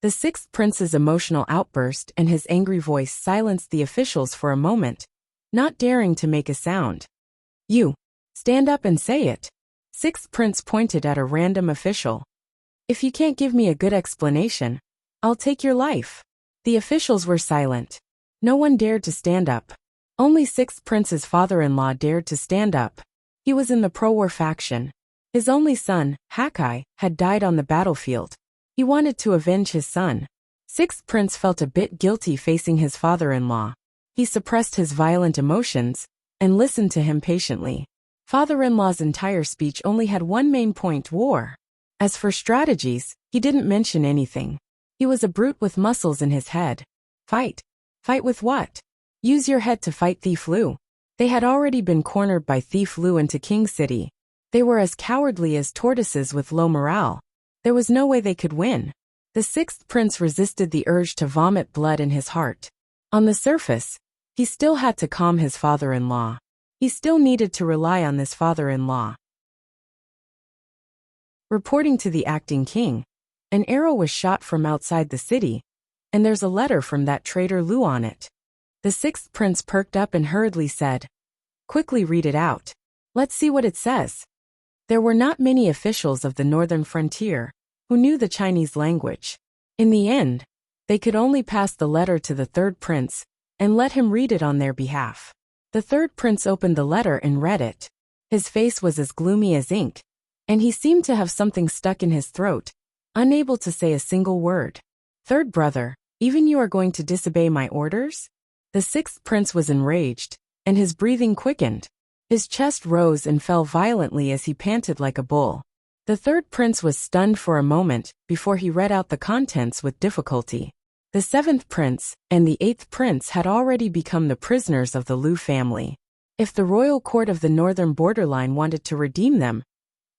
The sixth prince's emotional outburst and his angry voice silenced the officials for a moment, not daring to make a sound. You, stand up and say it. Sixth prince pointed at a random official. If you can't give me a good explanation, I'll take your life. The officials were silent. No one dared to stand up. Only sixth prince's father-in-law dared to stand up. He was in the pro-war faction. His only son, Hakai, had died on the battlefield. He wanted to avenge his son. Sixth prince felt a bit guilty facing his father-in-law. He suppressed his violent emotions and listened to him patiently. Father-in-law's entire speech only had one main point: war. As for strategies, he didn't mention anything. He was a brute with muscles in his head. Fight. Fight with what? Use your head to fight Thief Lu. They had already been cornered by Thief Lu into King City. They were as cowardly as tortoises with low morale. There was no way they could win. The sixth prince resisted the urge to vomit blood in his heart. On the surface, he still had to calm his father-in-law. He still needed to rely on this father-in-law. reporting to the acting king. An arrow was shot from outside the city, and there's a letter from that traitor Lu on it. The sixth prince perked up and hurriedly said, "Quickly read it out. Let's see what it says." There were not many officials of the northern frontier who knew the Chinese language. In the end, they could only pass the letter to the third prince and let him read it on their behalf. The third prince opened the letter and read it. His face was as gloomy as ink, and he seemed to have something stuck in his throat, unable to say a single word. "Third brother, even you are going to disobey my orders?" The sixth prince was enraged, and his breathing quickened. His chest rose and fell violently as he panted like a bull. The third prince was stunned for a moment before he read out the contents with difficulty. The seventh prince and the eighth prince had already become the prisoners of the Lu family. If the royal court of the northern borderline wanted to redeem them,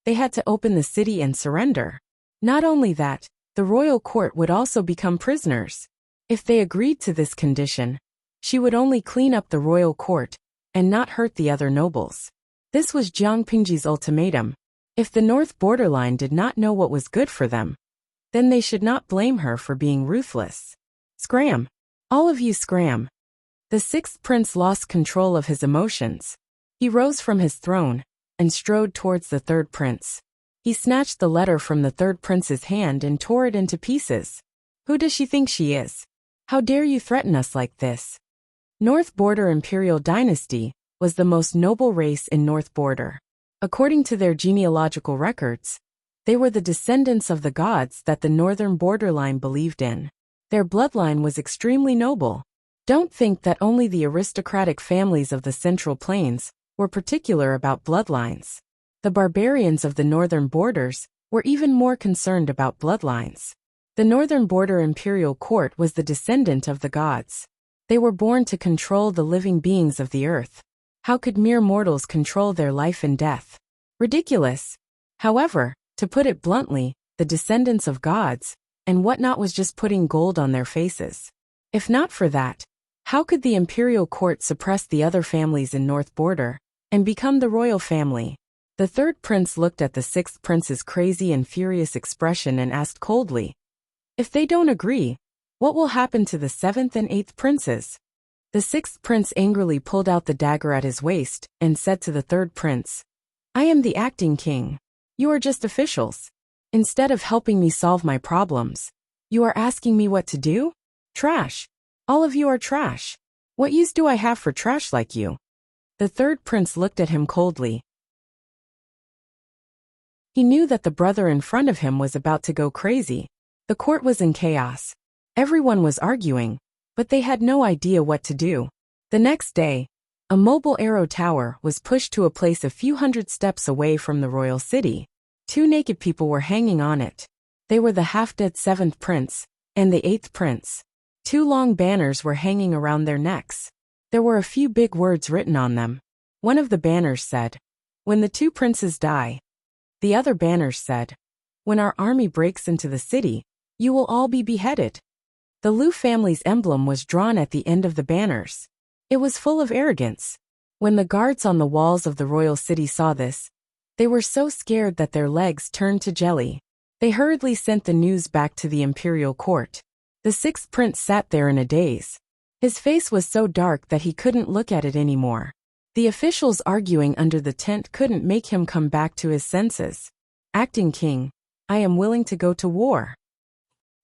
they had to open the city and surrender. Not only that, the royal court would also become prisoners. If they agreed to this condition, she would only clean up the royal court and not hurt the other nobles. This was Jiang Pingji's ultimatum. If the north borderline did not know what was good for them, then they should not blame her for being ruthless. Scram! All of you scram! The sixth prince lost control of his emotions. He rose from his throne and strode towards the third prince. He snatched the letter from the third prince's hand and tore it into pieces. "Who does she think she is? How dare you threaten us like this?" North Border Imperial Dynasty was the most noble race in North Border. According to their genealogical records, they were the descendants of the gods that the northern borderline believed in. Their bloodline was extremely noble. Don't think that only the aristocratic families of the Central Plains were particular about bloodlines. The barbarians of the northern borders were even more concerned about bloodlines. The northern border imperial court was the descendant of the gods. They were born to control the living beings of the earth. How could mere mortals control their life and death? Ridiculous. However, to put it bluntly, the descendants of gods and whatnot was just putting gold on their faces. If not for that, how could the imperial court suppress the other families in North Border and become the royal family? The third prince looked at the sixth prince's crazy and furious expression and asked coldly, "If they don't agree, what will happen to the seventh and eighth princes?" The sixth prince angrily pulled out the dagger at his waist and said to the third prince, "I am the acting king. You are just officials. Instead of helping me solve my problems, you are asking me what to do? Trash. All of you are trash. What use do I have for trash like you?" The third prince looked at him coldly. He knew that the brother in front of him was about to go crazy. The court was in chaos. Everyone was arguing, but they had no idea what to do. The next day, a mobile arrow tower was pushed to a place a few hundred steps away from the royal city. Two naked people were hanging on it. They were the half-dead seventh prince and the eighth prince. Two long banners were hanging around their necks. There were a few big words written on them. One of the banners said, "When the two princes die." The other banners said, "When our army breaks into the city, you will all be beheaded." The Lu family's emblem was drawn at the end of the banners. It was full of arrogance. When the guards on the walls of the royal city saw this, they were so scared that their legs turned to jelly. They hurriedly sent the news back to the imperial court. The sixth prince sat there in a daze. His face was so dark that he couldn't look at it anymore. The officials arguing under the tent couldn't make him come back to his senses. "Acting king, I am willing to go to war.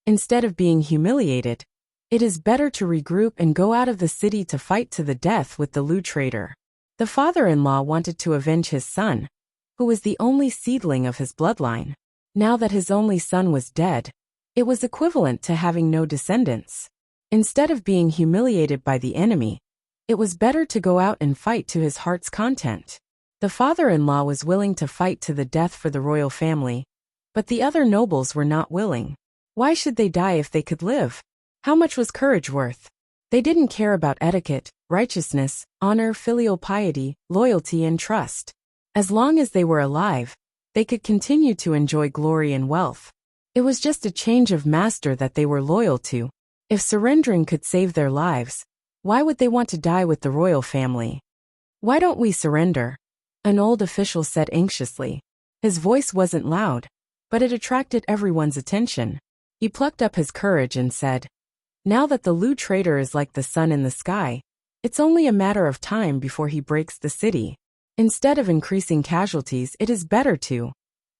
Instead of being humiliated, it is better to regroup and go out of the city to fight to the death with the Lu traitor." The father-in-law wanted to avenge his son, who was the only seedling of his bloodline. Now that his only son was dead, it was equivalent to having no descendants. Instead of being humiliated by the enemy, it was better to go out and fight to his heart's content. The father-in-law was willing to fight to the death for the royal family, but the other nobles were not willing. Why should they die if they could live? How much was courage worth? They didn't care about etiquette, righteousness, honor, filial piety, loyalty, and trust. As long as they were alive, they could continue to enjoy glory and wealth. It was just a change of master that they were loyal to. If surrendering could save their lives, why would they want to die with the royal family? "Why don't we surrender?" an old official said anxiously. His voice wasn't loud, but it attracted everyone's attention. He plucked up his courage and said, "Now that the Lu traitor is like the sun in the sky, it's only a matter of time before he breaks the city. Instead of increasing casualties, it is better to."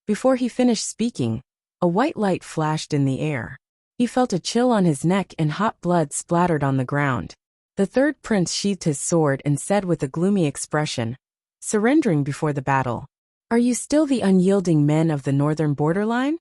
Before he finished speaking, a white light flashed in the air. He felt a chill on his neck and hot blood splattered on the ground. The third prince sheathed his sword and said with a gloomy expression, surrendering before the battle, "Are you still the unyielding men of the northern borderline?"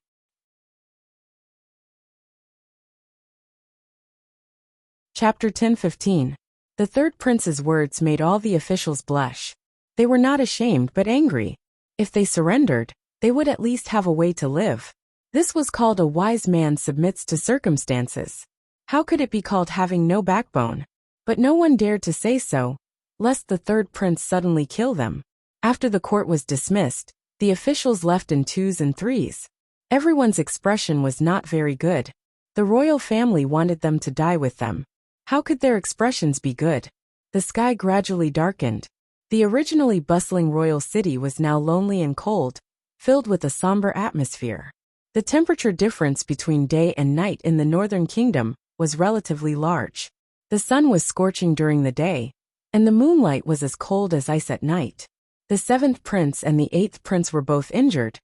Chapter 10:15. The third prince's words made all the officials blush. They were not ashamed but angry. If they surrendered, they would at least have a way to live. This was called a wise man submits to circumstances. How could it be called having no backbone? But no one dared to say so, lest the third prince suddenly kill them. After the court was dismissed, the officials left in twos and threes. Everyone's expression was not very good. The royal family wanted them to die with them. How could their expressions be good? The sky gradually darkened. The originally bustling royal city was now lonely and cold, filled with a somber atmosphere. The temperature difference between day and night in the northern kingdom was relatively large. The sun was scorching during the day, and the moonlight was as cold as ice at night. The seventh prince and the eighth prince were both injured,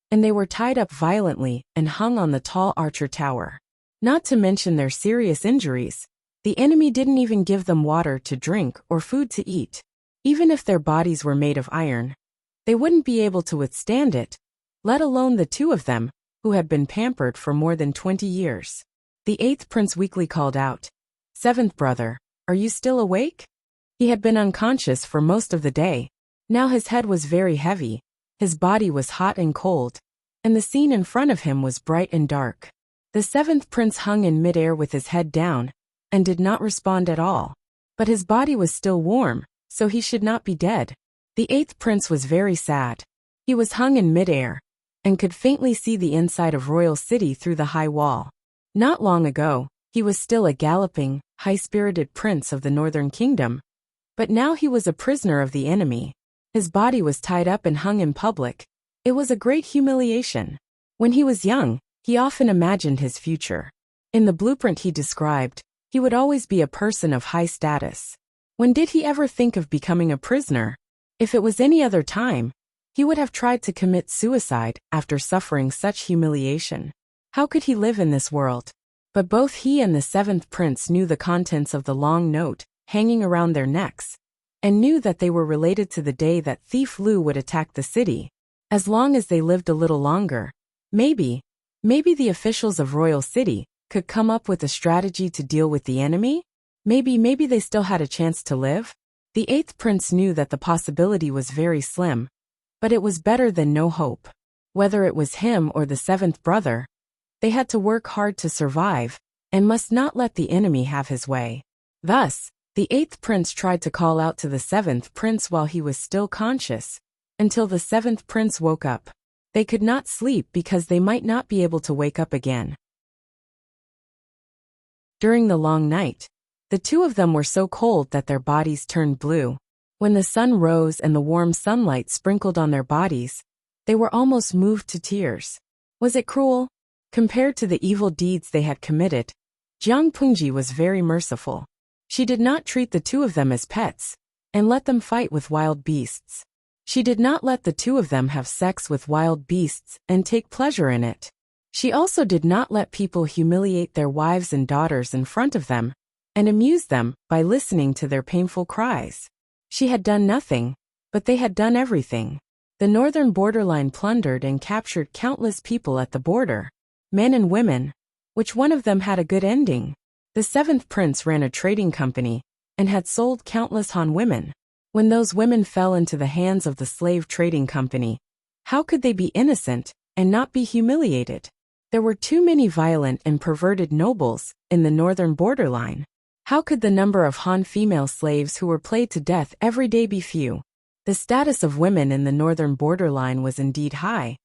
and they were tied up violently and hung on the tall archer tower. Not to mention their serious injuries, the enemy didn't even give them water to drink or food to eat. Even if their bodies were made of iron, they wouldn't be able to withstand it, let alone the two of them, who had been pampered for more than 20 years. The eighth prince weakly called out, "Seventh brother, are you still awake?" He had been unconscious for most of the day. Now his head was very heavy, his body was hot and cold, and the scene in front of him was bright and dark. The seventh prince hung in midair with his head down, and did not respond at all. But his body was still warm, so he should not be dead. The eighth prince was very sad. He was hung in midair, and could faintly see the inside of Royal City through the high wall. Not long ago, he was still a galloping, high-spirited prince of the northern kingdom, but now he was a prisoner of the enemy. His body was tied up and hung in public. It was a great humiliation. When he was young, he often imagined his future. In the blueprint he described, he would always be a person of high status. When did he ever think of becoming a prisoner? If it was any other time, he would have tried to commit suicide after suffering such humiliation. How could he live in this world? But both he and the seventh prince knew the contents of the long note hanging around their necks, and knew that they were related to the day that Thief Lu would attack the city. As long as they lived a little longer, maybe the officials of Royal City could come up with a strategy to deal with the enemy? Maybe they still had a chance to live? The eighth prince knew that the possibility was very slim, but it was better than no hope. Whether it was him or the seventh brother, they had to work hard to survive, and must not let the enemy have his way. Thus, the eighth prince tried to call out to the seventh prince while he was still conscious, until the seventh prince woke up. They could not sleep because they might not be able to wake up again. During the long night, the two of them were so cold that their bodies turned blue. When the sun rose and the warm sunlight sprinkled on their bodies, they were almost moved to tears. Was it cruel? Compared to the evil deeds they had committed, Jiang Pengji was very merciful. She did not treat the two of them as pets, and let them fight with wild beasts. She did not let the two of them have sex with wild beasts and take pleasure in it. She also did not let people humiliate their wives and daughters in front of them, and amuse them by listening to their painful cries. She had done nothing, but they had done everything. The northern borderline plundered and captured countless people at the border, men and women. Which one of them had a good ending? The seventh prince ran a trading company, and had sold countless Han women. When those women fell into the hands of the slave trading company, how could they be innocent and not be humiliated? There were too many violent and perverted nobles in the northern borderline. How could the number of Han female slaves who were played to death every day be few? The status of women in the northern borderline was indeed high,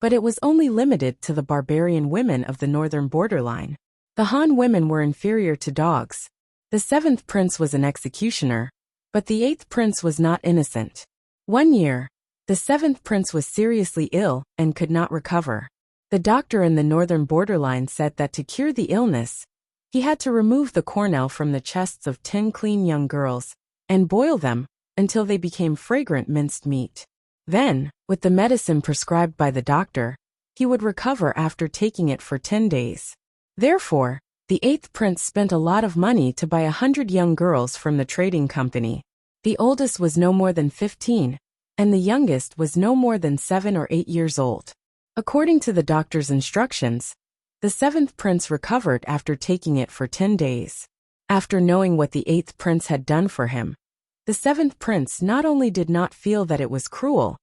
but it was only limited to the barbarian women of the northern borderline. The Han women were inferior to dogs. The seventh prince was an executioner, but the eighth prince was not innocent. One year, the seventh prince was seriously ill and could not recover. The doctor in the northern borderline said that to cure the illness, he had to remove the cornel from the chests of 10 clean young girls and boil them until they became fragrant minced meat. Then, with the medicine prescribed by the doctor, he would recover after taking it for 10 days. Therefore, the 8th prince spent a lot of money to buy 100 young girls from the trading company. The oldest was no more than 15, and the youngest was no more than 7 or 8 years old. According to the doctor's instructions, the 7th prince recovered after taking it for 10 days. After knowing what the 8th prince had done for him, the 7th prince not only did not feel that it was cruel,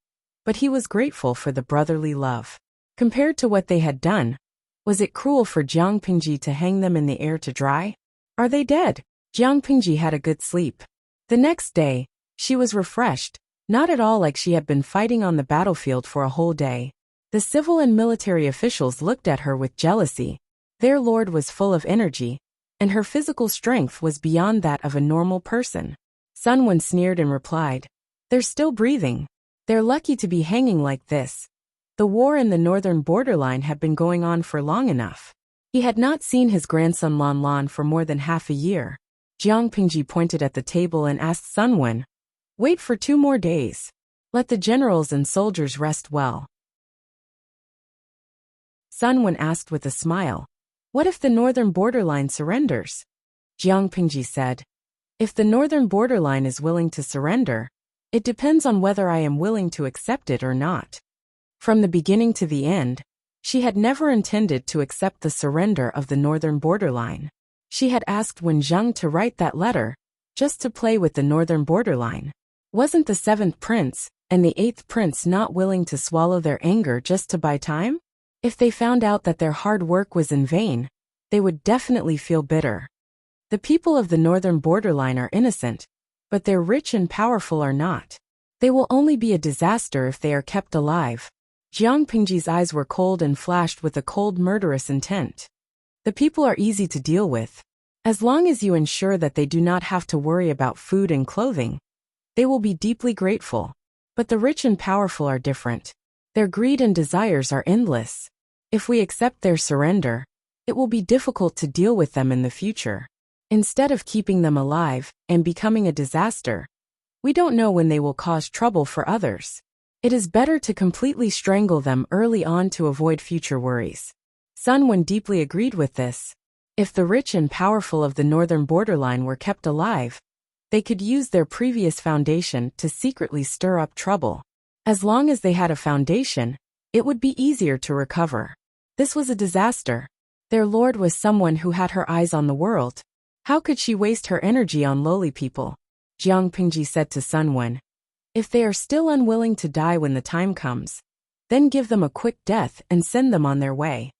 but he was grateful for the brotherly love. Compared to what they had done, was it cruel for Jiang Pingji to hang them in the air to dry? Are they dead? Jiang Pingji had a good sleep. The next day, she was refreshed, not at all like she had been fighting on the battlefield for a whole day. The civil and military officials looked at her with jealousy. Their lord was full of energy, and her physical strength was beyond that of a normal person. Sunwon sneered and replied, "They're still breathing. They're lucky to be hanging like this." The war in the northern borderline had been going on for long enough. He had not seen his grandson Lan Lan for more than half a year. Jiang Pingji pointed at the table and asked Sunwon, "Wait for 2 more days. Let the generals and soldiers rest well." Sunwon asked with a smile, "What if the northern borderline surrenders?" Jiang Pingji said, "If the northern borderline is willing to surrender, it depends on whether I am willing to accept it or not." From the beginning to the end, she had never intended to accept the surrender of the northern borderline. She had asked Wen Zheng to write that letter, just to play with the northern borderline. Wasn't the 7th prince and the 8th prince not willing to swallow their anger just to buy time? If they found out that their hard work was in vain, they would definitely feel bitter. The people of the northern borderline are innocent, but their rich and powerful are not. They will only be a disaster if they are kept alive. Jiang Pingji's eyes were cold and flashed with a cold, murderous intent. The people are easy to deal with. As long as you ensure that they do not have to worry about food and clothing, they will be deeply grateful. But the rich and powerful are different. Their greed and desires are endless. If we accept their surrender, it will be difficult to deal with them in the future. Instead of keeping them alive and becoming a disaster, we don't know when they will cause trouble for others. It is better to completely strangle them early on to avoid future worries. Sunwon deeply agreed with this. If the rich and powerful of the northern borderline were kept alive, they could use their previous foundation to secretly stir up trouble. As long as they had a foundation, it would be easier to recover. This was a disaster. Their lord was someone who had her eyes on the world. How could she waste her energy on lowly people? Jiang Pingji said to Sunwon, "If they are still unwilling to die when the time comes, then give them a quick death and send them on their way."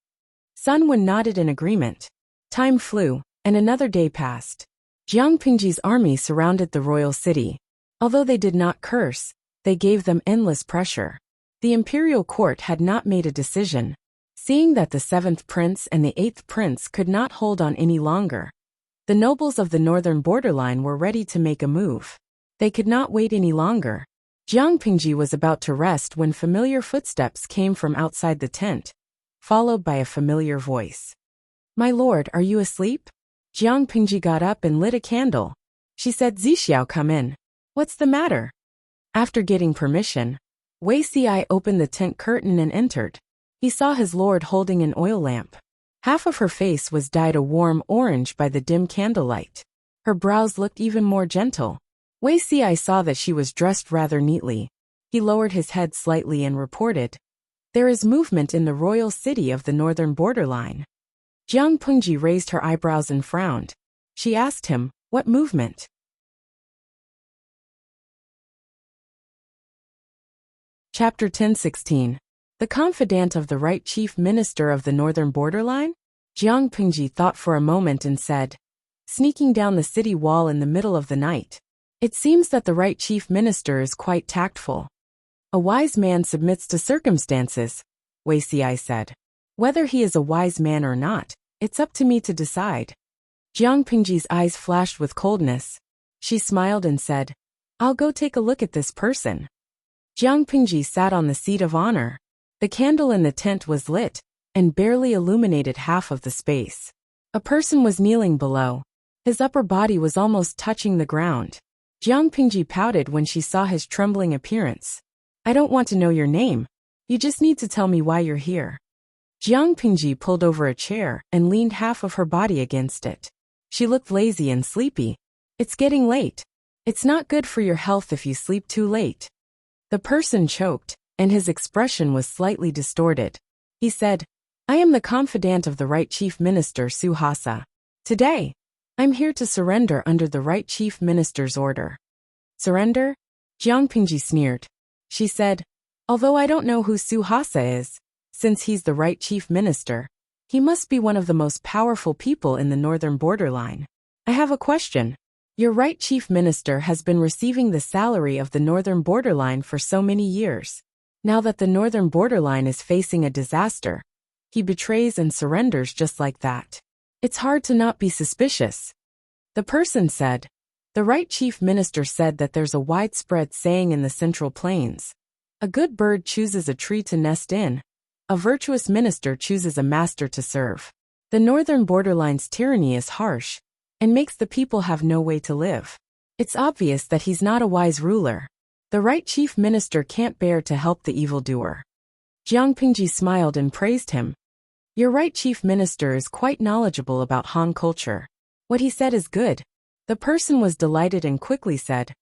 Sunwon nodded in agreement. Time flew, and another day passed. Jiang Pingji's army surrounded the royal city. Although they did not curse, they gave them endless pressure. The imperial court had not made a decision. Seeing that the 7th prince and the 8th prince could not hold on any longer, the nobles of the northern borderline were ready to make a move. They could not wait any longer. Jiang Pingji was about to rest when familiar footsteps came from outside the tent, followed by a familiar voice. "My lord, are you asleep?" Jiang Pingji got up and lit a candle. She said, "Zixiao, come in. What's the matter?" After getting permission, Wei Ci opened the tent curtain and entered. He saw his lord holding an oil lamp. Half of her face was dyed a warm orange by the dim candlelight. Her brows looked even more gentle. Wei Ci saw that she was dressed rather neatly. He lowered his head slightly and reported, "There is movement in the royal city of the northern borderline." Jiang Pingji raised her eyebrows and frowned. She asked him, "What movement?" Chapter 10:16. The confidant of the right chief minister of the northern borderline? Jiang Pingji thought for a moment and said, "Sneaking down the city wall in the middle of the night. It seems that the right chief minister is quite tactful." "A wise man submits to circumstances," Wei Ci said. "Whether he is a wise man or not, it's up to me to decide." Jiang Pingji's eyes flashed with coldness. She smiled and said, "I'll go take a look at this person." Jiang Pingji sat on the seat of honor. The candle in the tent was lit, and barely illuminated half of the space. A person was kneeling below. His upper body was almost touching the ground. Jiang Pingji pouted when she saw his trembling appearance. I don't want to know your name. You just need to tell me why you're here. Jiang Pingji pulled over a chair and leaned half of her body against it. She looked lazy and sleepy. It's getting late. It's not good for your health if you sleep too late. The person choked, and his expression was slightly distorted. He said, I am the confidant of the Right Chief Minister Suhasa. Today, I'm here to surrender under the Right Chief Minister's order. Surrender? Jiang Pingji sneered. She said, although I don't know who Suhasa is, since he's the Right Chief Minister, he must be one of the most powerful people in the northern borderline. I have a question. Your Right Chief Minister has been receiving the salary of the northern borderline for so many years. Now that the northern borderline is facing a disaster, he betrays and surrenders just like that. It's hard to not be suspicious. The person said, the Right Chief Minister said that there's a widespread saying in the Central Plains. A good bird chooses a tree to nest in. A virtuous minister chooses a master to serve. The northern borderline's tyranny is harsh and makes the people have no way to live. It's obvious that he's not a wise ruler. The Right Chief Minister can't bear to help the evildoer. Jiang Pingji smiled and praised him. Your Right Chief Minister is quite knowledgeable about Han culture. What he said is good. The person was delighted and quickly said,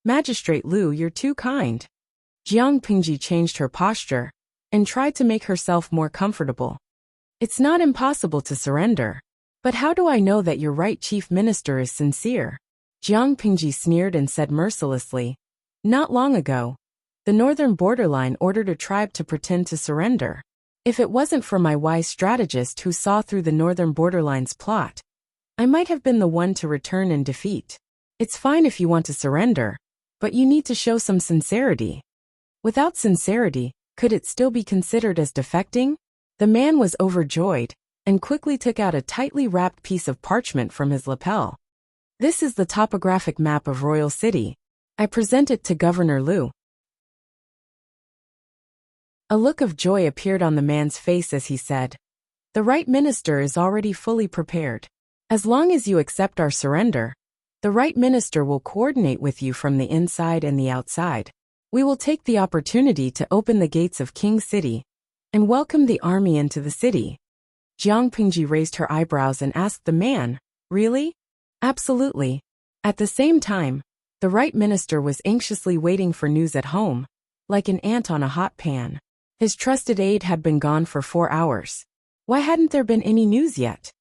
Magistrate Liu, you're too kind. Jiang Pingji changed her posture and tried to make herself more comfortable. It's not impossible to surrender. But how do I know that your Right Chief Minister is sincere? Jiang Pingji sneered and said mercilessly, not long ago, the northern borderline ordered a tribe to pretend to surrender. If it wasn't for my wise strategist who saw through the northern borderline's plot, I might have been the one to return and defeat. It's fine if you want to surrender, but you need to show some sincerity. Without sincerity, could it still be considered as defecting? The man was overjoyed and quickly took out a tightly wrapped piece of parchment from his lapel. This is the topographic map of Royal City. I present it to Governor Liu. A look of joy appeared on the man's face as he said, the Right Minister is already fully prepared. As long as you accept our surrender, the Right Minister will coordinate with you from the inside and the outside. We will take the opportunity to open the gates of King City and welcome the army into the city. Jiang Pingji raised her eyebrows and asked the man, really? Absolutely. At the same time, the Right Minister was anxiously waiting for news at home, like an ant on a hot pan. His trusted aide had been gone for 4 hours. Why hadn't there been any news yet?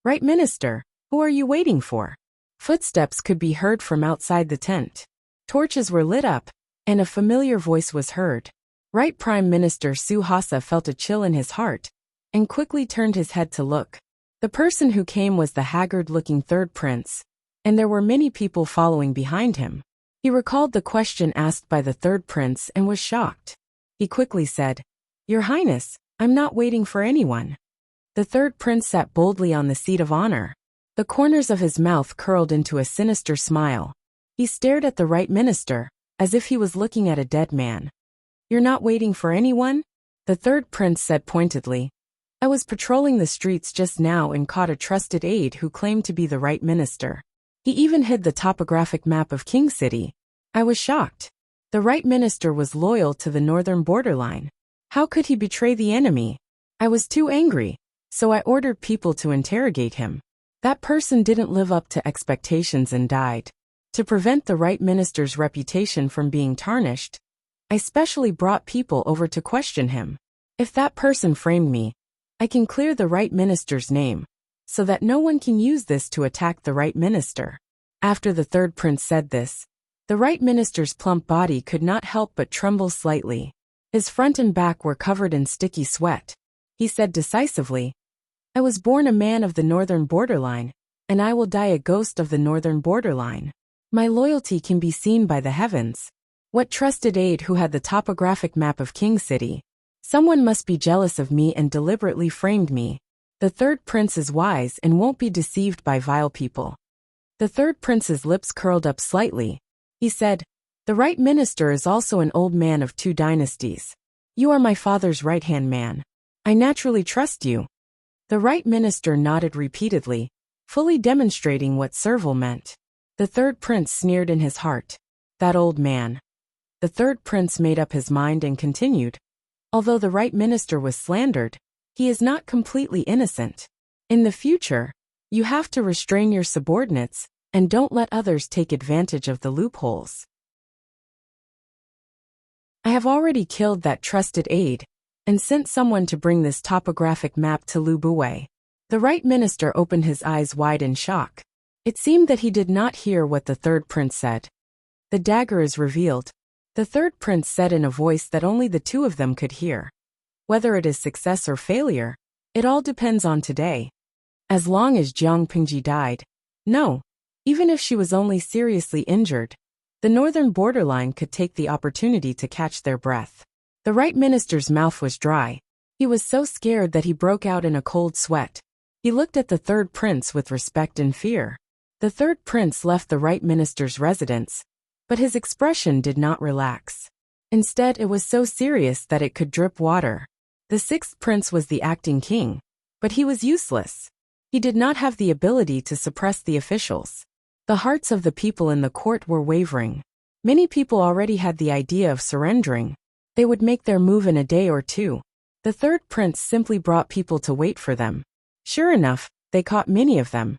Right Minister, who are you waiting for? Footsteps could be heard from outside the tent. Torches were lit up, and a familiar voice was heard. Right Prime Minister Suhasa felt a chill in his heart, and quickly turned his head to look. The person who came was the haggard-looking third prince, and there were many people following behind him. He recalled the question asked by the third prince and was shocked. He quickly said, Your Highness, I'm not waiting for anyone. The third prince sat boldly on the seat of honor. The corners of his mouth curled into a sinister smile. He stared at the Right Minister, as if he was looking at a dead man. You're not waiting for anyone? The third prince said pointedly. I was patrolling the streets just now and caught a trusted aide who claimed to be the Right Minister. He even hid the topographic map of King City. I was shocked. The Right Minister was loyal to the northern borderline. How could he betray the enemy? I was too angry, so I ordered people to interrogate him. That person didn't live up to expectations and died. To prevent the Right Minister's reputation from being tarnished, I specially brought people over to question him. If that person framed me, I can clear the Right Minister's name, so that no one can use this to attack the Right Minister. After the third prince said this, the Right Minister's plump body could not help but tremble slightly. His front and back were covered in sticky sweat. He said decisively, I was born a man of the northern borderline, and I will die a ghost of the northern borderline. My loyalty can be seen by the heavens. What trusted aide who had the topographic map of King City? Someone must be jealous of me and deliberately framed me. The third prince is wise and won't be deceived by vile people. The third prince's lips curled up slightly. He said, The Right Minister is also an old man of 2 dynasties. You are my father's right-hand man. I naturally trust you. The right minister nodded repeatedly, fully demonstrating what servile meant. The third prince sneered in his heart. That old man. The third prince made up his mind and continued. Although the right minister was slandered, he is not completely innocent. In the future, you have to restrain your subordinates and don't let others take advantage of the loopholes. I have already killed that trusted aide and sent someone to bring this topographic map to Lu Buwei. The right minister opened his eyes wide in shock. It seemed that he did not hear what the third prince said. The dagger is revealed, the third prince said in a voice that only the two of them could hear. Whether it is success or failure, it all depends on today. As long as Jiang Pingji died, no, even if she was only seriously injured, the northern borderline could take the opportunity to catch their breath. The right minister's mouth was dry. He was so scared that he broke out in a cold sweat. He looked at the third prince with respect and fear. The third prince left the right minister's residence, but his expression did not relax. Instead, it was so serious that it could drip water. The sixth prince was the acting king, but he was useless. He did not have the ability to suppress the officials. The hearts of the people in the court were wavering. Many people already had the idea of surrendering. They would make their move in a day or two. The third prince simply brought people to wait for them. Sure enough, they caught many of them.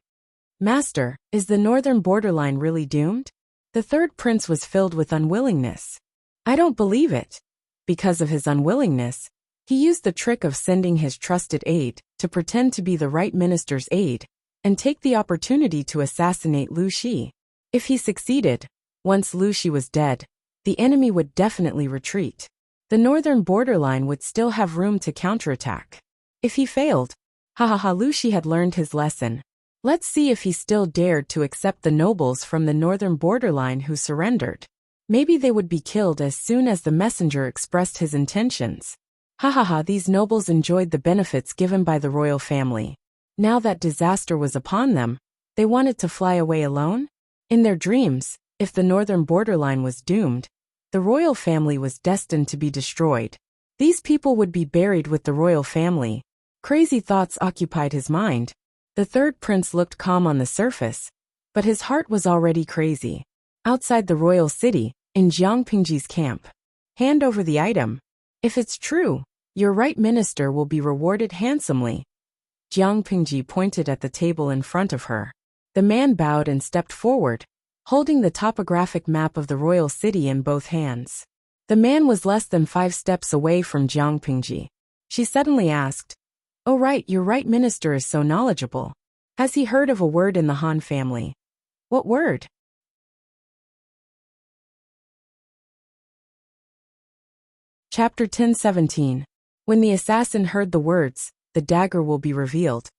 Master, is the northern borderline really doomed? The third prince was filled with unwillingness. I don't believe it. Because of his unwillingness, he used the trick of sending his trusted aide to pretend to be the right minister's aide and take the opportunity to assassinate Lu Shi. If he succeeded, once Lu Shi was dead, the enemy would definitely retreat. The northern borderline would still have room to counterattack. If he failed, Lu Shi had learned his lesson. Let's see if he still dared to accept the nobles from the northern borderline who surrendered. Maybe they would be killed as soon as the messenger expressed his intentions. These nobles enjoyed the benefits given by the royal family. Now that disaster was upon them, they wanted to fly away alone? In their dreams, if the northern borderline was doomed, the royal family was destined to be destroyed. These people would be buried with the royal family. Crazy thoughts occupied his mind. The third prince looked calm on the surface, but his heart was already crazy. Outside the royal city, in Jiang Pingji's camp. Hand over the item. If it's true, your right minister will be rewarded handsomely. Jiang Pingji pointed at the table in front of her. The man bowed and stepped forward, holding the topographic map of the royal city in both hands. The man was less than 5 steps away from Jiang Pingji. She suddenly asked, "Oh right, your right minister is so knowledgeable. Has he heard of a word in the Han family?" "What word?" Chapter 10:17. When the assassin heard the words, "The dagger will be revealed,"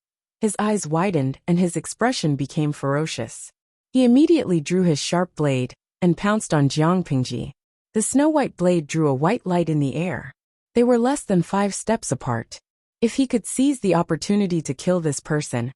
his eyes widened and his expression became ferocious. He immediately drew his sharp blade and pounced on Jiang Pingji. The snow-white blade drew a white light in the air. They were less than 5 steps apart. If he could seize the opportunity to kill this person,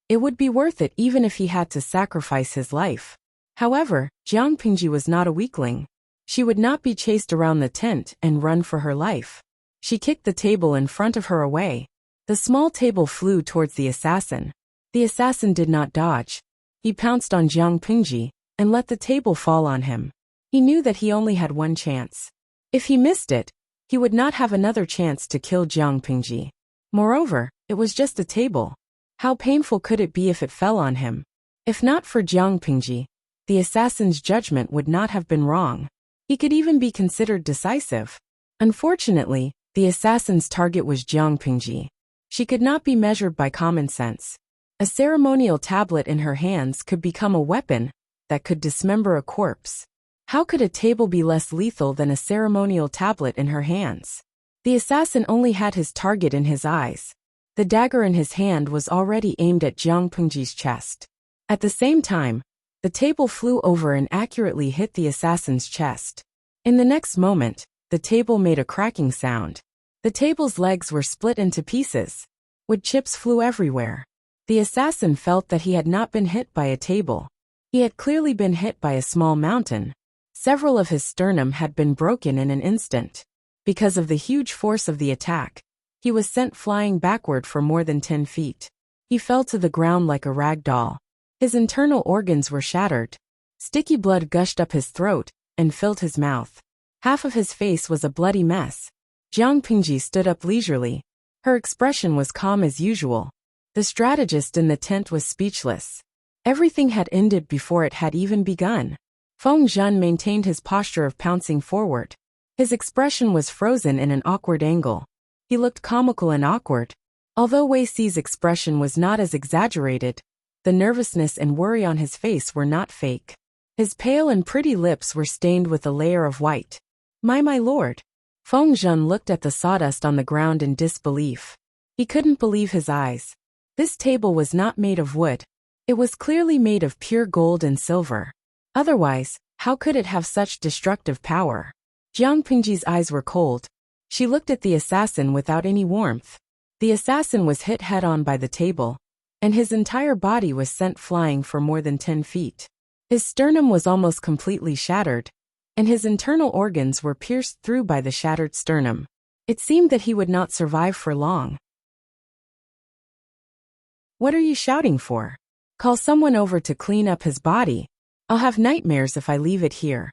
it would be worth it even if he had to sacrifice his life. However, Jiang Pingji was not a weakling. She would not be chased around the tent and run for her life. She kicked the table in front of her away. The small table flew towards the assassin. The assassin did not dodge. He pounced on Jiang Pingji and let the table fall on him. He knew that he only had one chance. If he missed it, he would not have another chance to kill Jiang Pingji. Moreover, it was just a table. How painful could it be if it fell on him? If not for Jiang Pingji, the assassin's judgment would not have been wrong. He could even be considered decisive. Unfortunately, the assassin's target was Jiang Pingji. She could not be measured by common sense. A ceremonial tablet in her hands could become a weapon that could dismember a corpse. How could a table be less lethal than a ceremonial tablet in her hands? The assassin only had his target in his eyes. The dagger in his hand was already aimed at Jiang Pingji's chest. At the same time, the table flew over and accurately hit the assassin's chest. In the next moment, the table made a cracking sound. The table's legs were split into pieces. Wood chips flew everywhere. The assassin felt that he had not been hit by a table. He had clearly been hit by a small mountain. Several of his sternum had been broken in an instant. Because of the huge force of the attack, He was sent flying backward for more than 10 feet. He fell to the ground like a rag doll. His internal organs were shattered. Sticky blood gushed up his throat and filled his mouth. Half of his face was a bloody mess. Jiang Pingji stood up leisurely. Her expression was calm as usual. The strategist in the tent was speechless. Everything had ended before it had even begun. Feng Zhen maintained his posture of pouncing forward. His expression was frozen in an awkward angle. He looked comical and awkward. Although Wei Xi's expression was not as exaggerated, the nervousness and worry on his face were not fake. His pale and pretty lips were stained with a layer of white. My lord. Feng Zhen looked at the sawdust on the ground in disbelief. He couldn't believe his eyes. This table was not made of wood. It was clearly made of pure gold and silver. Otherwise, how could it have such destructive power? Jiang Pingji's eyes were cold. She looked at the assassin without any warmth. The assassin was hit head-on by the table, and his entire body was sent flying for more than 10 feet. His sternum was almost completely shattered, and his internal organs were pierced through by the shattered sternum. It seemed that he would not survive for long. What are you shouting for? Call someone over to clean up his body. I'll have nightmares if I leave it here.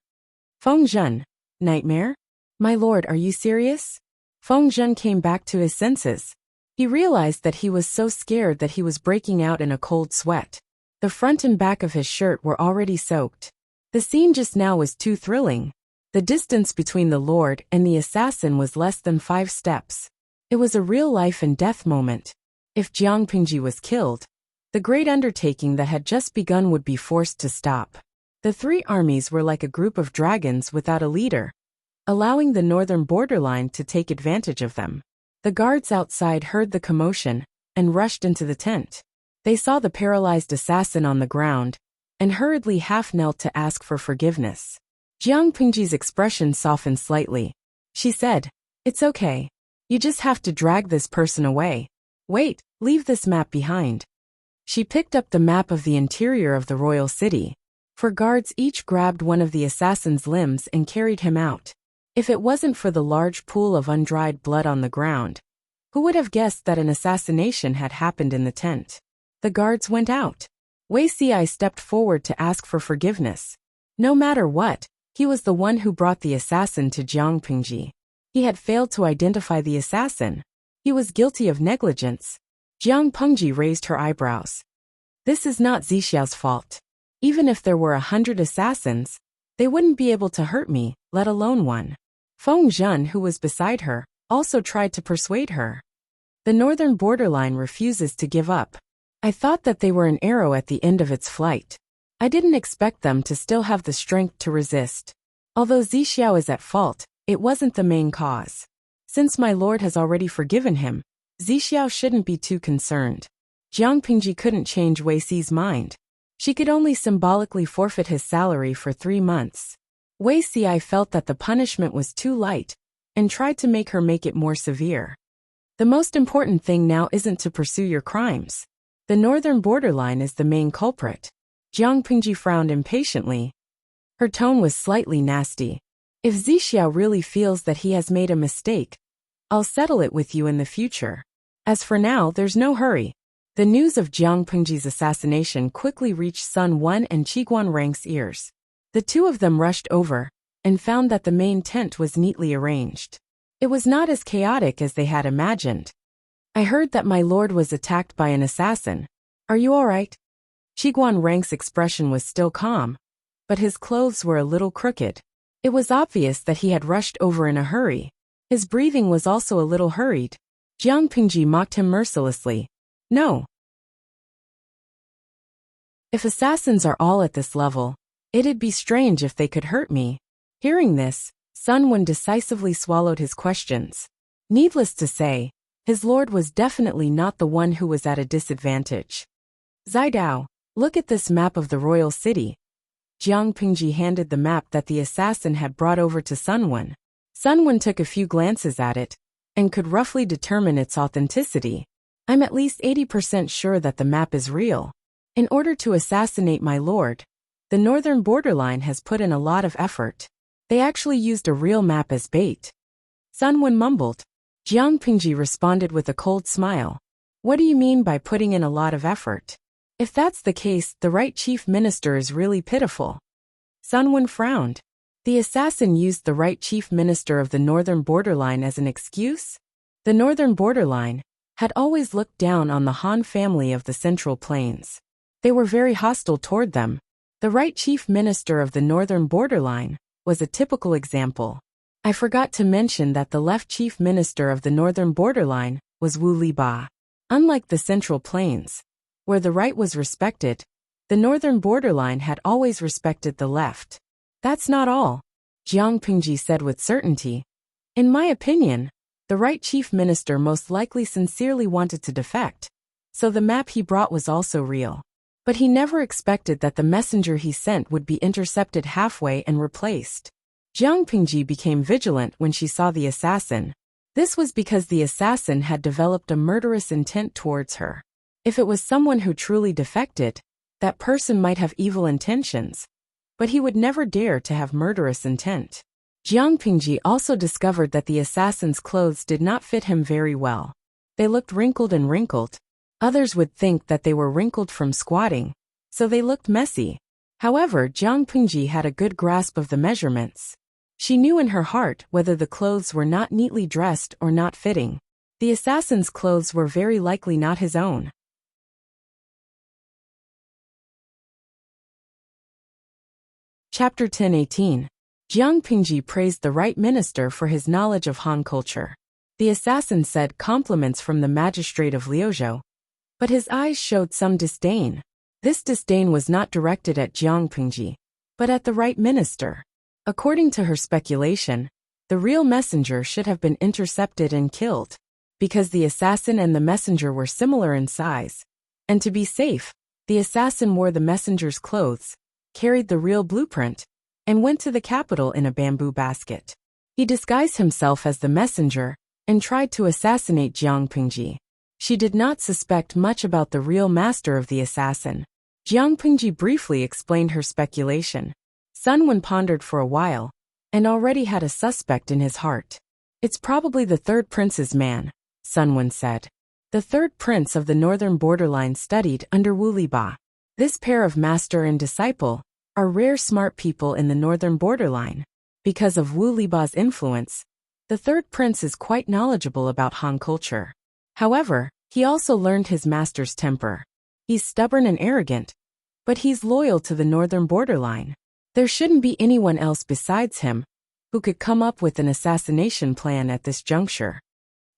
Feng Zhen. Nightmare? My lord, are you serious? Feng Zhen came back to his senses. He realized that he was so scared that he was breaking out in a cold sweat. The front and back of his shirt were already soaked. The scene just now was too thrilling. The distance between the lord and the assassin was less than 5 steps. It was a real life and death moment. If Jiang Pingji was killed, the great undertaking that had just begun would be forced to stop. The 3 armies were like a group of dragons without a leader, allowing the northern borderline to take advantage of them. The guards outside heard the commotion and rushed into the tent. They saw the paralyzed assassin on the ground and hurriedly half-knelt to ask for forgiveness. Jiang Pingji's expression softened slightly. She said, "It's okay. You just have to drag this person away. Wait, leave this map behind." She picked up the map of the interior of the royal city. 4 guards each grabbed one of the assassin's limbs and carried him out. If it wasn't for the large pool of undried blood on the ground, who would have guessed that an assassination had happened in the tent? The guards went out. Wei Xi stepped forward to ask for forgiveness. No matter what, he was the one who brought the assassin to Jiang Pingji. He had failed to identify the assassin. He was guilty of negligence. Jiang Pingji raised her eyebrows. This is not Zixiao's fault. Even if there were 100 assassins, they wouldn't be able to hurt me, let alone one. Feng Zhen, who was beside her, also tried to persuade her. The northern borderline refuses to give up. I thought that they were an arrow at the end of its flight. I didn't expect them to still have the strength to resist. Although Zixiao is at fault, it wasn't the main cause. Since my lord has already forgiven him, Zixiao shouldn't be too concerned. Jiang Pingji couldn't change Wei Xi's mind. She could only symbolically forfeit his salary for 3 months. Wei Xi felt that the punishment was too light and tried to make her make it more severe. The most important thing now isn't to pursue your crimes. The northern borderline is the main culprit. Jiang Pingji frowned impatiently. Her tone was slightly nasty. If Zixiao really feels that he has made a mistake, I'll settle it with you in the future. As for now, there's no hurry. The news of Jiang Pingji's assassination quickly reached Sun Wan and Qiguan Rang's ears. The 2 of them rushed over and found that the main tent was neatly arranged. It was not as chaotic as they had imagined. I heard that my lord was attacked by an assassin. Are you all right? Qiguan Rang's expression was still calm, but his clothes were a little crooked. It was obvious that he had rushed over in a hurry. His breathing was also a little hurried. Jiang Pingji mocked him mercilessly. No. If assassins are all at this level, it'd be strange if they could hurt me. Hearing this, Sun Wan decisively swallowed his questions. Needless to say, his lord was definitely not the one who was at a disadvantage. Zidao, look at this map of the royal city. Jiang Pingji handed the map that the assassin had brought over to Sun Wan. Sun Wan took a few glances at it and could roughly determine its authenticity. I'm at least 80% sure that the map is real. In order to assassinate my lord, the northern borderline has put in a lot of effort. They actually used a real map as bait. Sun Wan mumbled. Jiang Pingji responded with a cold smile. What do you mean by putting in a lot of effort? If that's the case, the right chief minister is really pitiful. Sun Wen frowned. The assassin used the right chief minister of the northern borderline as an excuse? The northern borderline had always looked down on the Han family of the Central Plains. They were very hostile toward them. The right chief minister of the northern borderline was a typical example. I forgot to mention that the left chief minister of the northern borderline was Wu Liba. Unlike the Central Plains, where the right was respected, the northern borderline had always respected the left. That's not all, Jiang Pingji said with certainty. In my opinion, the right chief minister most likely sincerely wanted to defect, so the map he brought was also real. But he never expected that the messenger he sent would be intercepted halfway and replaced. Jiang Pingji became vigilant when she saw the assassin. This was because the assassin had developed a murderous intent towards her. If it was someone who truly defected, that person might have evil intentions, but he would never dare to have murderous intent. Jiang Pingji also discovered that the assassin's clothes did not fit him very well. They looked wrinkled and wrinkled. Others would think that they were wrinkled from squatting, so they looked messy. However, Jiang Pingji had a good grasp of the measurements. She knew in her heart whether the clothes were not neatly dressed or not fitting. The assassin's clothes were very likely not his own. Chapter 10:18. Jiang Pingji praised the right minister for his knowledge of Han culture. The assassin said compliments from the magistrate of Liuzhou, but his eyes showed some disdain. This disdain was not directed at Jiang Pingji, but at the right minister. According to her speculation, the real messenger should have been intercepted and killed, because the assassin and the messenger were similar in size. And to be safe, the assassin wore the messenger's clothes, carried the real blueprint, and went to the capital in a bamboo basket. He disguised himself as the messenger and tried to assassinate Jiang Pingji. She did not suspect much about the real master of the assassin. Jiang Pingji briefly explained her speculation. Sun Wen pondered for a while, and already had a suspect in his heart. It's probably the third prince's man, Sun Wen said. The third prince of the northern borderline studied under Wu Liba. This pair of master and disciple are rare smart people in the northern borderline. Because of Wu Liba's influence, the third prince is quite knowledgeable about Han culture. However, he also learned his master's temper. He's stubborn and arrogant, but he's loyal to the northern borderline. There shouldn't be anyone else besides him who could come up with an assassination plan at this juncture.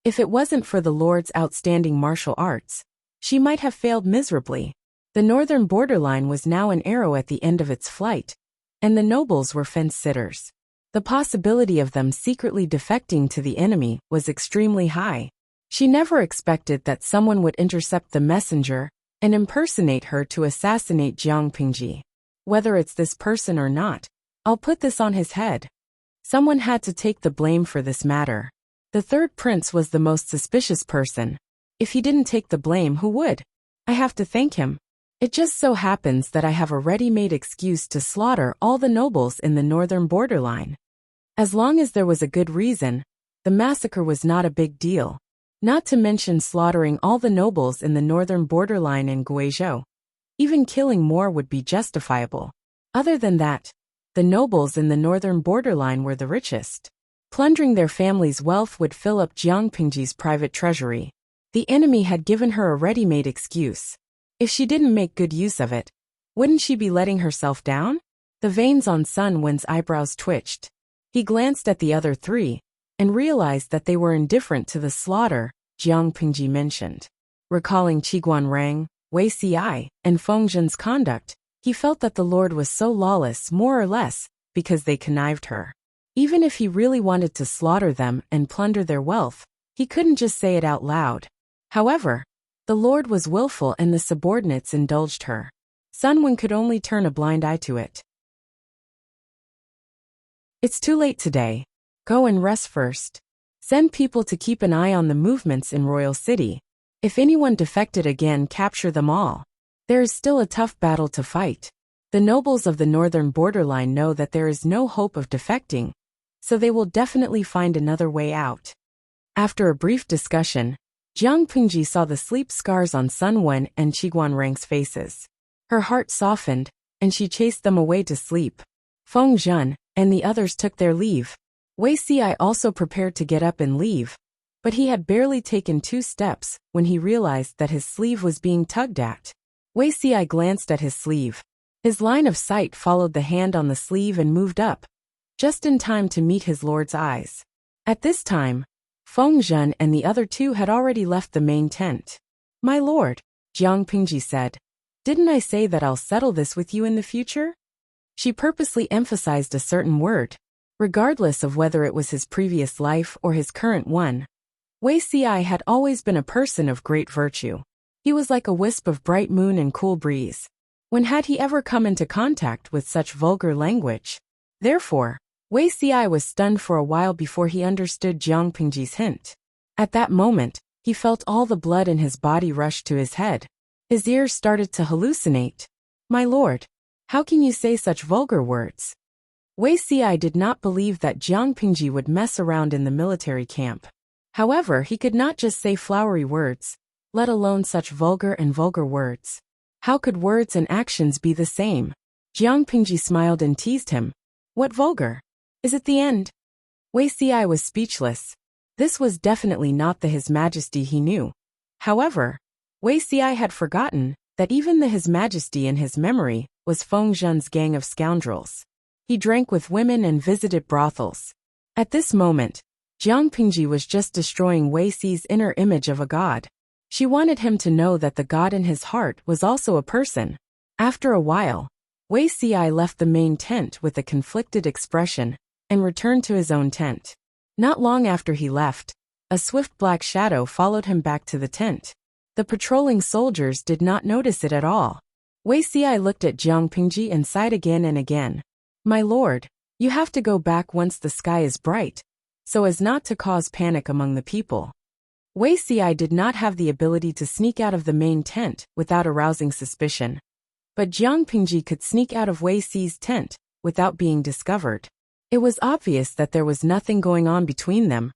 If it wasn't for the Lord's outstanding martial arts, she might have failed miserably. The northern borderline was now an arrow at the end of its flight, and the nobles were fence-sitters. The possibility of them secretly defecting to the enemy was extremely high. She never expected that someone would intercept the messenger and impersonate her to assassinate Jiang Pingji. Whether it's this person or not, I'll put this on his head. Someone had to take the blame for this matter. The third prince was the most suspicious person. If he didn't take the blame, who would? I have to thank him. It just so happens that I have a ready-made excuse to slaughter all the nobles in the northern borderline. As long as there was a good reason, the massacre was not a big deal. Not to mention slaughtering all the nobles in the northern borderline in Guizhou. Even killing more would be justifiable. Other than that, the nobles in the northern borderline were the richest. Plundering their family's wealth would fill up Jiang Pingji's private treasury. The enemy had given her a ready-made excuse. If she didn't make good use of it, wouldn't she be letting herself down? The veins on Sun Wen's eyebrows twitched. He glanced at the other three and realized that they were indifferent to the slaughter Jiang Pingji mentioned. Recalling Qiguan Rang, Wei Ci, and Feng Zhen's conduct, he felt that the Lord was so lawless more or less because they connived her. Even if he really wanted to slaughter them and plunder their wealth, he couldn't just say it out loud. However, the Lord was willful and the subordinates indulged her. Sun Wen could only turn a blind eye to it. It's too late today. Go and rest first. Send people to keep an eye on the movements in Royal City. If anyone defected again, capture them all. There is still a tough battle to fight. The nobles of the northern borderline know that there is no hope of defecting, so they will definitely find another way out. After a brief discussion, Jiang Pingji saw the sleep scars on Sun Wen and Qiguan Rang's faces. Her heart softened, and she chased them away to sleep. Feng Zhen and the others took their leave. Wei Xi also prepared to get up and leave, but he had barely taken 2 steps when he realized that his sleeve was being tugged at. Wei Xi glanced at his sleeve. His line of sight followed the hand on the sleeve and moved up, just in time to meet his lord's eyes. At this time, Feng Zhen and the other 2 had already left the main tent. "My lord," Jiang Pingji said, "didn't I say that I'll settle this with you in the future?" She purposely emphasized a certain word, regardless of whether it was his previous life or his current one. Wei Xi had always been a person of great virtue. He was like a wisp of bright moon and cool breeze. When had he ever come into contact with such vulgar language? Therefore, Wei Xi was stunned for a while before he understood Jiang Pingji's hint. At that moment, he felt all the blood in his body rush to his head. His ears started to hallucinate. "My lord, how can you say such vulgar words?" Wei Xi did not believe that Jiang Pingji would mess around in the military camp. However, he could not just say flowery words, let alone such vulgar words. How could words and actions be the same? Jiang Pingji smiled and teased him. "What vulgar? Is it the end?" Wei Xi was speechless. This was definitely not the His Majesty he knew. However, Wei Xi had forgotten that even the His Majesty in his memory was Feng Zhen's gang of scoundrels. He drank with women and visited brothels. At this moment, Jiang Pingji was just destroying Wei Xi's inner image of a god. She wanted him to know that the god in his heart was also a person. After a while, Wei Xi left the main tent with a conflicted expression and returned to his own tent. Not long after he left, a swift black shadow followed him back to the tent. The patrolling soldiers did not notice it at all. Wei Xi looked at Jiang Pingji and sighed again and again. "My lord, you have to go back once the sky is bright, so as not to cause panic among the people." Wei Xi did not have the ability to sneak out of the main tent without arousing suspicion. But Jiang Pingji could sneak out of Wei Xi's tent without being discovered. It was obvious that there was nothing going on between them,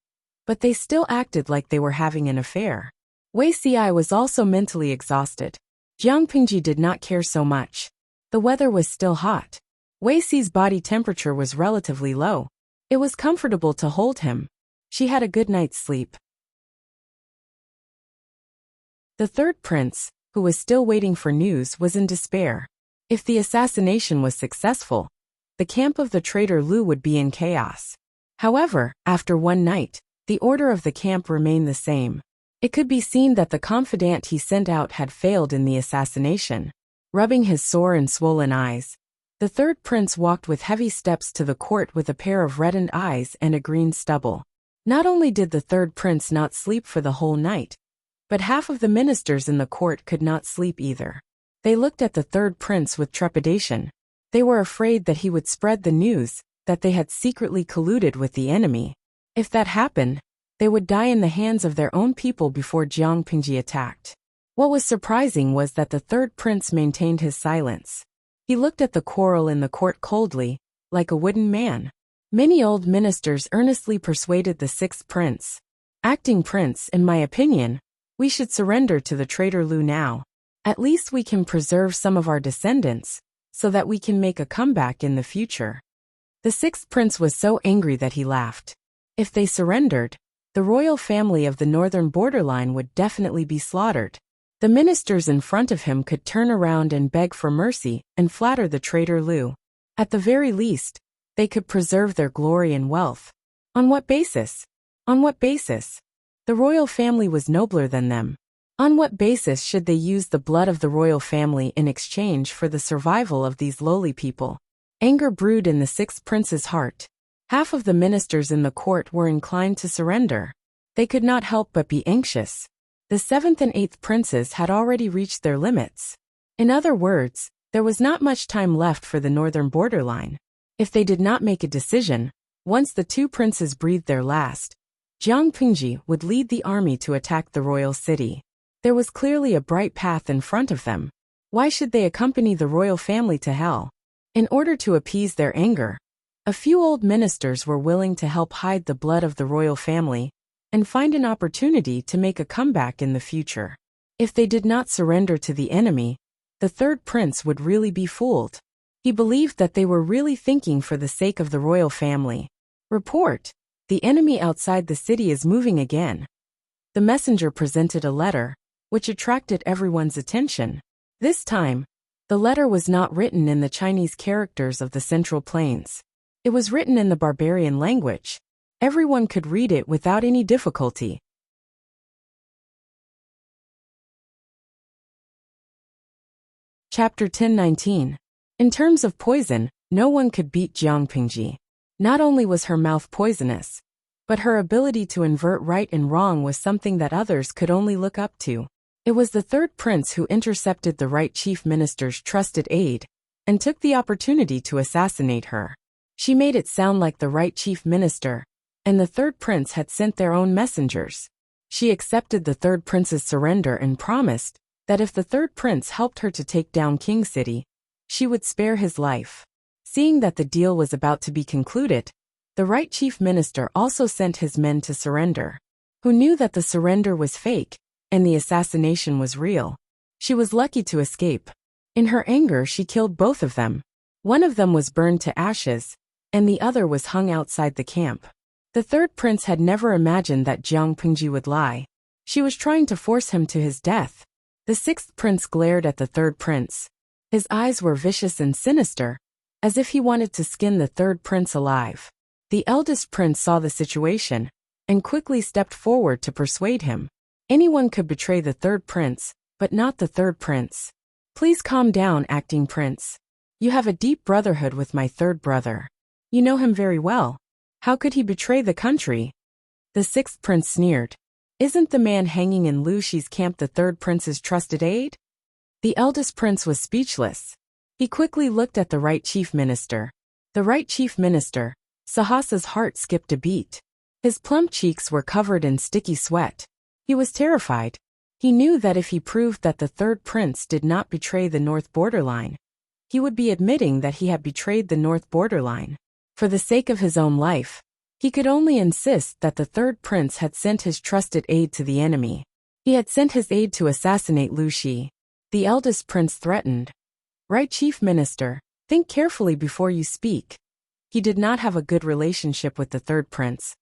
but they still acted like they were having an affair. Wei Xi was also mentally exhausted. Jiang Pingji did not care so much. The weather was still hot. Wei Xi's body temperature was relatively low. It was comfortable to hold him. She had a good night's sleep. The third prince, who was still waiting for news, was in despair. If the assassination was successful, the camp of the traitor Lu would be in chaos. However, after one night, the order of the camp remained the same. It could be seen that the confidant he sent out had failed in the assassination. Rubbing his sore and swollen eyes, the third prince walked with heavy steps to the court with a pair of reddened eyes and a green stubble. Not only did the third prince not sleep for the whole night, but half of the ministers in the court could not sleep either. They looked at the third prince with trepidation. They were afraid that he would spread the news that they had secretly colluded with the enemy. If that happened, they would die in the hands of their own people before Jiang Pingji attacked. What was surprising was that the third prince maintained his silence. He looked at the quarrel in the court coldly, like a wooden man. Many old ministers earnestly persuaded the sixth prince. "Acting prince, in my opinion, we should surrender to the traitor Lu now. At least we can preserve some of our descendants, so that we can make a comeback in the future." The sixth prince was so angry that he laughed. If they surrendered, the royal family of the northern borderline would definitely be slaughtered. The ministers in front of him could turn around and beg for mercy and flatter the traitor Lu. At the very least, they could preserve their glory and wealth. On what basis? On what basis? The royal family was nobler than them. On what basis should they use the blood of the royal family in exchange for the survival of these lowly people? Anger brewed in the sixth prince's heart. Half of the ministers in the court were inclined to surrender. They could not help but be anxious. The seventh and eighth princes had already reached their limits. In other words, there was not much time left for the northern borderline. If they did not make a decision, once the two princes breathed their last, Jiang Pingji would lead the army to attack the royal city. There was clearly a bright path in front of them. Why should they accompany the royal family to hell? In order to appease their anger, a few old ministers were willing to help hide the blood of the royal family and find an opportunity to make a comeback in the future. If they did not surrender to the enemy, the third prince would really be fooled. He believed that they were really thinking for the sake of the royal family. Report: the enemy outside the city is moving again. The messenger presented a letter, which attracted everyone's attention. This time, the letter was not written in the Chinese characters of the Central Plains. It was written in the barbarian language. Everyone could read it without any difficulty. Chapter 10:19. In terms of poison, no one could beat Jiang Pingji. Not only was her mouth poisonous, but her ability to invert right and wrong was something that others could only look up to. It was the third prince who intercepted the right chief minister's trusted aide and took the opportunity to assassinate her. She made it sound like the right chief minister and the third prince had sent their own messengers. She accepted the third prince's surrender and promised that if the third prince helped her to take down King City, she would spare his life. Seeing that the deal was about to be concluded, the right chief minister also sent his men to surrender, who knew that the surrender was fake and the assassination was real. She was lucky to escape. In her anger, she killed both of them. One of them was burned to ashes, and the other was hung outside the camp. The third prince had never imagined that Jiang Pingji would lie. She was trying to force him to his death. The sixth prince glared at the third prince. His eyes were vicious and sinister, as if he wanted to skin the third prince alive. The eldest prince saw the situation and quickly stepped forward to persuade him. Anyone could betray the third prince, but not the third prince. Please calm down, acting prince. You have a deep brotherhood with my third brother. You know him very well. How could he betray the country? The sixth prince sneered. Isn't the man hanging in Lu Shi's camp the third prince's trusted aide? The eldest prince was speechless. He quickly looked at the right chief minister. The right chief minister, Sahasa's heart skipped a beat. His plump cheeks were covered in sticky sweat. He was terrified. He knew that if he proved that the third prince did not betray the north borderline, he would be admitting that he had betrayed the north borderline. For the sake of his own life, he could only insist that the third prince had sent his trusted aide to the enemy. He had sent his aide to assassinate Lu Shi. The eldest prince threatened. Right chief minister, think carefully before you speak. He did not have a good relationship with the third prince,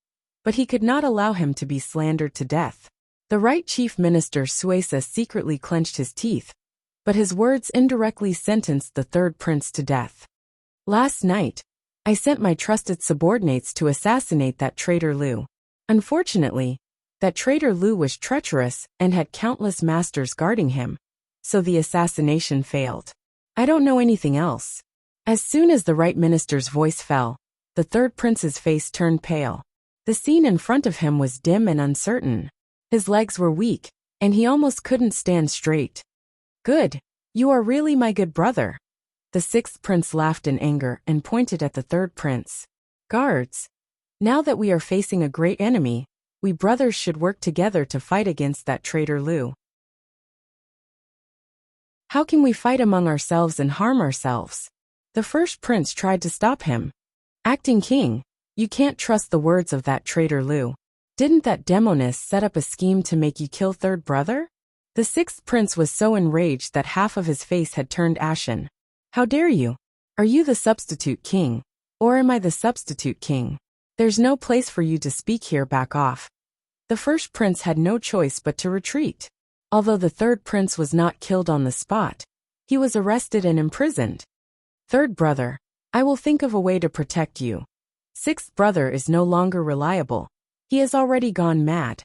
but he could not allow him to be slandered to death. The right chief minister Suesa secretly clenched his teeth, but his words indirectly sentenced the third prince to death. Last night, I sent my trusted subordinates to assassinate that traitor Lu. Unfortunately, that traitor Lu was treacherous and had countless masters guarding him, so the assassination failed. I don't know anything else. As soon as the right minister's voice fell, the third prince's face turned pale. The scene in front of him was dim and uncertain. His legs were weak, and he almost couldn't stand straight. Good. You are really my good brother. The sixth prince laughed in anger and pointed at the third prince. Guards. Now that we are facing a great enemy, we brothers should work together to fight against that traitor Lu. How can we fight among ourselves and harm ourselves? The first prince tried to stop him. Acting king, you can't trust the words of that traitor Lu. Didn't that demoness set up a scheme to make you kill third brother? The sixth prince was so enraged that half of his face had turned ashen. How dare you? Are you the substitute king? Or am I the substitute king? There's no place for you to speak here, back off. The first prince had no choice but to retreat. Although the third prince was not killed on the spot, he was arrested and imprisoned. Third brother, I will think of a way to protect you. Sixth brother is no longer reliable. He has already gone mad.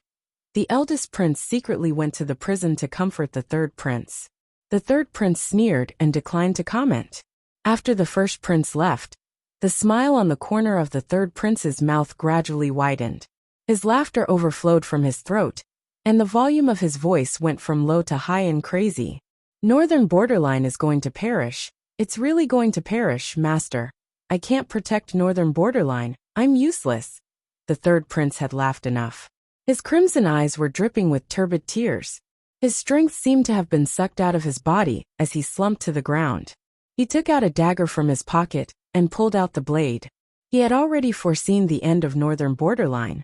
The eldest prince secretly went to the prison to comfort the third prince. The third prince sneered and declined to comment. After the first prince left, the smile on the corner of the third prince's mouth gradually widened. His laughter overflowed from his throat, and the volume of his voice went from low to high and crazy. Northern borderline is going to perish. It's really going to perish, master. I can't protect northern borderline. I'm useless. The third prince had laughed enough. His crimson eyes were dripping with turbid tears. His strength seemed to have been sucked out of his body as he slumped to the ground. He took out a dagger from his pocket and pulled out the blade. He had already foreseen the end of northern borderline.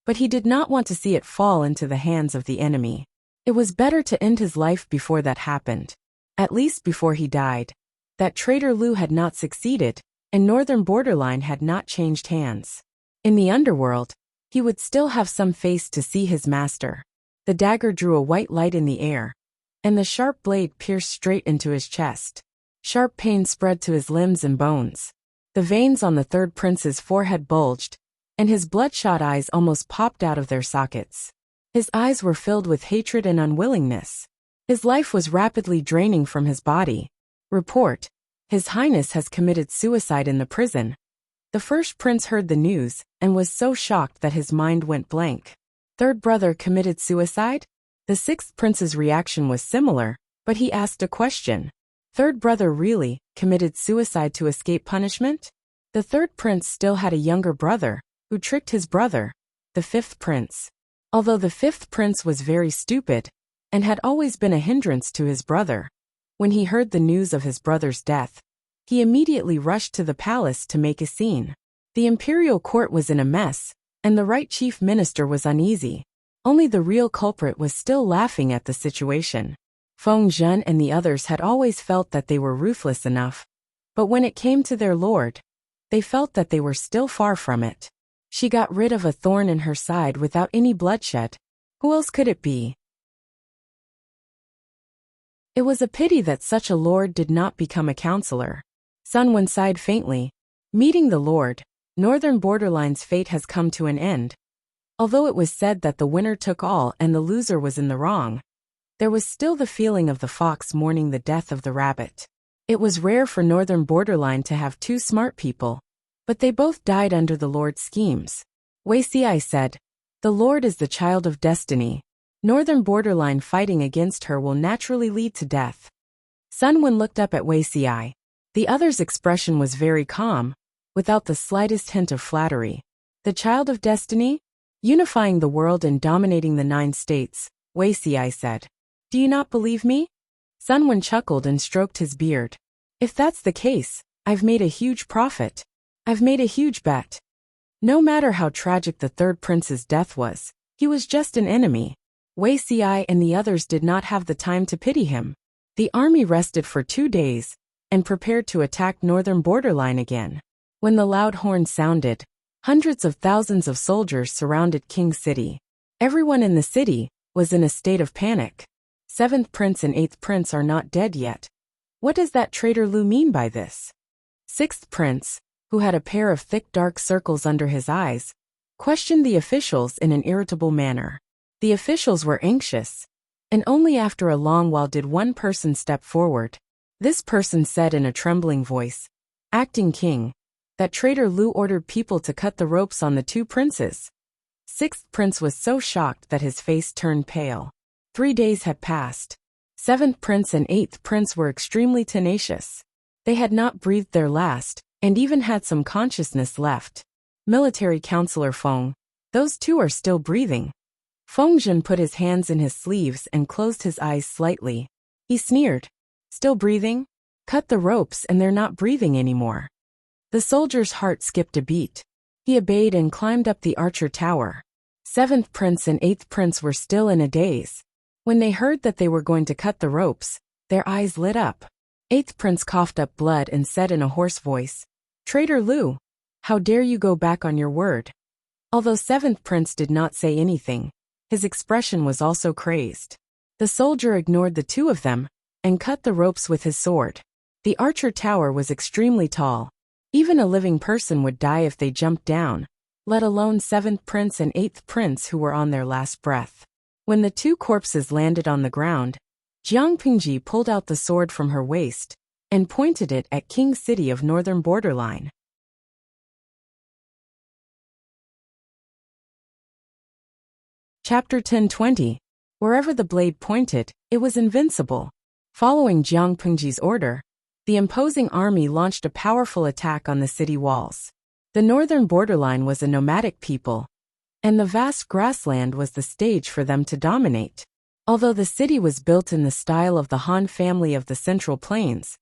but he did not want to see it fall into the hands of the enemy. It was better to end his life before that happened. At least before he died. That traitor Lu had not succeeded, and northern borderline had not changed hands. In the underworld, he would still have some face to see his master. The dagger drew a white light in the air, and the sharp blade pierced straight into his chest. Sharp pain spread to his limbs and bones. The veins on the third prince's forehead bulged, and his bloodshot eyes almost popped out of their sockets. His eyes were filled with hatred and unwillingness. His life was rapidly draining from his body. Report: His Highness has committed suicide in the prison. The first prince heard the news and was so shocked that his mind went blank. Third brother committed suicide? The sixth prince's reaction was similar, but he asked a question. Third brother really committed suicide to escape punishment? The third prince still had a younger brother, who tricked his brother, the fifth prince. Although the fifth prince was very stupid, and had always been a hindrance to his brother, when he heard the news of his brother's death, he immediately rushed to the palace to make a scene. The imperial court was in a mess, and the right chief minister was uneasy. Only the real culprit was still laughing at the situation. Feng Zhen and the others had always felt that they were ruthless enough, but when it came to their lord, they felt that they were still far from it. She got rid of a thorn in her side without any bloodshed. Who else could it be? It was a pity that such a lord did not become a counselor. Sun Wen sighed faintly. Meeting the lord, northern borderline's fate has come to an end. Although it was said that the winner took all and the loser was in the wrong, there was still the feeling of the fox mourning the death of the rabbit. It was rare for northern borderline to have two smart people, but they both died under the lord's schemes. Wei Xi said, "The lord is the child of destiny. Northern borderline fighting against her will naturally lead to death." Sun Wen looked up at Wei Xi. The other's expression was very calm, without the slightest hint of flattery. The child of destiny? Unifying the world and dominating the 9 states, Wei Xi said. Do you not believe me? Sun Wen chuckled and stroked his beard. If that's the case, I've made a huge profit. I've made a huge bet. No matter how tragic the third prince's death was, he was just an enemy. Wei Xi and the others did not have the time to pity him. The army rested for 2 days, and prepared to attack northern borderline again. When the loud horn sounded, hundreds of thousands of soldiers surrounded King City. Everyone in the city was in a state of panic. 7th prince and 8th prince are not dead yet. What does that traitor Lu mean by this? 6th prince, who had a pair of thick dark circles under his eyes, questioned the officials in an irritable manner. The officials were anxious, and only after a long while did one person step forward. This person said in a trembling voice, "Acting king, that traitor Lu ordered people to cut the ropes on the 2 princes." 6th prince was so shocked that his face turned pale. 3 days had passed. 7th prince and 8th prince were extremely tenacious. They had not breathed their last, and even had some consciousness left. Military counselor Feng, those 2 are still breathing. Feng Zhen put his hands in his sleeves and closed his eyes slightly. He sneered. Still breathing? Cut the ropes and they're not breathing anymore. The soldier's heart skipped a beat. He obeyed and climbed up the archer tower. 7th prince and 8th prince were still in a daze. When they heard that they were going to cut the ropes, their eyes lit up. 8th prince coughed up blood and said in a hoarse voice, "Traitor Lu, how dare you go back on your word?" Although 7th prince did not say anything, his expression was also crazed. The soldier ignored the 2 of them, and cut the ropes with his sword. The archer tower was extremely tall. Even a living person would die if they jumped down, let alone 7th prince and 8th prince who were on their last breath. When the 2 corpses landed on the ground, Jiang Pingji pulled out the sword from her waist and pointed it at King City of Northern Borderline. Chapter 10:20. Wherever the blade pointed, it was invincible. Following Jiang Pingji's order, the imposing army launched a powerful attack on the city walls. The northern borderline was a nomadic people, and the vast grassland was the stage for them to dominate. Although the city was built in the style of the Han family of the Central Plains,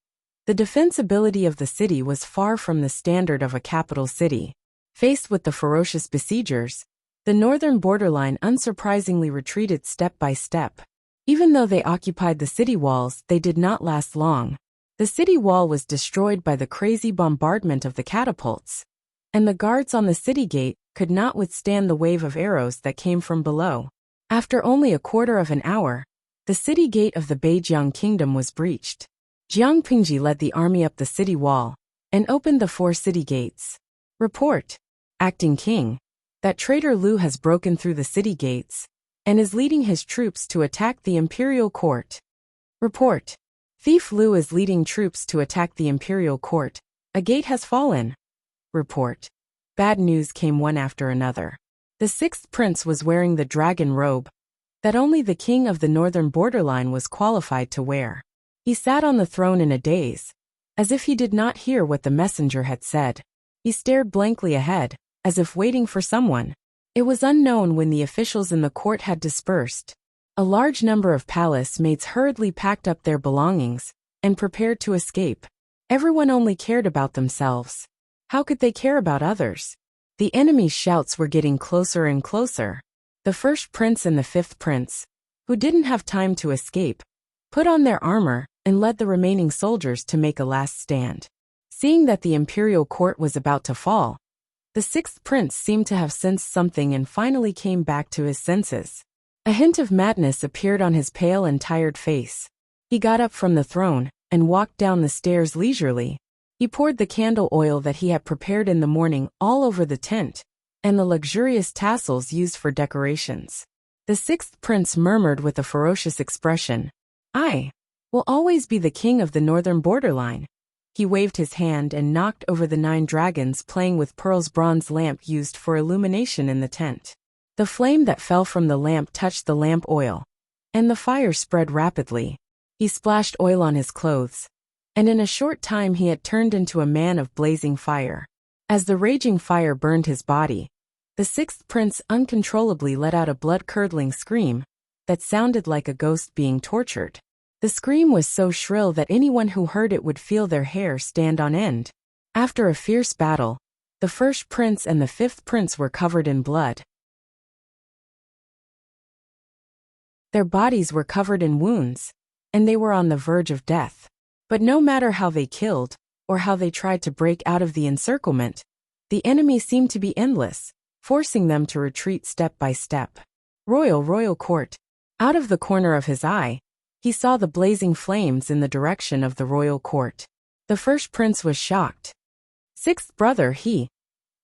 the defensibility of the city was far from the standard of a capital city. Faced with the ferocious besiegers, The northern borderline unsurprisingly retreated step by step. Even though they occupied the city walls, they did not last long. The city wall was destroyed by the crazy bombardment of the catapults, and the guards on the city gate could not withstand the wave of arrows that came from below. After only a quarter of an hour, the city gate of the Beijiang kingdom was breached. Jiang Pingji led the army up the city wall and opened the 4 city gates. Report, acting king, that traitor Lu has broken through the city gates and is leading his troops to attack the imperial court. Report, thief Lu is leading troops to attack the imperial court. A gate has fallen. Report. Bad news came one after another. The 6th prince was wearing the dragon robe that only the king of the northern borderline was qualified to wear. He sat on the throne in a daze, as if he did not hear what the messenger had said. He stared blankly ahead, as if waiting for someone. It was unknown when the officials in the court had dispersed. A large number of palace maids hurriedly packed up their belongings and prepared to escape. Everyone only cared about themselves. How could they care about others? The enemy's shouts were getting closer and closer. The 1st prince and the 5th prince, who didn't have time to escape, put on their armor and led the remaining soldiers to make a last stand. Seeing that the imperial court was about to fall, the 6th prince seemed to have sensed something and finally came back to his senses. A hint of madness appeared on his pale and tired face. He got up from the throne and walked down the stairs leisurely. He poured the candle oil that he had prepared in the morning all over the tent and the luxurious tassels used for decorations. The 6th prince murmured with a ferocious expression, "I will always be the king of the northern borderline." He waved his hand and knocked over the 9 dragons playing with Pearl's bronze lamp used for illumination in the tent. The flame that fell from the lamp touched the lamp oil, and the fire spread rapidly. He splashed oil on his clothes, and in a short time he had turned into a man of blazing fire. As the raging fire burned his body, the 6th prince uncontrollably let out a blood-curdling scream that sounded like a ghost being tortured. The scream was so shrill that anyone who heard it would feel their hair stand on end. After a fierce battle, the 1st prince and the 5th prince were covered in blood. Their bodies were covered in wounds, and they were on the verge of death. But no matter how they killed, or how they tried to break out of the encirclement, the enemy seemed to be endless, forcing them to retreat step by step. Royal court. Out of the corner of his eye, he saw the blazing flames in the direction of the royal court. The 1st prince was shocked. 6th brother he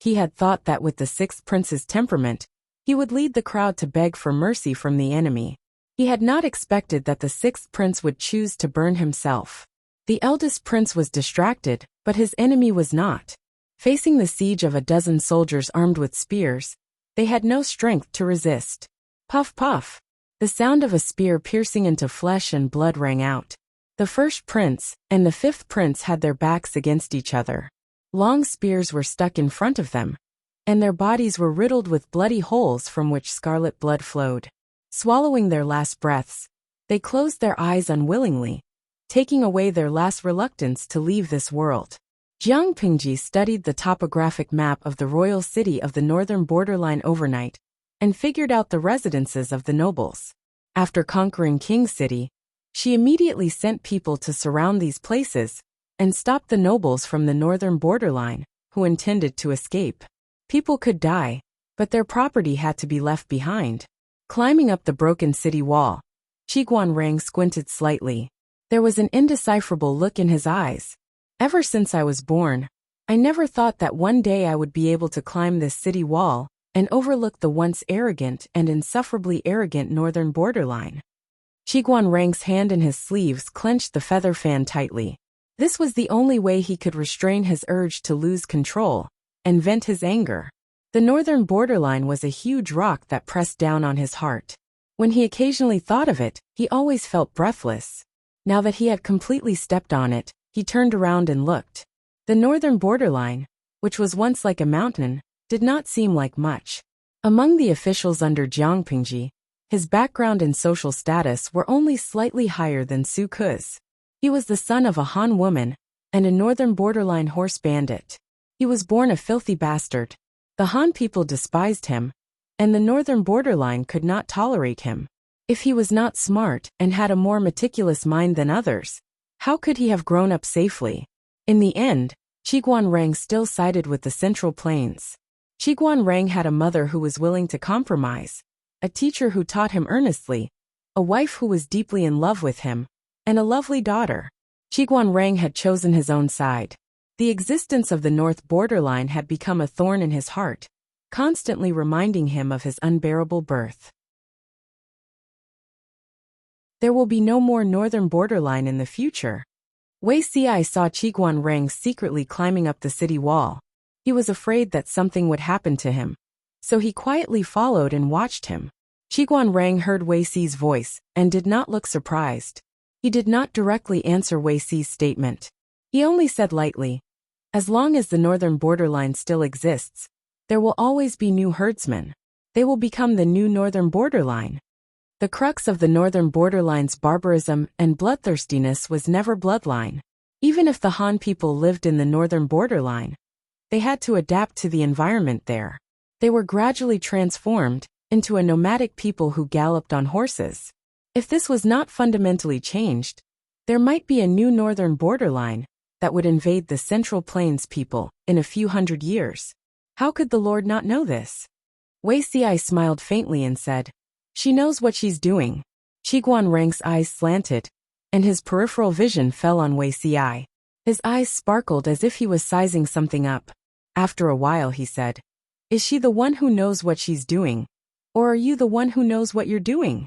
had thought that with the 6th prince's temperament, he would lead the crowd to beg for mercy from the enemy. He had not expected that the 6th prince would choose to burn himself. The eldest prince was distracted, but his enemy was not. Facing the siege of a dozen soldiers armed with spears, they had no strength to resist. Puff, puff. The sound of a spear piercing into flesh and blood rang out. The 1st prince and the 5th prince had their backs against each other. Long spears were stuck in front of them, and their bodies were riddled with bloody holes from which scarlet blood flowed. Swallowing their last breaths, they closed their eyes unwillingly, taking away their last reluctance to leave this world. Jiang Pingji studied the topographic map of the royal city of the northern borderline overnight and figured out the residences of the nobles. After conquering King City, she immediately sent people to surround these places and stop the nobles from the northern borderline who intended to escape. People could die, but their property had to be left behind. Climbing up the broken city wall, Qiguanrang squinted slightly. There was an indecipherable look in his eyes. Ever since I was born, I never thought that one day I would be able to climb this city wall and overlook the once arrogant and insufferably arrogant northern borderline. Qiguanrang's hand in his sleeves clenched the feather fan tightly. This was the only way he could restrain his urge to lose control and vent his anger. The northern borderline was a huge rock that pressed down on his heart. When he occasionally thought of it, he always felt breathless. Now that he had completely stepped on it, he turned around and looked. The northern borderline, which was once like a mountain, did not seem like much. Among the officials under Jiang Pingji, his background and social status were only slightly higher than Su Ke's. He was the son of a Han woman and a northern borderline horse bandit. He was born a filthy bastard. The Han people despised him, and the northern borderline could not tolerate him. If he was not smart and had a more meticulous mind than others, how could he have grown up safely? In the end, Qiguanrang still sided with the Central Plains. Qiguanrang had a mother who was willing to compromise, a teacher who taught him earnestly, a wife who was deeply in love with him, and a lovely daughter. Qiguanrang had chosen his own side. The existence of the north borderline had become a thorn in his heart, constantly reminding him of his unbearable birth. There will be no more northern borderline in the future. Wei Xi saw Qiguanrang secretly climbing up the city wall. He was afraid that something would happen to him, so he quietly followed and watched him. Qiguanrang heard Wei Xi's voice and did not look surprised. He did not directly answer Wei Xi's statement. He only said lightly, "As long as the northern borderline still exists, there will always be new herdsmen. They will become the new northern borderline." The crux of the northern borderline's barbarism and bloodthirstiness was never bloodline. Even if the Han people lived in the northern borderline, they had to adapt to the environment there. They were gradually transformed into a nomadic people who galloped on horses. If this was not fundamentally changed, there might be a new northern borderline that would invade the Central Plains people in a few hundred years. How could the Lord not know this? Wei Xi smiled faintly and said, "She knows what she's doing." Qiguanrang's eyes slanted, and his peripheral vision fell on Wei Xi. His eyes sparkled as if he was sizing something up. After a while he said, "Is she the one who knows what she's doing? Or are you the one who knows what you're doing?"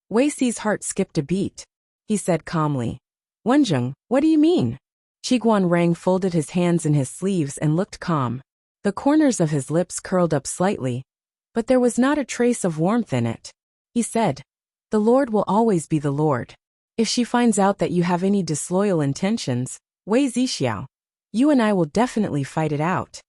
Wei Xi's heart skipped a beat. He said calmly, "Wenjing, what do you mean?" Qiguanrang folded his hands in his sleeves and looked calm. The corners of his lips curled up slightly, but there was not a trace of warmth in it. He said, "The Lord will always be the Lord. If she finds out that you have any disloyal intentions, Wei Zixiao, you and I will definitely fight it out."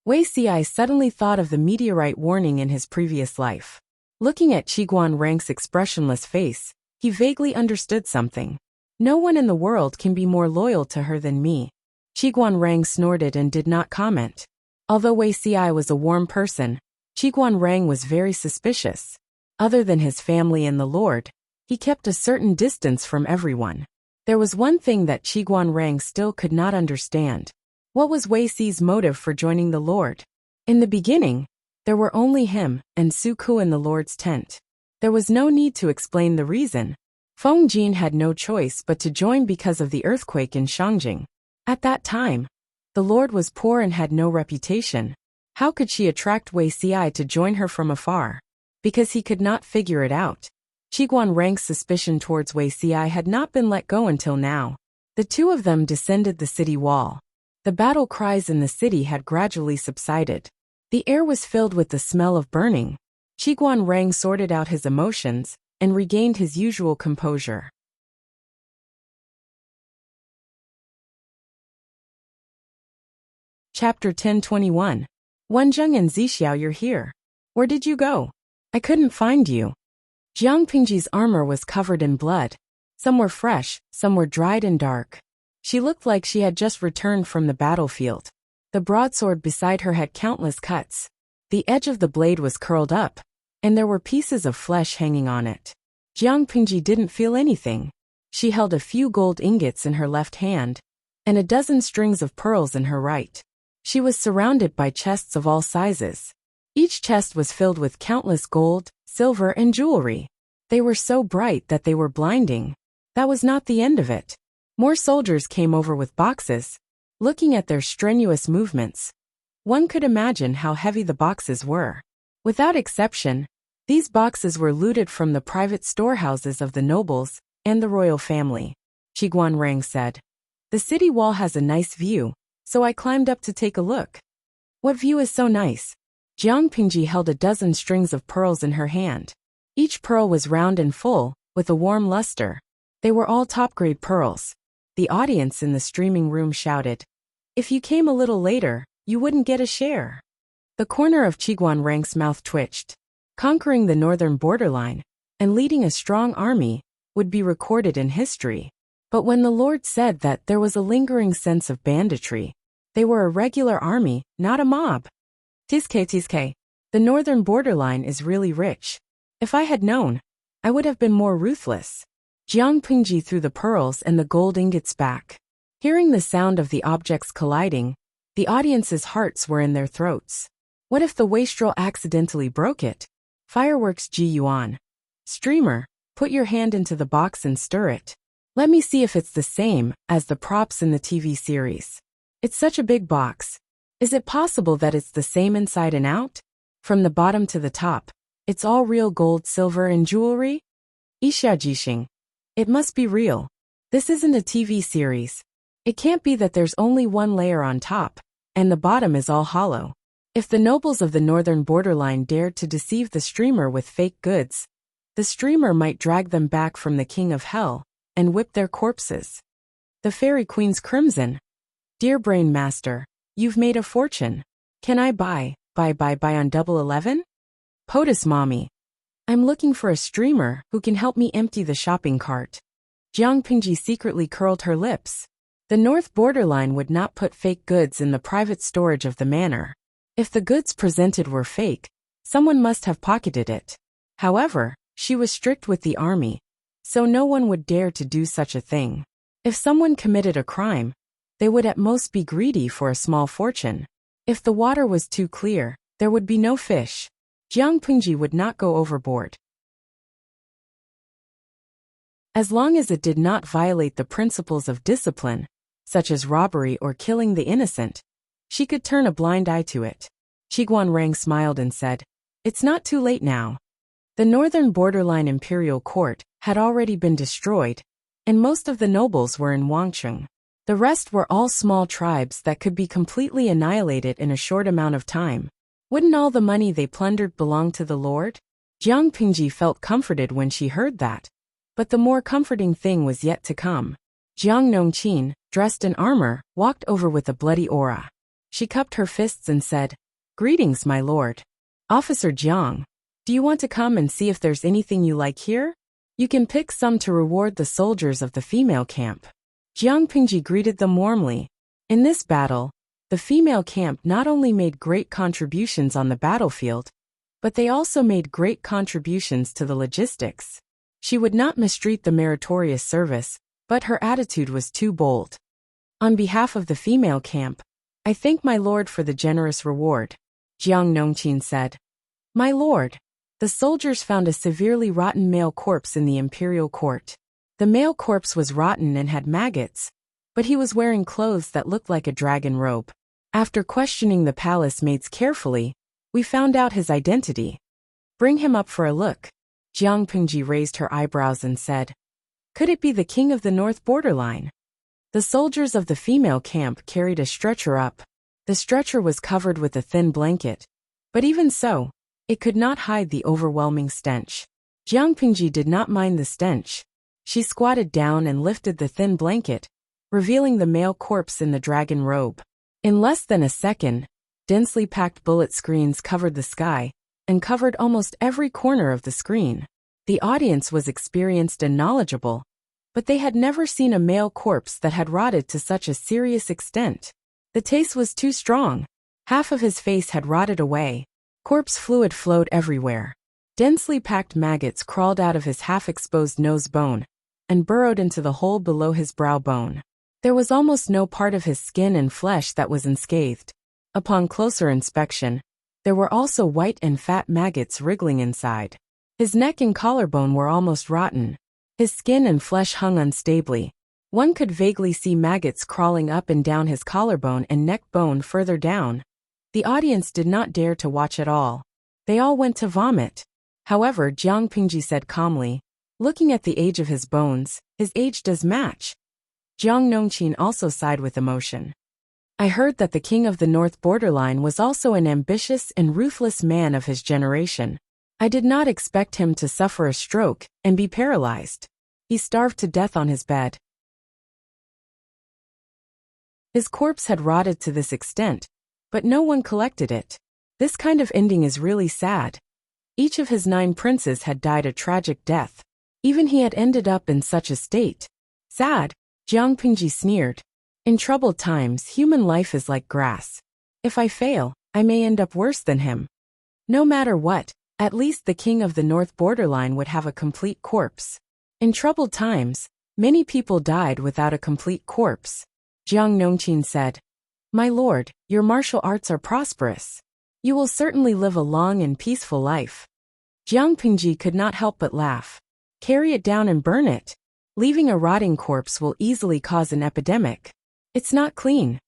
Wei Xi suddenly thought of the meteorite warning in his previous life. Looking at Qiguanrang's expressionless face, he vaguely understood something. No one in the world can be more loyal to her than me. Qiguanrang snorted and did not comment. Although Wei Xi was a warm person, Qiguanrang was very suspicious. Other than his family and the Lord, he kept a certain distance from everyone. There was one thing that Qiguanrang still could not understand. What was Wei Xi's motive for joining the Lord? In the beginning, there were only him and Su Ku in the Lord's tent. There was no need to explain the reason. Feng Jin had no choice but to join because of the earthquake in Shangjing. At that time, the Lord was poor and had no reputation. How could she attract Wei Xi to join her from afar? Because he could not figure it out. Qiguanrang's suspicion towards Wei Xi had not been let go until now. The two of them descended the city wall. The battle cries in the city had gradually subsided. The air was filled with the smell of burning. Qiguanrang sorted out his emotions and regained his usual composure. Chapter 1021. Wenjing and Zixiao, you're here. Where did you go? I couldn't find you. Jiang Pingji's armor was covered in blood. Some were fresh, some were dried and dark. She looked like she had just returned from the battlefield. The broadsword beside her had countless cuts. The edge of the blade was curled up, and there were pieces of flesh hanging on it. Jiang Pingji didn't feel anything. She held a few gold ingots in her left hand, and a dozen strings of pearls in her right. She was surrounded by chests of all sizes. Each chest was filled with countless gold, silver, and jewelry. They were so bright that they were blinding. That was not the end of it. More soldiers came over with boxes. Looking at their strenuous movements, one could imagine how heavy the boxes were. Without exception, these boxes were looted from the private storehouses of the nobles and the royal family. Qiguanrang said, "The city wall has a nice view, so I climbed up to take a look." "What view is so nice?" Jiang Pingji held a dozen strings of pearls in her hand. Each pearl was round and full, with a warm luster. They were all top-grade pearls. The audience in the streaming room shouted, "If you came a little later, you wouldn't get a share." The corner of Qiguanrang's mouth twitched. Conquering the northern borderline and leading a strong army would be recorded in history. But when the Lord said that there was a lingering sense of banditry, they were a regular army, not a mob. Tiske. The northern borderline is really rich. If I had known, I would have been more ruthless. Jiang Pingji threw the pearls and the gold ingots back. Hearing the sound of the objects colliding, the audience's hearts were in their throats. What if the wastrel accidentally broke it? Fireworks Ji Yuan. Streamer, put your hand into the box and stir it. Let me see if it's the same as the props in the TV series. It's such a big box. Is it possible that it's the same inside and out? From the bottom to the top, it's all real gold, silver, and jewelry? Isha Jixing. It must be real. This isn't a TV series. It can't be that there's only one layer on top, and the bottom is all hollow. If the nobles of the northern borderline dared to deceive the streamer with fake goods, the streamer might drag them back from the king of hell and whip their corpses. The fairy queen's crimson. Dear brain master, you've made a fortune. Can I buy on Double 11? POTUS mommy. I'm looking for a streamer who can help me empty the shopping cart. Jiang Pingji secretly curled her lips. The north borderline would not put fake goods in the private storage of the manor. If the goods presented were fake, someone must have pocketed it. However, she was strict with the army, so no one would dare to do such a thing. If someone committed a crime, they would at most be greedy for a small fortune. If the water was too clear, there would be no fish. Jiang Pingji would not go overboard. As long as it did not violate the principles of discipline, such as robbery or killing the innocent, she could turn a blind eye to it. Qiguan Rang smiled and said, "It's not too late now." The northern borderline imperial court had already been destroyed, and most of the nobles were in Wangcheng. The rest were all small tribes that could be completely annihilated in a short amount of time. Wouldn't all the money they plundered belong to the Lord? Jiang Pingji felt comforted when she heard that, but the more comforting thing was yet to come. Jiang Nongqin, dressed in armor, walked over with a bloody aura. She cupped her fists and said, "Greetings, my lord. Officer Jiang, do you want to come and see if there's anything you like here? You can pick some to reward the soldiers of the female camp." Jiang Pingji greeted them warmly. In this battle, the female camp not only made great contributions on the battlefield, but they also made great contributions to the logistics. She would not mistreat the meritorious service, but her attitude was too bold. On behalf of the female camp, I thank my lord for the generous reward, Jiang Nongqin said. My lord, the soldiers found a severely rotten male corpse in the imperial court. The male corpse was rotten and had maggots, but he was wearing clothes that looked like a dragon robe. After questioning the palace maids carefully, we found out his identity. Bring him up for a look. Jiang Pingji raised her eyebrows and said, "Could it be the king of the north borderline?" The soldiers of the female camp carried a stretcher up. The stretcher was covered with a thin blanket, but even so, it could not hide the overwhelming stench. Jiang Pingji did not mind the stench. She squatted down and lifted the thin blanket, revealing the male corpse in the dragon robe. In less than a second, densely packed bullet screens covered the sky and covered almost every corner of the screen. The audience was experienced and knowledgeable, but they had never seen a male corpse that had rotted to such a serious extent. The taste was too strong. Half of his face had rotted away. Corpse fluid flowed everywhere. Densely packed maggots crawled out of his half-exposed nose bone and burrowed into the hole below his brow bone. There was almost no part of his skin and flesh that was unscathed. Upon closer inspection, there were also white and fat maggots wriggling inside. His neck and collarbone were almost rotten. His skin and flesh hung unstably. One could vaguely see maggots crawling up and down his collarbone and neck bone further down. The audience did not dare to watch at all. They all went to vomit. However, Jiang Pingji said calmly, "Looking at the age of his bones, his age does match." Jiang Nongqin also sighed with emotion. I heard that the king of the north borderline was also an ambitious and ruthless man of his generation. I did not expect him to suffer a stroke and be paralyzed. He starved to death on his bed. His corpse had rotted to this extent, but no one collected it. This kind of ending is really sad. Each of his 9 princes had died a tragic death. Even he had ended up in such a state. Sad, Jiang Pingji sneered. In troubled times, human life is like grass. If I fail, I may end up worse than him. No matter what, at least the king of the north borderline would have a complete corpse. In troubled times, many people died without a complete corpse. Jiang Nongqin said, "My lord, your martial arts are prosperous. You will certainly live a long and peaceful life." Jiang Pingji could not help but laugh. "Carry it down and burn it. Leaving a rotting corpse will easily cause an epidemic. It's not clean."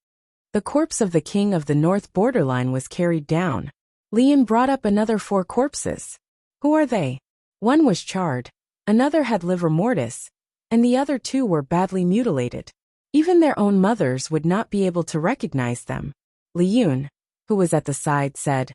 The corpse of the king of the north borderline was carried down. Lian brought up another 4 corpses. "Who are they?" One was charred, another had livor mortis, and the other 2 were badly mutilated. Even their own mothers would not be able to recognize them. Li Yun, who was at the side, said,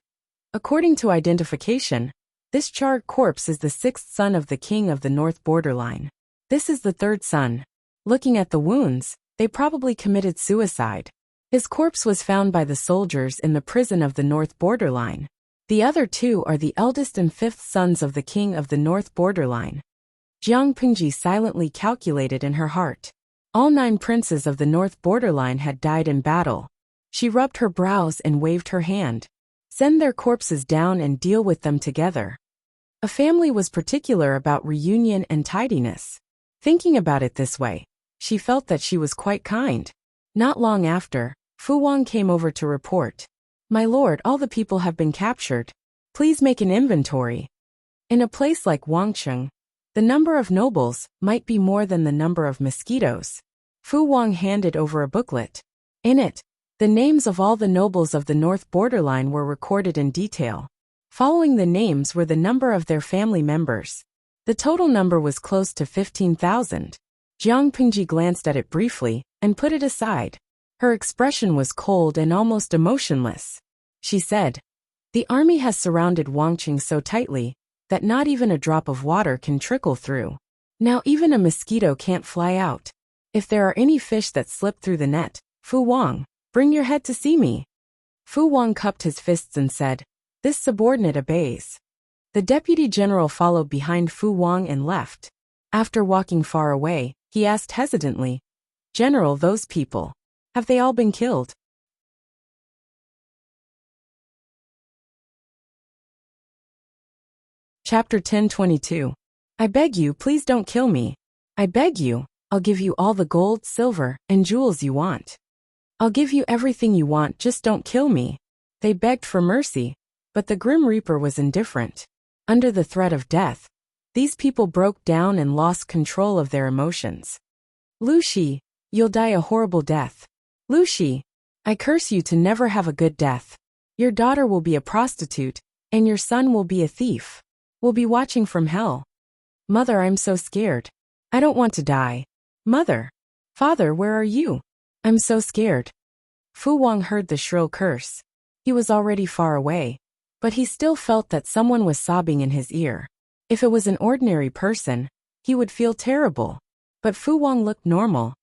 "According to identification, this charred corpse is the 6th son of the king of the north borderline. This is the 3rd son. Looking at the wounds, they probably committed suicide. His corpse was found by the soldiers in the prison of the north borderline. The other 2 are the eldest and 5th sons of the king of the north borderline." Jiang Pingji silently calculated in her heart. All 9 princes of the north borderline had died in battle. She rubbed her brows and waved her hand. "Send their corpses down and deal with them together." A family was particular about reunion and tidiness. Thinking about it this way, she felt that she was quite kind. Not long after, Fu Wang came over to report, "My lord, all the people have been captured. Please make an inventory." In a place like Wangcheng, the number of nobles might be more than the number of mosquitoes. Fu Wang handed over a booklet. In it, the names of all the nobles of the north borderline were recorded in detail. Following the names were the number of their family members. The total number was close to 15,000. Jiang Pingji glanced at it briefly and put it aside. Her expression was cold and almost emotionless. She said, "The army has surrounded Wangqing so tightly that not even a drop of water can trickle through. Now even a mosquito can't fly out. If there are any fish that slip through the net, Fu Wang, bring your head to see me." Fu Wang cupped his fists and said, "This subordinate obeys." The deputy general followed behind Fu Wang and left. After walking far away, he asked hesitantly, "General, those people, have they all been killed?" Chapter 10:22. "I beg you, please don't kill me. I beg you, I'll give you all the gold, silver, and jewels you want. I'll give you everything you want, just don't kill me." They begged for mercy, but the Grim Reaper was indifferent. Under the threat of death, these people broke down and lost control of their emotions. "Lu Shi, you'll die a horrible death. Lu Shi, I curse you to never have a good death. Your daughter will be a prostitute, and your son will be a thief. We'll be watching from hell. Mother, I'm so scared. I don't want to die. Mother. Father, where are you? I'm so scared." Fu Wang heard the shrill curse. He was already far away, but he still felt that someone was sobbing in his ear. If it was an ordinary person, he would feel terrible. But Fu Wang looked normal.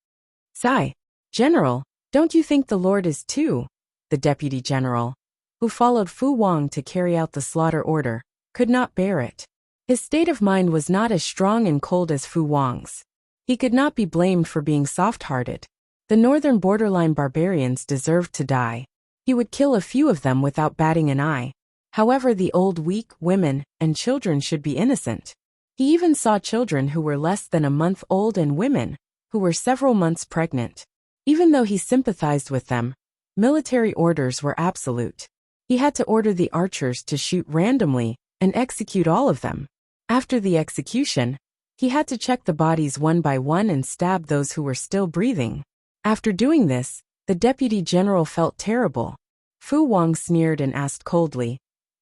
"Sai, General, don't you think the Lord is too?" The deputy general, who followed Fu Wang to carry out the slaughter order, could not bear it. His state of mind was not as strong and cold as Fu Wang's. He could not be blamed for being soft-hearted. The northern borderline barbarians deserved to die. He would kill a few of them without batting an eye. However, the old, weak, women, and children should be innocent. He even saw children who were less than a month old and women who were several months pregnant. Even though he sympathized with them, military orders were absolute. He had to order the archers to shoot randomly and execute all of them. After the execution, he had to check the bodies one by one and stab those who were still breathing. After doing this, the deputy general felt terrible. Fu Wang sneered and asked coldly,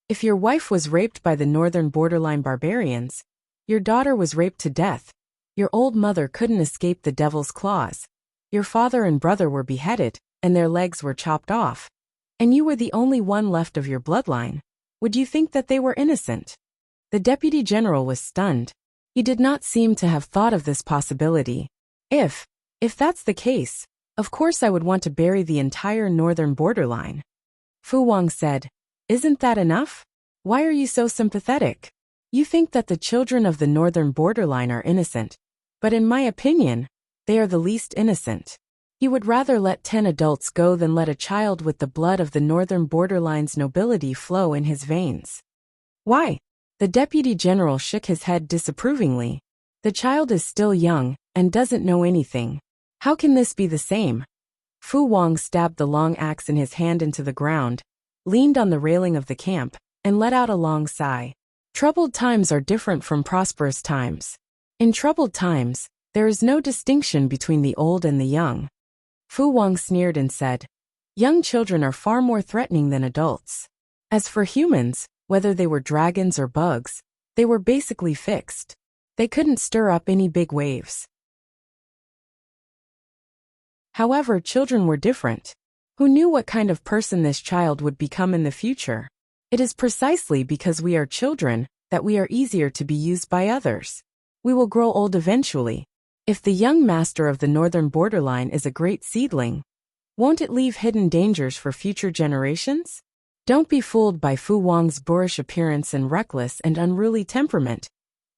"If your wife was raped by the northern borderline barbarians, your daughter was raped to death, your old mother couldn't escape the devil's claws, your father and brother were beheaded, and their legs were chopped off, and you were the only one left of your bloodline, would you think that they were innocent?" The deputy general was stunned. He did not seem to have thought of this possibility. If that's the case, of course I would want to bury the entire northern borderline." Fu Wang said, "Isn't that enough? Why are you so sympathetic? You think that the children of the northern borderline are innocent, but in my opinion, they are the least innocent. He would rather let 10 adults go than let a child with the blood of the northern borderline's nobility flow in his veins." Why? The deputy general shook his head disapprovingly. The child is still young and doesn't know anything. How can this be the same? Fu Wang stabbed the long axe in his hand into the ground, leaned on the railing of the camp, and let out a long sigh. Troubled times are different from prosperous times. In troubled times, there is no distinction between the old and the young. Fu Wang sneered and said, young children are far more threatening than adults. As for humans, whether they were dragons or bugs, they were basically fixed. They couldn't stir up any big waves. However, children were different. Who knew what kind of person this child would become in the future? It is precisely because we are children that we are easier to be used by others. We will grow old eventually. If the young master of the northern borderline is a great seedling, won't it leave hidden dangers for future generations? Don't be fooled by Fu Wang's boorish appearance and reckless and unruly temperament.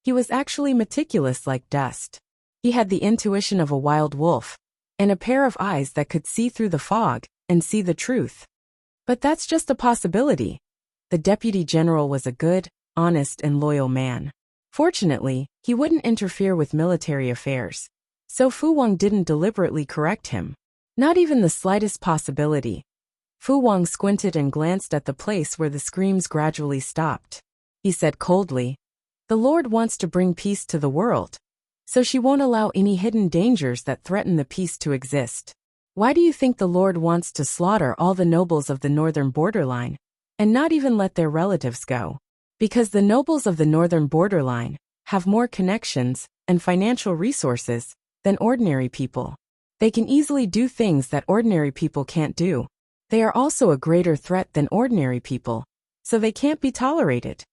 He was actually meticulous like dust. He had the intuition of a wild wolf, and a pair of eyes that could see through the fog and see the truth. But that's just a possibility. The deputy general was a good, honest, and loyal man. Fortunately, he wouldn't interfere with military affairs, so Fu Wang didn't deliberately correct him. Not even the slightest possibility. Fu Wang squinted and glanced at the place where the screams gradually stopped. He said coldly, the Lord wants to bring peace to the world, so she won't allow any hidden dangers that threaten the peace to exist. Why do you think the Lord wants to slaughter all the nobles of the northern borderline, and not even let their relatives go? Because the nobles of the northern borderline have more connections and financial resources than ordinary people. They can easily do things that ordinary people can't do. They are also a greater threat than ordinary people, so they can't be tolerated.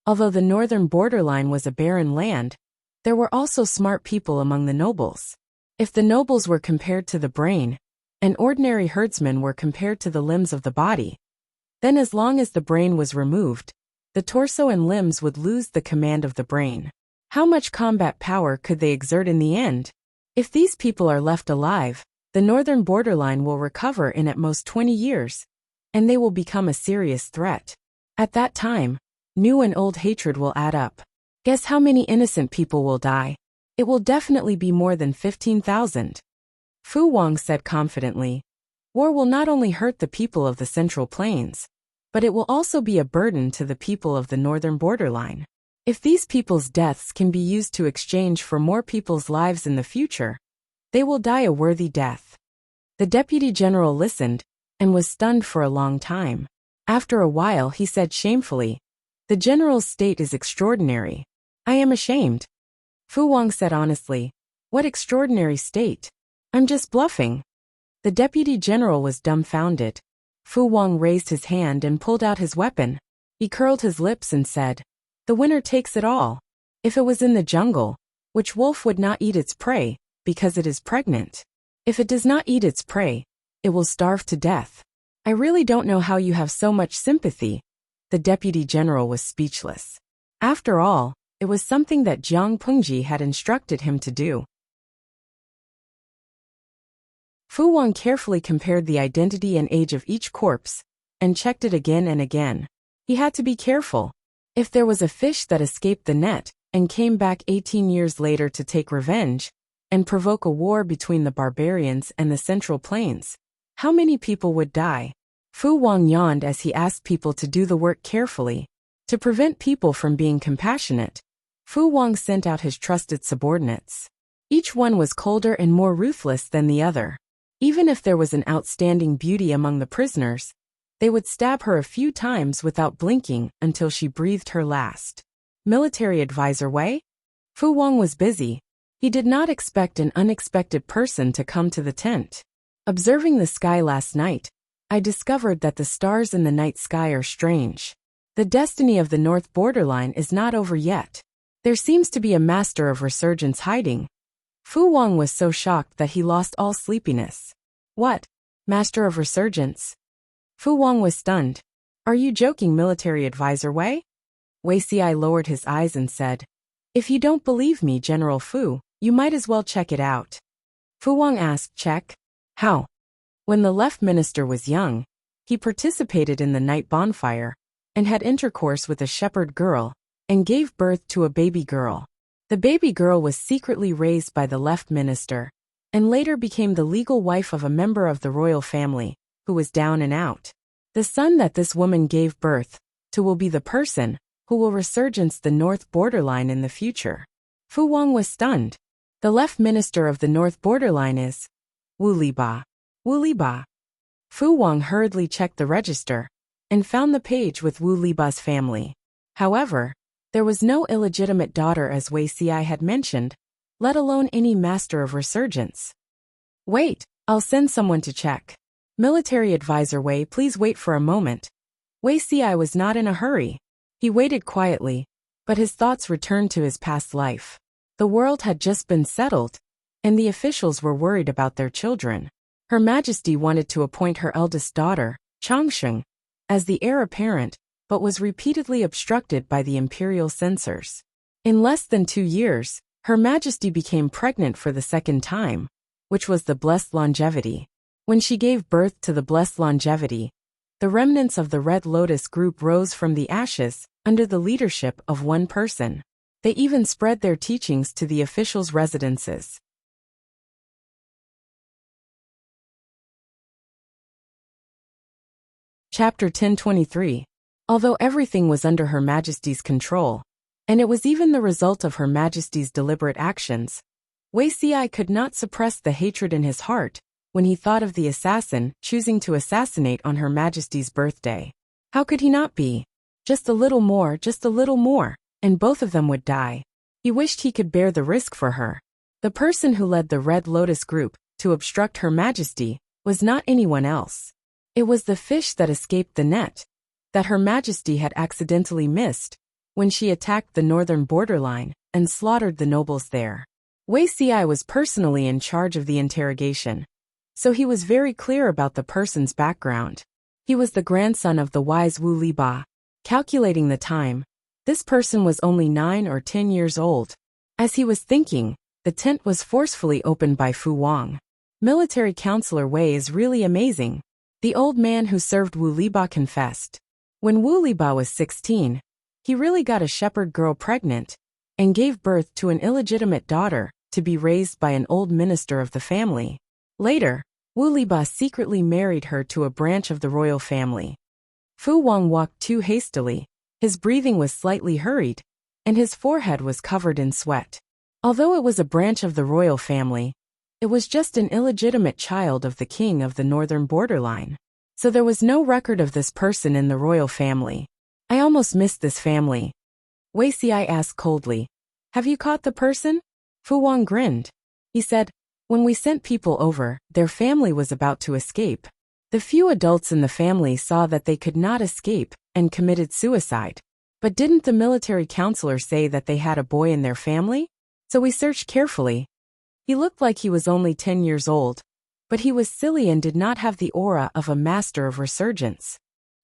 Although the northern borderline was a barren land, there were also smart people among the nobles. If the nobles were compared to the brain, and ordinary herdsmen were compared to the limbs of the body, then as long as the brain was removed, the torso and limbs would lose the command of the brain. How much combat power could they exert in the end? If these people are left alive, the northern borderline will recover in at most 20 years, and they will become a serious threat. At that time, new and old hatred will add up. Guess how many innocent people will die? It will definitely be more than 15,000. Fu Wang said confidently, war will not only hurt the people of the Central Plains, but it will also be a burden to the people of the northern borderline. If these people's deaths can be used to exchange for more people's lives in the future, they will die a worthy death. The deputy general listened and was stunned for a long time. After a while he said shamefully, the general's state is extraordinary. I am ashamed. Fu Wang said honestly, what extraordinary state? I'm just bluffing. The deputy general was dumbfounded. Fu Wang raised his hand and pulled out his weapon. He curled his lips and said, the winner takes it all. If it was in the jungle, which wolf would not eat its prey, because it is pregnant? If it does not eat its prey, it will starve to death. I really don't know how you have so much sympathy. The deputy general was speechless. After all, it was something that Jiang Pengji had instructed him to do. Fu Wang carefully compared the identity and age of each corpse, and checked it again and again. He had to be careful. If there was a fish that escaped the net, and came back 18 years later to take revenge, and provoke a war between the barbarians and the Central Plains, how many people would die? Fu Wang yawned as he asked people to do the work carefully. To prevent people from being compassionate, Fu Wang sent out his trusted subordinates. Each one was colder and more ruthless than the other. Even if there was an outstanding beauty among the prisoners, they would stab her a few times without blinking until she breathed her last. Military advisor Wei? Fu Wang was busy. He did not expect an unexpected person to come to the tent. Observing the sky last night, I discovered that the stars in the night sky are strange. The destiny of the north borderline is not over yet. There seems to be a master of resurgence hiding. Fu Wang was so shocked that he lost all sleepiness. What? Master of resurgence? Fu Wang was stunned. Are you joking, military advisor Wei? Wei Xiai lowered his eyes and said, if you don't believe me, General Fu, you might as well check it out. Fu Wang asked, check? How? When the left minister was young, he participated in the night bonfire, and had intercourse with a shepherd girl, and gave birth to a baby girl. The baby girl was secretly raised by the left minister, and later became the legal wife of a member of the royal family, who was down and out. The son that this woman gave birth to will be the person who will resurgence the north borderline in the future. Fu Wang was stunned. The left minister of the north borderline is Wu Liba. Wu Liba. Fu Wang hurriedly checked the register and found the page with Wu Liba's family. However, there was no illegitimate daughter as Wei Xi had mentioned, let alone any master of resurgence. Wait, I'll send someone to check. Military advisor Wei, please wait for a moment. Wei Xi was not in a hurry. He waited quietly, but his thoughts returned to his past life. The world had just been settled, and the officials were worried about their children. Her Majesty wanted to appoint her eldest daughter, Changsheng, as the heir apparent, but was repeatedly obstructed by the imperial censors. In less than 2 years, Her Majesty became pregnant for the second time, which was the blessed longevity. When she gave birth to the blessed longevity, the remnants of the Red Lotus group rose from the ashes under the leadership of one person. They even spread their teachings to the officials' residences. Chapter 1023. Although everything was under Her Majesty's control, and it was even the result of Her Majesty's deliberate actions, Wei Xi could not suppress the hatred in his heart when he thought of the assassin choosing to assassinate on Her Majesty's birthday. How could he not be? Just a little more, and both of them would die. He wished he could bear the risk for her. The person who led the Red Lotus group to obstruct Her Majesty was not anyone else. It was the fish that escaped the net that Her Majesty had accidentally missed when she attacked the northern borderline and slaughtered the nobles there. Wei Xi was personally in charge of the interrogation, so he was very clear about the person's background. He was the grandson of the wise Wu Liba. Calculating the time, this person was only 9 or 10 years old. As he was thinking, the tent was forcefully opened by Fu Wang. Military Counselor Wei is really amazing. The old man who served Wu Liba confessed. When Wu Liba was 16, he really got a shepherd girl pregnant and gave birth to an illegitimate daughter to be raised by an old minister of the family. Later, Wu Liba secretly married her to a branch of the royal family. Fu Wang walked too hastily, his breathing was slightly hurried, and his forehead was covered in sweat. Although it was a branch of the royal family, it was just an illegitimate child of the king of the northern borderline. So there was no record of this person in the royal family. I almost missed this family. Wei Xi asked coldly. Have you caught the person? Fu Wang grinned. He said, when we sent people over, their family was about to escape. The few adults in the family saw that they could not escape and committed suicide. But didn't the military counselor say that they had a boy in their family? So we searched carefully. He looked like he was only 10 years old, but he was silly and did not have the aura of a master of resurgence.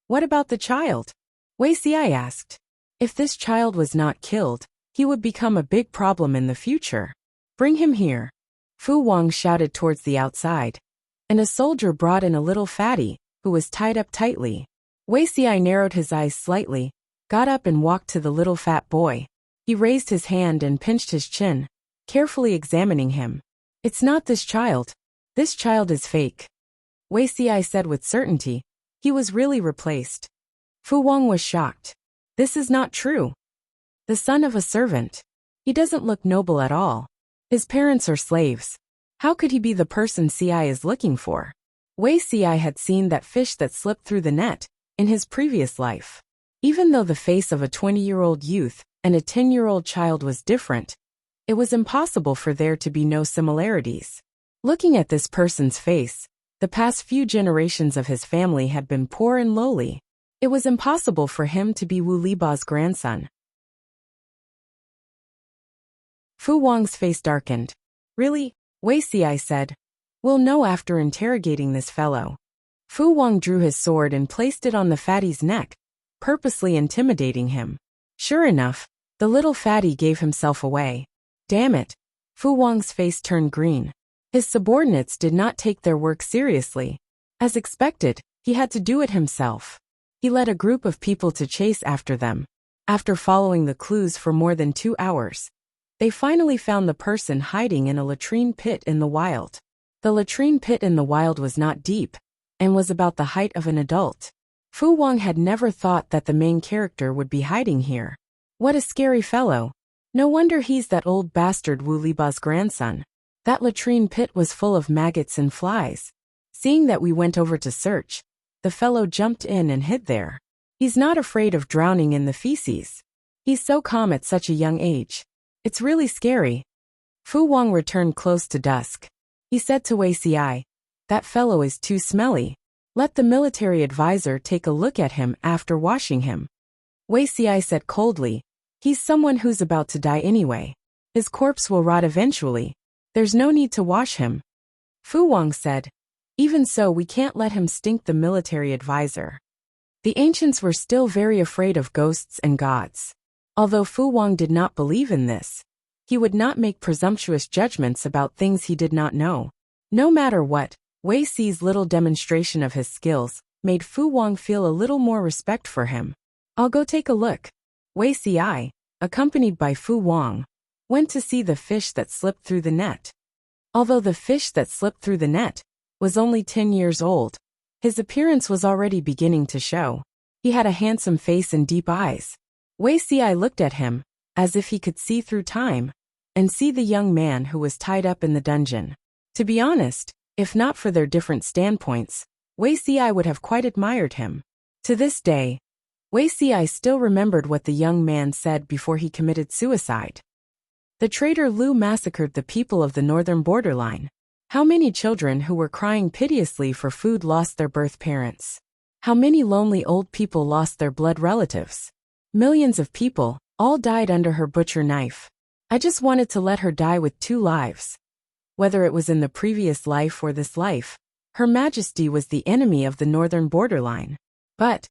What about the child? Wei Xi asked. If this child was not killed, he would become a big problem in the future. Bring him here. Fu Wang shouted towards the outside, and a soldier brought in a little fatty, who was tied up tightly. Wei Xi narrowed his eyes slightly, got up and walked to the little fat boy. He raised his hand and pinched his chin, carefully examining him. It's not this child. This child is fake. Wei Xi said with certainty. He was really replaced. Fu Wang was shocked. This is not true. The son of a servant. He doesn't look noble at all. His parents are slaves. How could he be the person Xi is looking for? Wei Xi had seen that fish that slipped through the net in his previous life. Even though the face of a 20-year-old youth and a 10-year-old child was different, it was impossible for there to be no similarities. Looking at this person's face, the past few generations of his family had been poor and lowly. It was impossible for him to be Wu Liba's grandson. Fu Wang's face darkened. Really? Wei Xi said. We'll know after interrogating this fellow. Fu Wang drew his sword and placed it on the fatty's neck, purposely intimidating him. Sure enough, the little fatty gave himself away. Damn it. Fu Wang's face turned green. His subordinates did not take their work seriously. As expected, he had to do it himself. He led a group of people to chase after them. After following the clues for more than 2 hours, they finally found the person hiding in a latrine pit in the wild. The latrine pit in the wild was not deep, and was about the height of an adult. Fu Wang had never thought that the main character would be hiding here. What a scary fellow. No wonder he's that old bastard Wu Liba's grandson. That latrine pit was full of maggots and flies. Seeing that we went over to search, the fellow jumped in and hid there. He's not afraid of drowning in the feces. He's so calm at such a young age. It's really scary. Fu Wang returned close to dusk. He said to Wei Xi, "That fellow is too smelly. Let the military advisor take a look at him after washing him." Wei Xi said coldly, "He's someone who's about to die anyway. His corpse will rot eventually. There's no need to wash him." Fu Wang said, "Even so, we can't let him stink the military advisor." The ancients were still very afraid of ghosts and gods. Although Fu Wang did not believe in this, he would not make presumptuous judgments about things he did not know. No matter what, Wei Xi's little demonstration of his skills made Fu Wang feel a little more respect for him. "I'll go take a look." Wei Xi, accompanied by Fu Wang, went to see the fish that slipped through the net. Although the fish that slipped through the net was only 10 years old, his appearance was already beginning to show. He had a handsome face and deep eyes. Wei Xi looked at him, as if he could see through time, and see the young man who was tied up in the dungeon. To be honest, if not for their different standpoints, Wei Xi would have quite admired him. To this day, Wei Xi still remembered what the young man said before he committed suicide. The traitor Lu massacred the people of the northern borderline. How many children who were crying piteously for food lost their birth parents? How many lonely old people lost their blood relatives? Millions of people, all died under her butcher knife. I just wanted to let her die with 2 lives. Whether it was in the previous life or this life, Her Majesty was the enemy of the northern borderline. But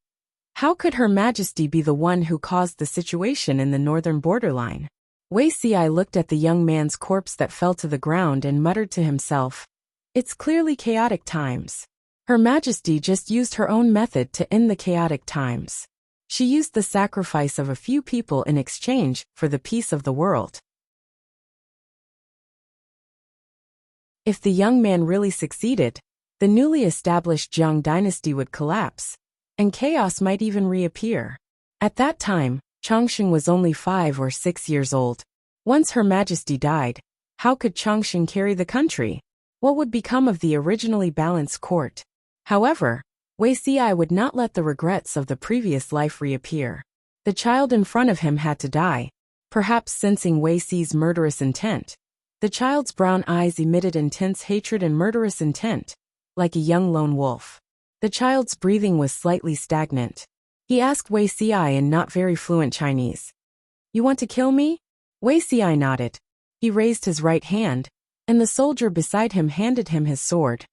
how could Her Majesty be the one who caused the situation in the northern borderline? Wei Xi looked at the young man's corpse that fell to the ground and muttered to himself, "It's clearly chaotic times. Her Majesty just used her own method to end the chaotic times. She used the sacrifice of a few people in exchange for the peace of the world." If the young man really succeeded, the newly established Zhang dynasty would collapse, and chaos might even reappear. At that time, Chongqing was only 5 or 6 years old. Once Her Majesty died, how could Chongqing carry the country? What would become of the originally balanced court? However, Wei Xi would not let the regrets of the previous life reappear. The child in front of him had to die, perhaps sensing Wei Xi's murderous intent. The child's brown eyes emitted intense hatred and murderous intent, like a young lone wolf. The child's breathing was slightly stagnant. He asked Wei Xi in not very fluent Chinese, "You want to kill me?" Wei Xi nodded. He raised his right hand, and the soldier beside him handed him his sword.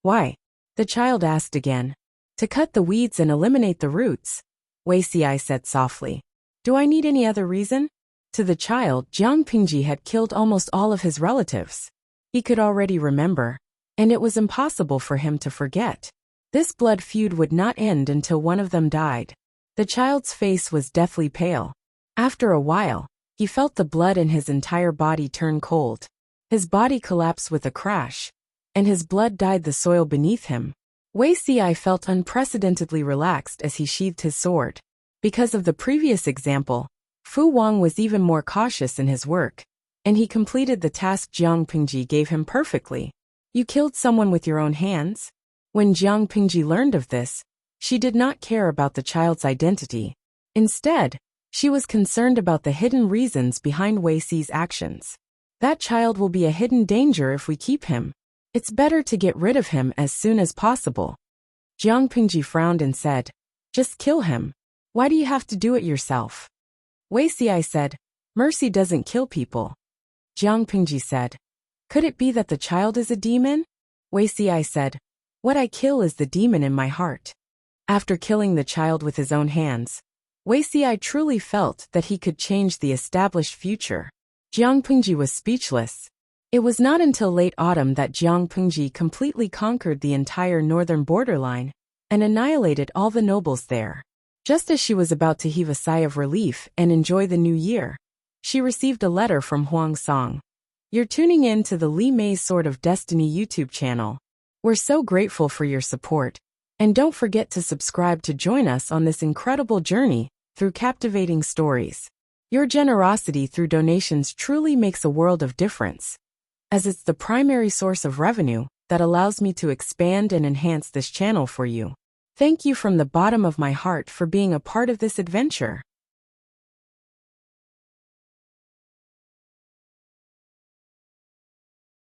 "Why?" the child asked again. "To cut the weeds and eliminate the roots," Wei Xi said softly. "Do I need any other reason?" To the child, Jiang Pingji had killed almost all of his relatives. He could already remember, and it was impossible for him to forget. This blood feud would not end until one of them died. The child's face was deathly pale. After a while, he felt the blood in his entire body turn cold. His body collapsed with a crash, and his blood dyed the soil beneath him. Wei Xi felt unprecedentedly relaxed as he sheathed his sword. Because of the previous example, Fu Wang was even more cautious in his work, and he completed the task Jiang Pingji gave him perfectly. "You killed someone with your own hands?" When Jiang Pingji learned of this, she did not care about the child's identity. Instead, she was concerned about the hidden reasons behind Wei Xi's actions. "That child will be a hidden danger if we keep him. It's better to get rid of him as soon as possible." Jiang Pingji frowned and said, "Just kill him. Why do you have to do it yourself?" Wei Xi said, "Mercy doesn't kill people." Jiang Pingji said, "Could it be that the child is a demon?" Wei Xi said, "What I kill is the demon in my heart." After killing the child with his own hands, Wei Xi truly felt that he could change the established future. Jiang Pingji was speechless. It was not until late autumn that Jiang Pingji completely conquered the entire northern borderline. and annihilated all the nobles there. Just as she was about to heave a sigh of relief and enjoy the new year, she received a letter from Huang Song. You're tuning in to the Li Mei's Sword of Destiny YouTube channel. We're so grateful for your support, and don't forget to subscribe to join us on this incredible journey through captivating stories. Your generosity through donations truly makes a world of difference, as it's the primary source of revenue that allows me to expand and enhance this channel for you. Thank you from the bottom of my heart for being a part of this adventure.